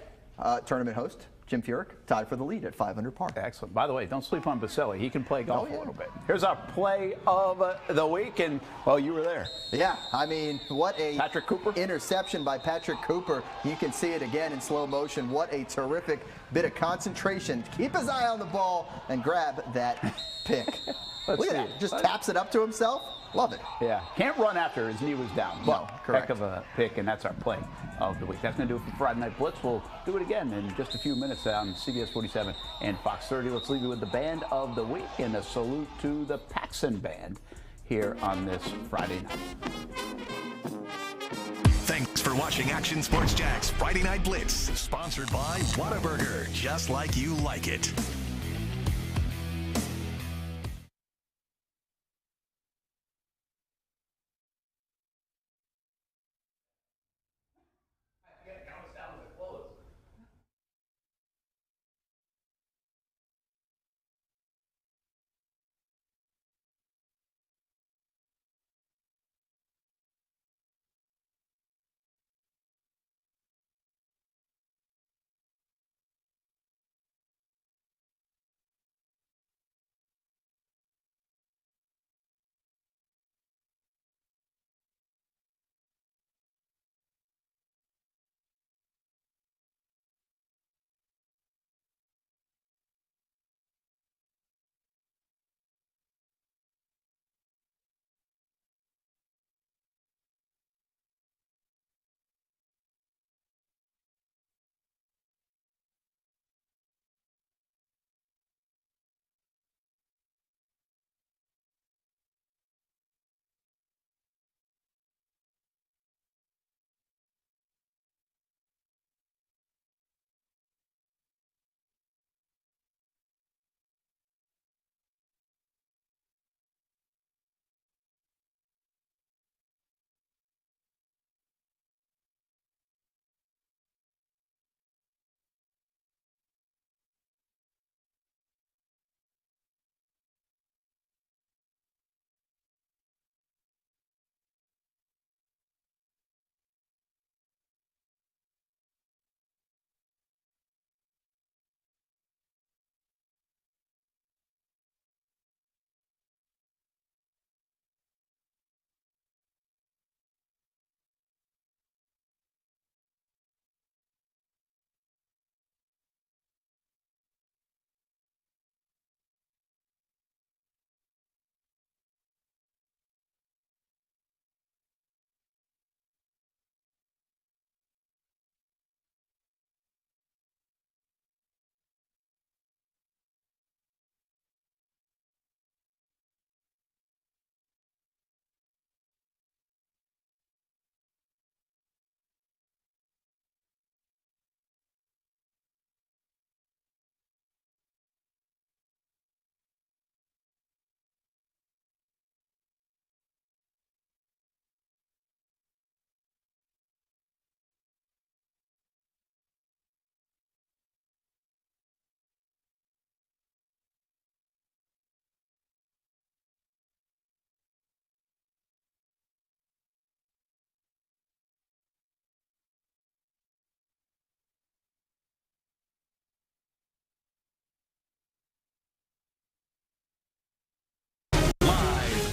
S8: tournament host Jim Furyk tied for the lead at 500 par.
S1: Excellent. By the way, don't sleep on Baselli. He can play golf a little bit. Here's our play of the week, and, well, you were there.
S8: Yeah, I mean, what a
S1: Patrick Cooper
S8: interception by Patrick Cooper. You can see it again in slow motion. What a terrific bit of concentration. Keep his eye on the ball and grab that pick. Look at that. Just taps it up to himself. Love it.
S1: Yeah. Can't run after his knee was down. But
S8: correct.
S1: Heck of a pick, and that's our play of the week. That's going to do it for Friday Night Blitz. We'll do it again in just a few minutes on CBS 47 and Fox 30. Let's leave you with the band of the week and a salute to the Paxson Band here on this Friday night.
S11: Thanks for watching Action Sports Jack's Friday Night Blitz, sponsored by Whataburger, just like you like it.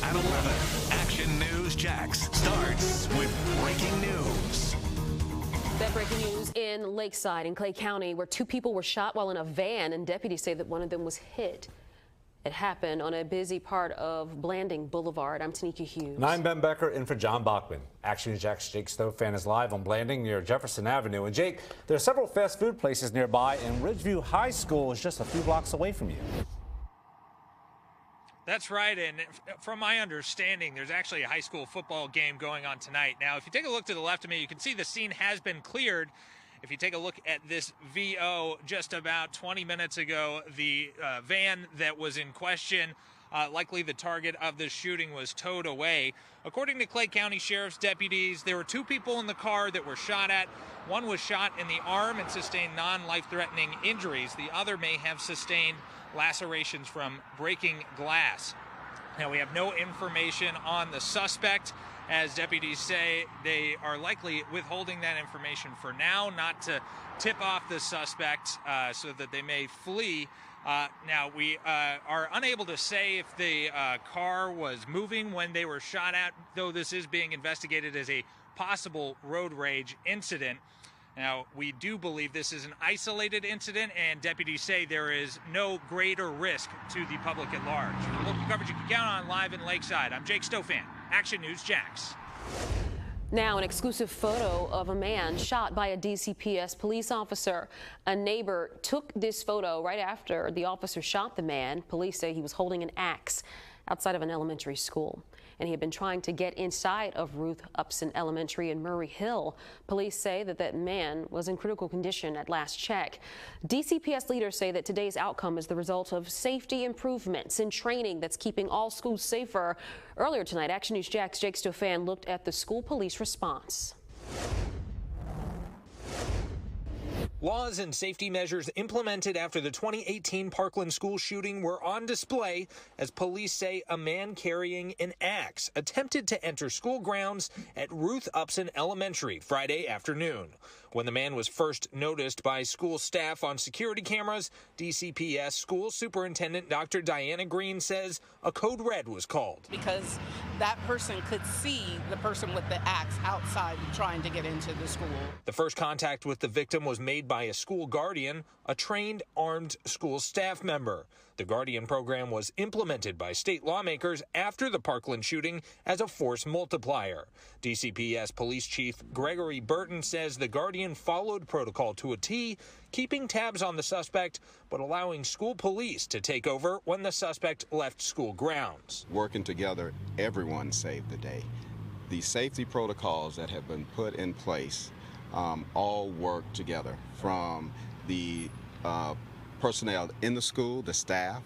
S11: At 11, Action News Jax starts with breaking news.
S3: That breaking news in Lakeside in Clay County, where 2 people were shot while in a van, and deputies say that one of them was hit. It happened on a busy part of Blanding Boulevard. I'm Tanika Hughes.
S4: And I'm Ben Becker in for John Bachman. Action News Jack's Jake Stofan is live on Blanding near Jefferson Avenue. And Jake, there are several fast food places nearby, and Ridgeview High School is just a few blocks away from you.
S21: That's right, and from my understanding, there's actually a high school football game going on tonight. Now, if you take a look to the left of me, you can see the scene has been cleared. If you take a look at this VO just about 20 minutes ago, the van that was in question, likely the target of the shooting, was towed away. According to Clay County Sheriff's deputies, there were 2 people in the car that were shot at. One was shot in the arm and sustained non-life-threatening injuries. The other may have sustained lacerations from breaking glass. Now, we have no information on the suspect. As deputies say, they are likely withholding that information for now, not to tip off the suspect so that they may flee. Now, we are unable to say if the car was moving when they were shot at, though this is being investigated as a possible road rage incident. Now, we do believe this is an isolated incident, and deputies say there is no greater risk to the public at large. For local coverage you can count on live in Lakeside, I'm Jake Stofan, Action News Jax.
S3: Now, an exclusive photo of a man shot by a DCPS police officer. A neighbor took this photo right after the officer shot the man. Police say he was holding an axe outside of an elementary school, and he had been trying to get inside of Ruth Upson Elementary in Murray Hill. Police say that that man was in critical condition at last check. DCPS leaders say that today's outcome is the result of safety improvements and training that's keeping all schools safer. Earlier tonight, Action News Jack's Jake Stofan looked at the school police response.
S21: Laws and safety measures implemented after the 2018 Parkland school shooting were on display as police say a man carrying an axe attempted to enter school grounds at Ruth Upson Elementary Friday afternoon. When the man was first noticed by school staff on security cameras, DCPS School Superintendent Dr. Diana Green says a code red was called.
S22: Because that person could see the person with the axe outside trying to get into the school.
S21: The first contact with the victim was made by a school guardian, a trained armed school staff member. The Guardian program was implemented by state lawmakers after the Parkland shooting as a force multiplier. DCPS Police Chief Gregory Burton says the Guardian followed protocol to a T, keeping tabs on the suspect, but allowing school police to take over when the suspect left school grounds.
S23: Working together, everyone saved the day. The safety protocols that have been put in place all work together, from the personnel in the school, the staff,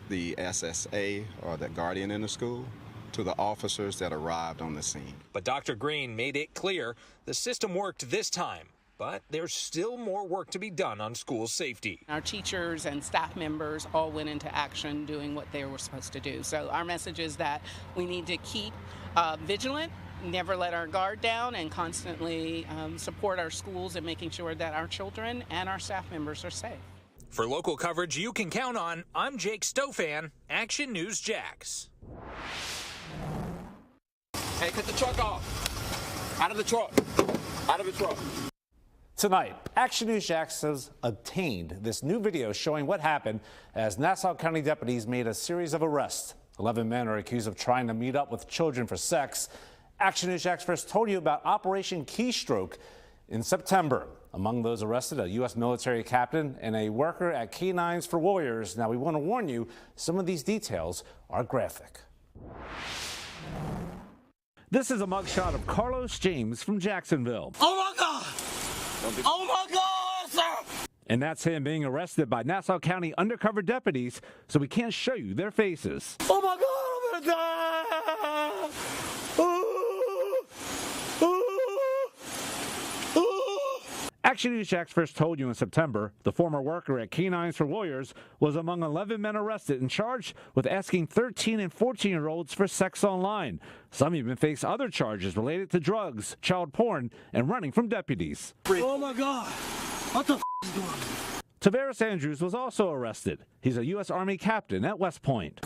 S23: the SSA or the guardian in the school, to the officers that arrived on the scene.
S21: But Dr. Green made it clear the system worked this time, but there's still more work to be done on school safety.
S22: Our teachers and staff members all went into action doing what they were supposed to do. So our message is that we need to keep vigilant, never let our guard down, and constantly support our schools in making sure that our children and our staff members are safe.
S21: For local coverage you can count on, I'm Jake Stofan, Action News Jax.
S9: Hey, cut the truck off. Out of the truck. Out of the truck.
S4: Tonight, Action News Jax has obtained this new video showing what happened as Nassau County deputies made a series of arrests. 11 men are accused of trying to meet up with children for sex. Action News Jax first told you about Operation Keystroke in September. Among those arrested, a U.S. military captain and a worker at Canines for Warriors. Now, we want to warn you, some of these details are graphic.
S24: This is a mugshot of Carlos James from Jacksonville.
S9: Oh my God! Oh my God, sir!
S24: And that's him being arrested by Nassau County undercover deputies, so we can't show you their faces.
S9: Oh my God, I'm gonna die!
S24: Action News Jax first told you in September the former worker at Canines for Warriors was among 11 men arrested and charged with asking 13 and 14-year-olds for sex online. Some even face other charges related to drugs, child porn, and running from deputies.
S9: Oh my God! What the is going on?
S24: Tavares Andrews was also arrested. He's a U.S. Army captain at West Point.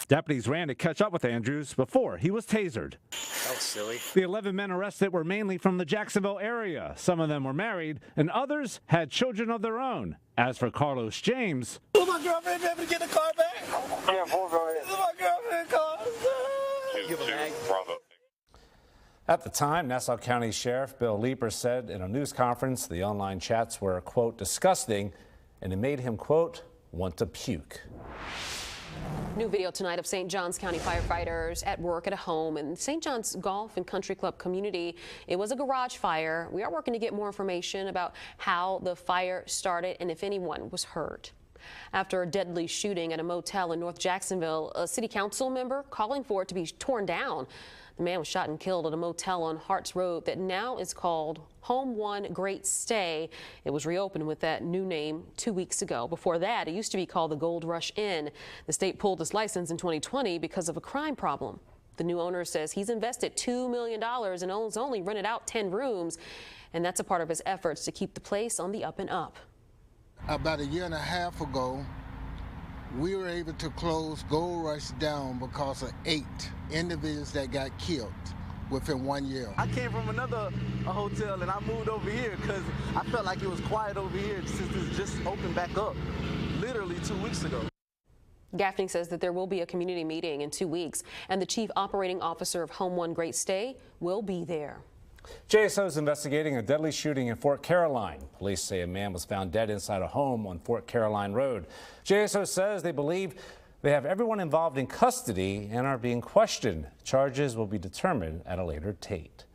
S24: Deputies ran to catch up with Andrews before he was tasered.
S9: That was silly.
S24: The 11 men arrested were mainly from the Jacksonville area. Some of them were married, and others had children of their own. As for Carlos James,
S9: Will my girlfriend be able to get the car back? Yeah, Is my girlfriend car?
S4: At the time, Nassau County Sheriff Bill Leeper said in a news conference the online chats were, quote, disgusting, and it made him, quote, want to puke.
S3: New video tonight of St. Johns County firefighters at work at a home in St. Johns Golf and Country Club community. It was a garage fire. We are working to get more information about how the fire started and if anyone was hurt. After a deadly shooting at a motel in North Jacksonville, a city council member calling for it to be torn down. The man was shot and killed at a motel on Harts Road that now is called Home One Great Stay. It was reopened with that new name 2 weeks ago. Before that, it used to be called the Gold Rush Inn. The state pulled its license in 2020 because of a crime problem. The new owner says he's invested $2 million and owns only rented out 10 rooms, and that's a part of his efforts to keep the place on the up and up.
S2: About a year and a half ago, we were able to close Gold Rush down because of 8 individuals that got killed within 1 year.
S5: I came from another hotel and I moved over here because I felt like it was quiet over here since it's just opened back up literally 2 weeks ago.
S3: Gaffney says that there will be a community meeting in 2 weeks and the chief operating officer of Home One Great Stay will be there.
S4: JSO is investigating a deadly shooting in Fort Caroline. Police say a man was found dead inside a home on Fort Caroline Road. JSO says they believe they have everyone involved in custody and are being questioned. Charges will be determined at a later date.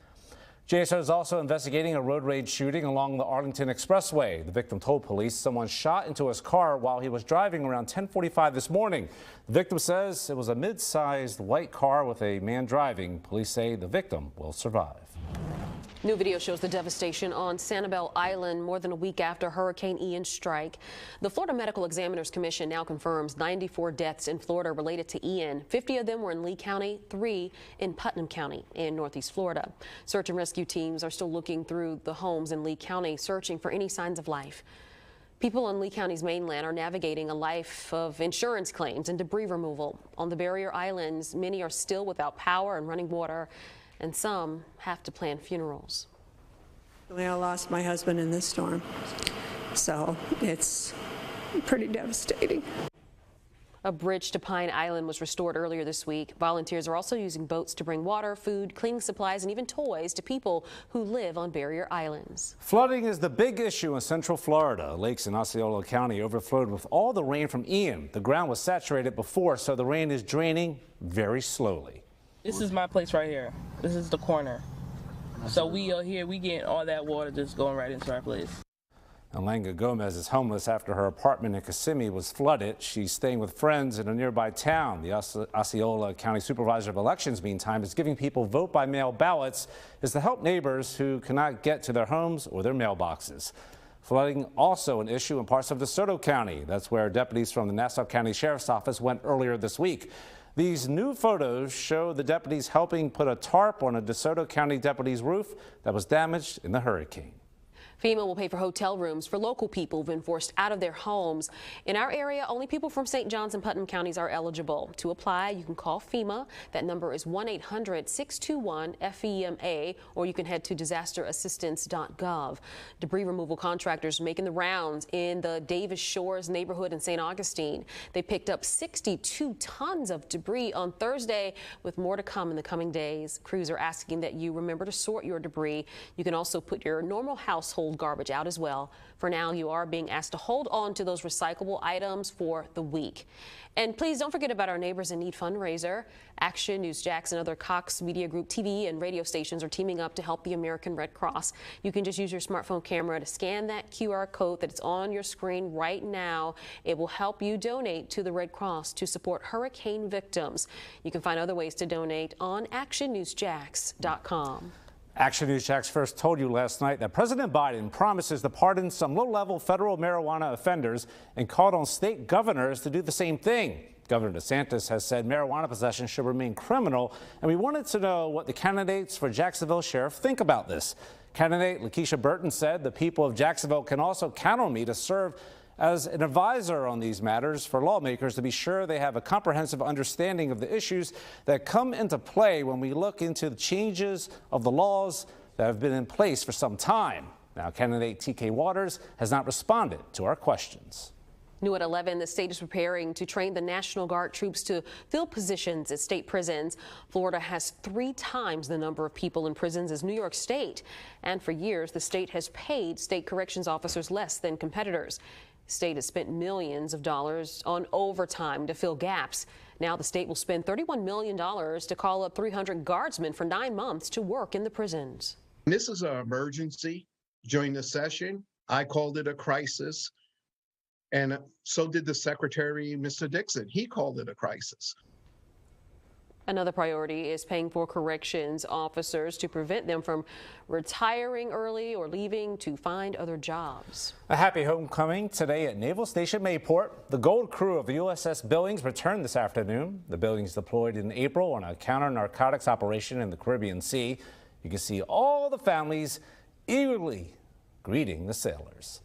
S4: JSO is also investigating a road rage shooting along the Arlington Expressway. The victim told police someone shot into his car while he was driving around 10:45 this morning. The victim says it was a mid-sized white car with a man driving. Police say the victim will survive.
S3: New video shows the devastation on Sanibel Island more than a week after Hurricane Ian's strike. The Florida Medical Examiners Commission now confirms 94 deaths in Florida related to Ian. 50 of them were in Lee County, 3 in Putnam County in Northeast Florida. Search and rescue teams are still looking through the homes in Lee County, searching for any signs of life. People on Lee County's mainland are navigating a life of insurance claims and debris removal. On the barrier islands, many are still without power and running water, and some have to plan funerals.
S6: I lost my husband in this storm, so it's pretty devastating.
S3: A bridge to Pine Island was restored earlier this week. Volunteers are also using boats to bring water, food, cleaning supplies, and even toys to people who live on barrier islands.
S4: Flooding is the big issue in central Florida. Lakes in Osceola County overflowed with all the rain from Ian. The ground was saturated before, so the rain is draining very slowly.
S7: This is my place right here. This is the corner. So we are here, we get all that water just going right into our place.
S4: Alanga Gomez is homeless after her apartment in Kissimmee was flooded. She's staying with friends in a nearby town. The Osceola County Supervisor of Elections, meantime, is giving people vote-by-mail ballots is to help neighbors who cannot get to their homes or their mailboxes. Flooding also an issue in parts of DeSoto County. That's where deputies from the Nassau County Sheriff's Office went earlier this week. These new photos show the deputies helping put a tarp on a DeSoto County deputy's roof that was damaged in the hurricane.
S3: FEMA will pay for hotel rooms for local people who've been forced out of their homes. In our area, only people from St. Johns and Putnam counties are eligible. To apply, you can call FEMA. That number is 1-800-621-FEMA, or you can head to disasterassistance.gov. Debris removal contractors making the rounds in the Davis Shores neighborhood in St. Augustine. They picked up 62 tons of debris on Thursday, with more to come in the coming days. Crews are asking that you remember to sort your debris. You can also put your normal household garbage out as well. For now, you are being asked to hold on to those recyclable items for the week. And please don't forget about our Neighbors in Need fundraiser. Action, News Jax, and other Cox Media Group TV and radio stations are teaming up to help the American Red Cross. You can just use your smartphone camera to scan that QR code that's on your screen right now. It will help you donate to the Red Cross to support hurricane victims. You can find other ways to donate on actionnewsjax.com.
S4: Action News Jax first told you last night that President Biden promises to pardon some low-level federal marijuana offenders and called on state governors to do the same thing. Governor DeSantis has said marijuana possession should remain criminal, and we wanted to know what the candidates for Jacksonville Sheriff think about this. Candidate Lakeisha Burton said the people of Jacksonville can also count on me to serve as an advisor on these matters for lawmakers to be sure they have a comprehensive understanding of the issues that come into play when we look into the changes of the laws that have been in place for some time. Now, candidate TK Waters has not responded to our questions.
S3: New at 11, the state is preparing to train the National Guard troops to fill positions at state prisons. Florida has 3 times the number of people in prisons as New York State. And for years, the state has paid state corrections officers less than competitors. The state has spent millions of dollars on overtime to fill gaps. Now the state will spend $31 million to call up 300 guardsmen for 9 months to work in the prisons.
S12: This is an emergency during the session. I called it a crisis. And so did the Secretary, Mr. Dixon. He called it a crisis.
S3: Another priority is paying for corrections officers to prevent them from retiring early or leaving to find other jobs.
S4: A happy homecoming today at Naval Station Mayport. The gold crew of the USS Billings returned this afternoon. The Billings deployed in April on a counter-narcotics operation in the Caribbean Sea. You can see all the families eagerly greeting the sailors.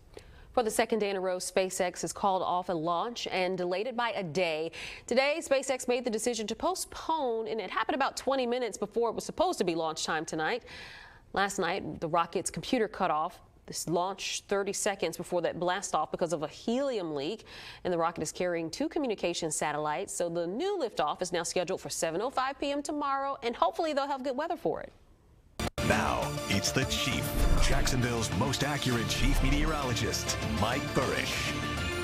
S3: For the second day in a row, SpaceX has called off a launch and delayed it by a day. Today, SpaceX made the decision to postpone, and it happened about 20 minutes before it was supposed to be launch time tonight. Last night, the rocket's computer cut off. This launched 30 seconds before that blast off because of a helium leak, and the rocket is carrying 2 communication satellites. So the new liftoff is now scheduled for 7:05 p.m. tomorrow, and hopefully they'll have good weather for it.
S11: Now, it's the Chief, Jacksonville's most accurate chief meteorologist, Mike Burrish.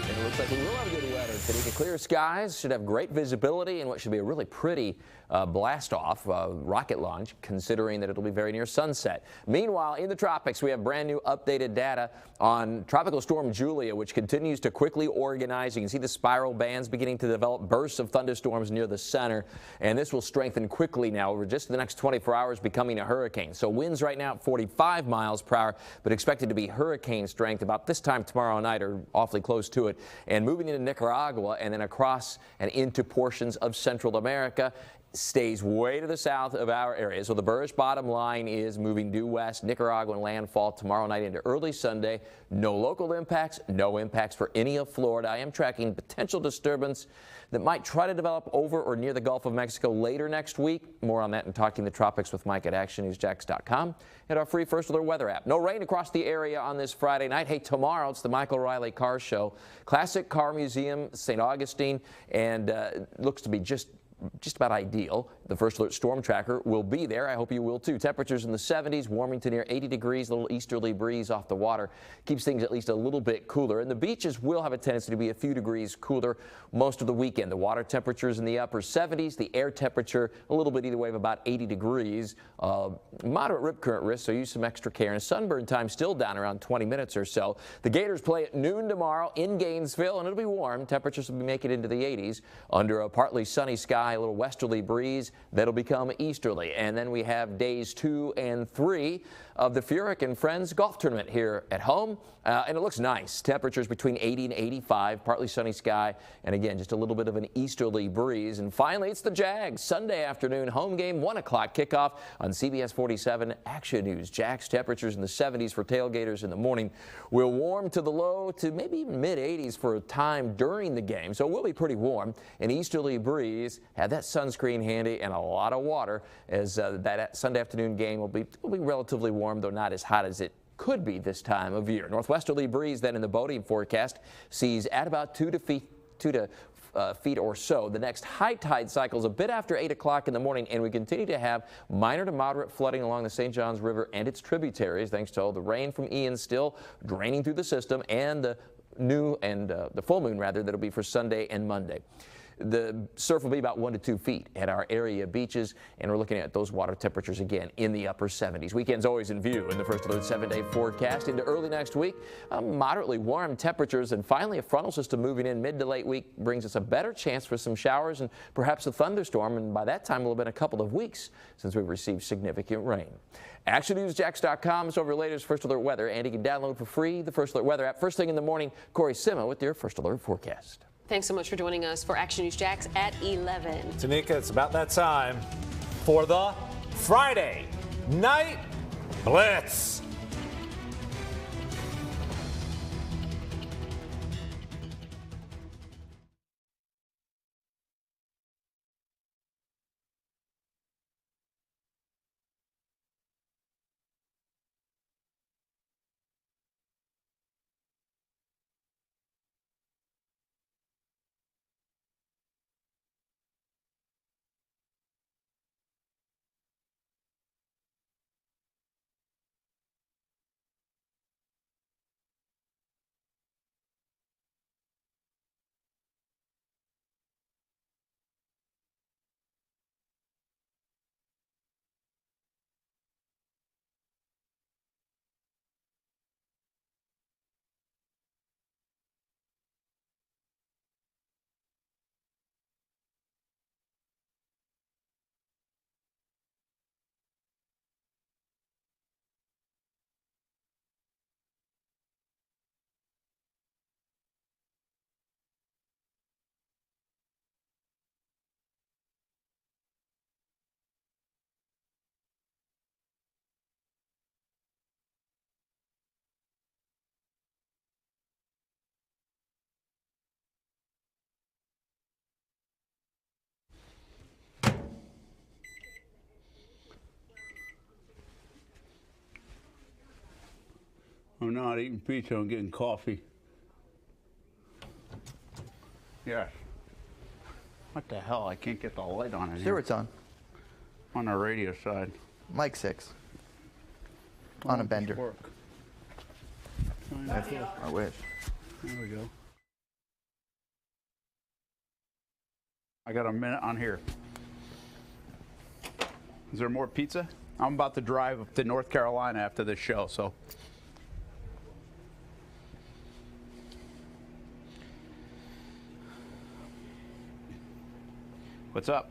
S13: And it looks like we will have good weather today. Clear skies, should have great visibility and what should be a really pretty blast-off rocket launch, considering that it'll be very near sunset. Meanwhile, in the tropics, we have brand new updated data on Tropical Storm Julia, which continues to quickly organize. You can see the spiral bands beginning to develop bursts of thunderstorms near the center, and this will strengthen quickly now over just the next 24 hours, becoming a hurricane. So winds right now at 45 miles per hour, but expected to be hurricane strength about this time tomorrow night, or awfully close to it, and moving into Nicaragua and then across and into portions of Central America. Stays way to the south of our area. So the Burrish bottom line is moving due west, Nicaraguan landfall tomorrow night into early Sunday. No local impacts, no impacts for any of Florida. I am tracking potential disturbance that might try to develop over or near the Gulf of Mexico later next week. More on that and Talking the Tropics with Mike at actionnewsjax.com and our free First Alert weather app. No rain across the area on this Friday night. Hey, tomorrow it's the Michael Riley Car Show. Classic Car Museum, St. Augustine, and looks to be just about ideal. The First Alert Storm Tracker will be there. I hope you will too. Temperatures in the 70s, warming to near 80 degrees, a little easterly breeze off the water. Keeps things at least a little bit cooler. And the beaches will have a tendency to be a few degrees cooler most of the weekend. The water temperatures in the upper 70s, the air temperature a little bit either way of about 80 degrees. Moderate rip current risk, so use some extra care. And sunburn time still down around 20 minutes or so. The Gators play at noon tomorrow in Gainesville, and it'll be warm. Temperatures will be making it into the 80s under a partly sunny sky, a little westerly breeze that'll become easterly. And then we have days 2 and 3 of the Furyk and Friends golf tournament here at home. And it looks nice. Temperatures between 80 and 85, partly sunny sky, and again, just a little bit of an easterly breeze. And finally, it's the Jags. Sunday afternoon home game, 1 o'clock kickoff on CBS 47 Action News. Jags temperatures in the 70s for tailgaters in the morning. Will warm to the low to maybe even mid-80s for a time during the game. So it will be pretty warm. An easterly breeze. Have that sunscreen handy and a lot of water, as that Sunday afternoon game will be relatively warm, though not as hot as it could be this time of year. Northwesterly breeze then in the boating forecast sees at about 2 feet or so. The next high tide cycle is a bit after 8 o'clock in the morning, and we continue to have minor to moderate flooding along the St. Johns River and its tributaries, thanks to all the rain from Ian still draining through the system, and the the full moon rather that'll be for Sunday and Monday. The surf will be about 1 to 2 feet at our area beaches, and we're looking at those water temperatures again in the upper 70s. Weekend's always in view in the First Alert 7-day forecast. Into early next week, moderately warm temperatures, and finally a frontal system moving in mid to late week brings us a better chance for some showers and perhaps a thunderstorm, and by that time it will have been a couple of weeks since we've received significant rain. ActionNewsJax.com is over your latest First Alert weather, and you can download for free the First Alert weather app. First thing in the morning, Corey Sima with your First Alert forecast.
S3: Thanks so much for joining us for Action News Jax at 11.
S4: Tanika, it's about that time for the Friday Night Blitz.
S1: I'm not eating pizza, I'm getting coffee. Yes. What the hell? I can't get the light on it.
S8: Sure, it's on.
S1: On the radio side.
S8: Mic 6. On a bender.
S1: Work.
S8: I wish.
S1: There we go. I got a minute on here. Is there more pizza? I'm about to drive up to North Carolina after this show, so. What's up?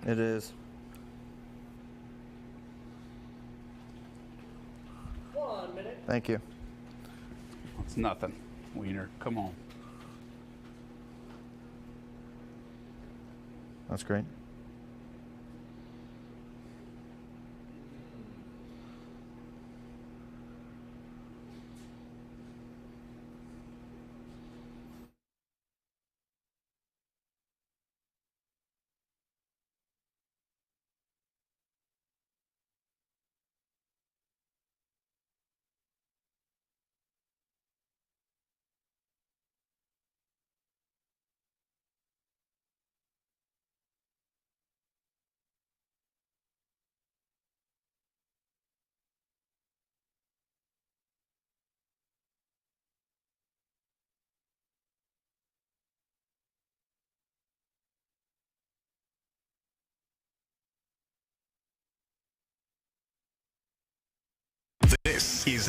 S8: It is.
S18: 1 minute.
S8: Thank you.
S1: It's nothing, Wiener. Come on.
S8: That's great.
S11: This is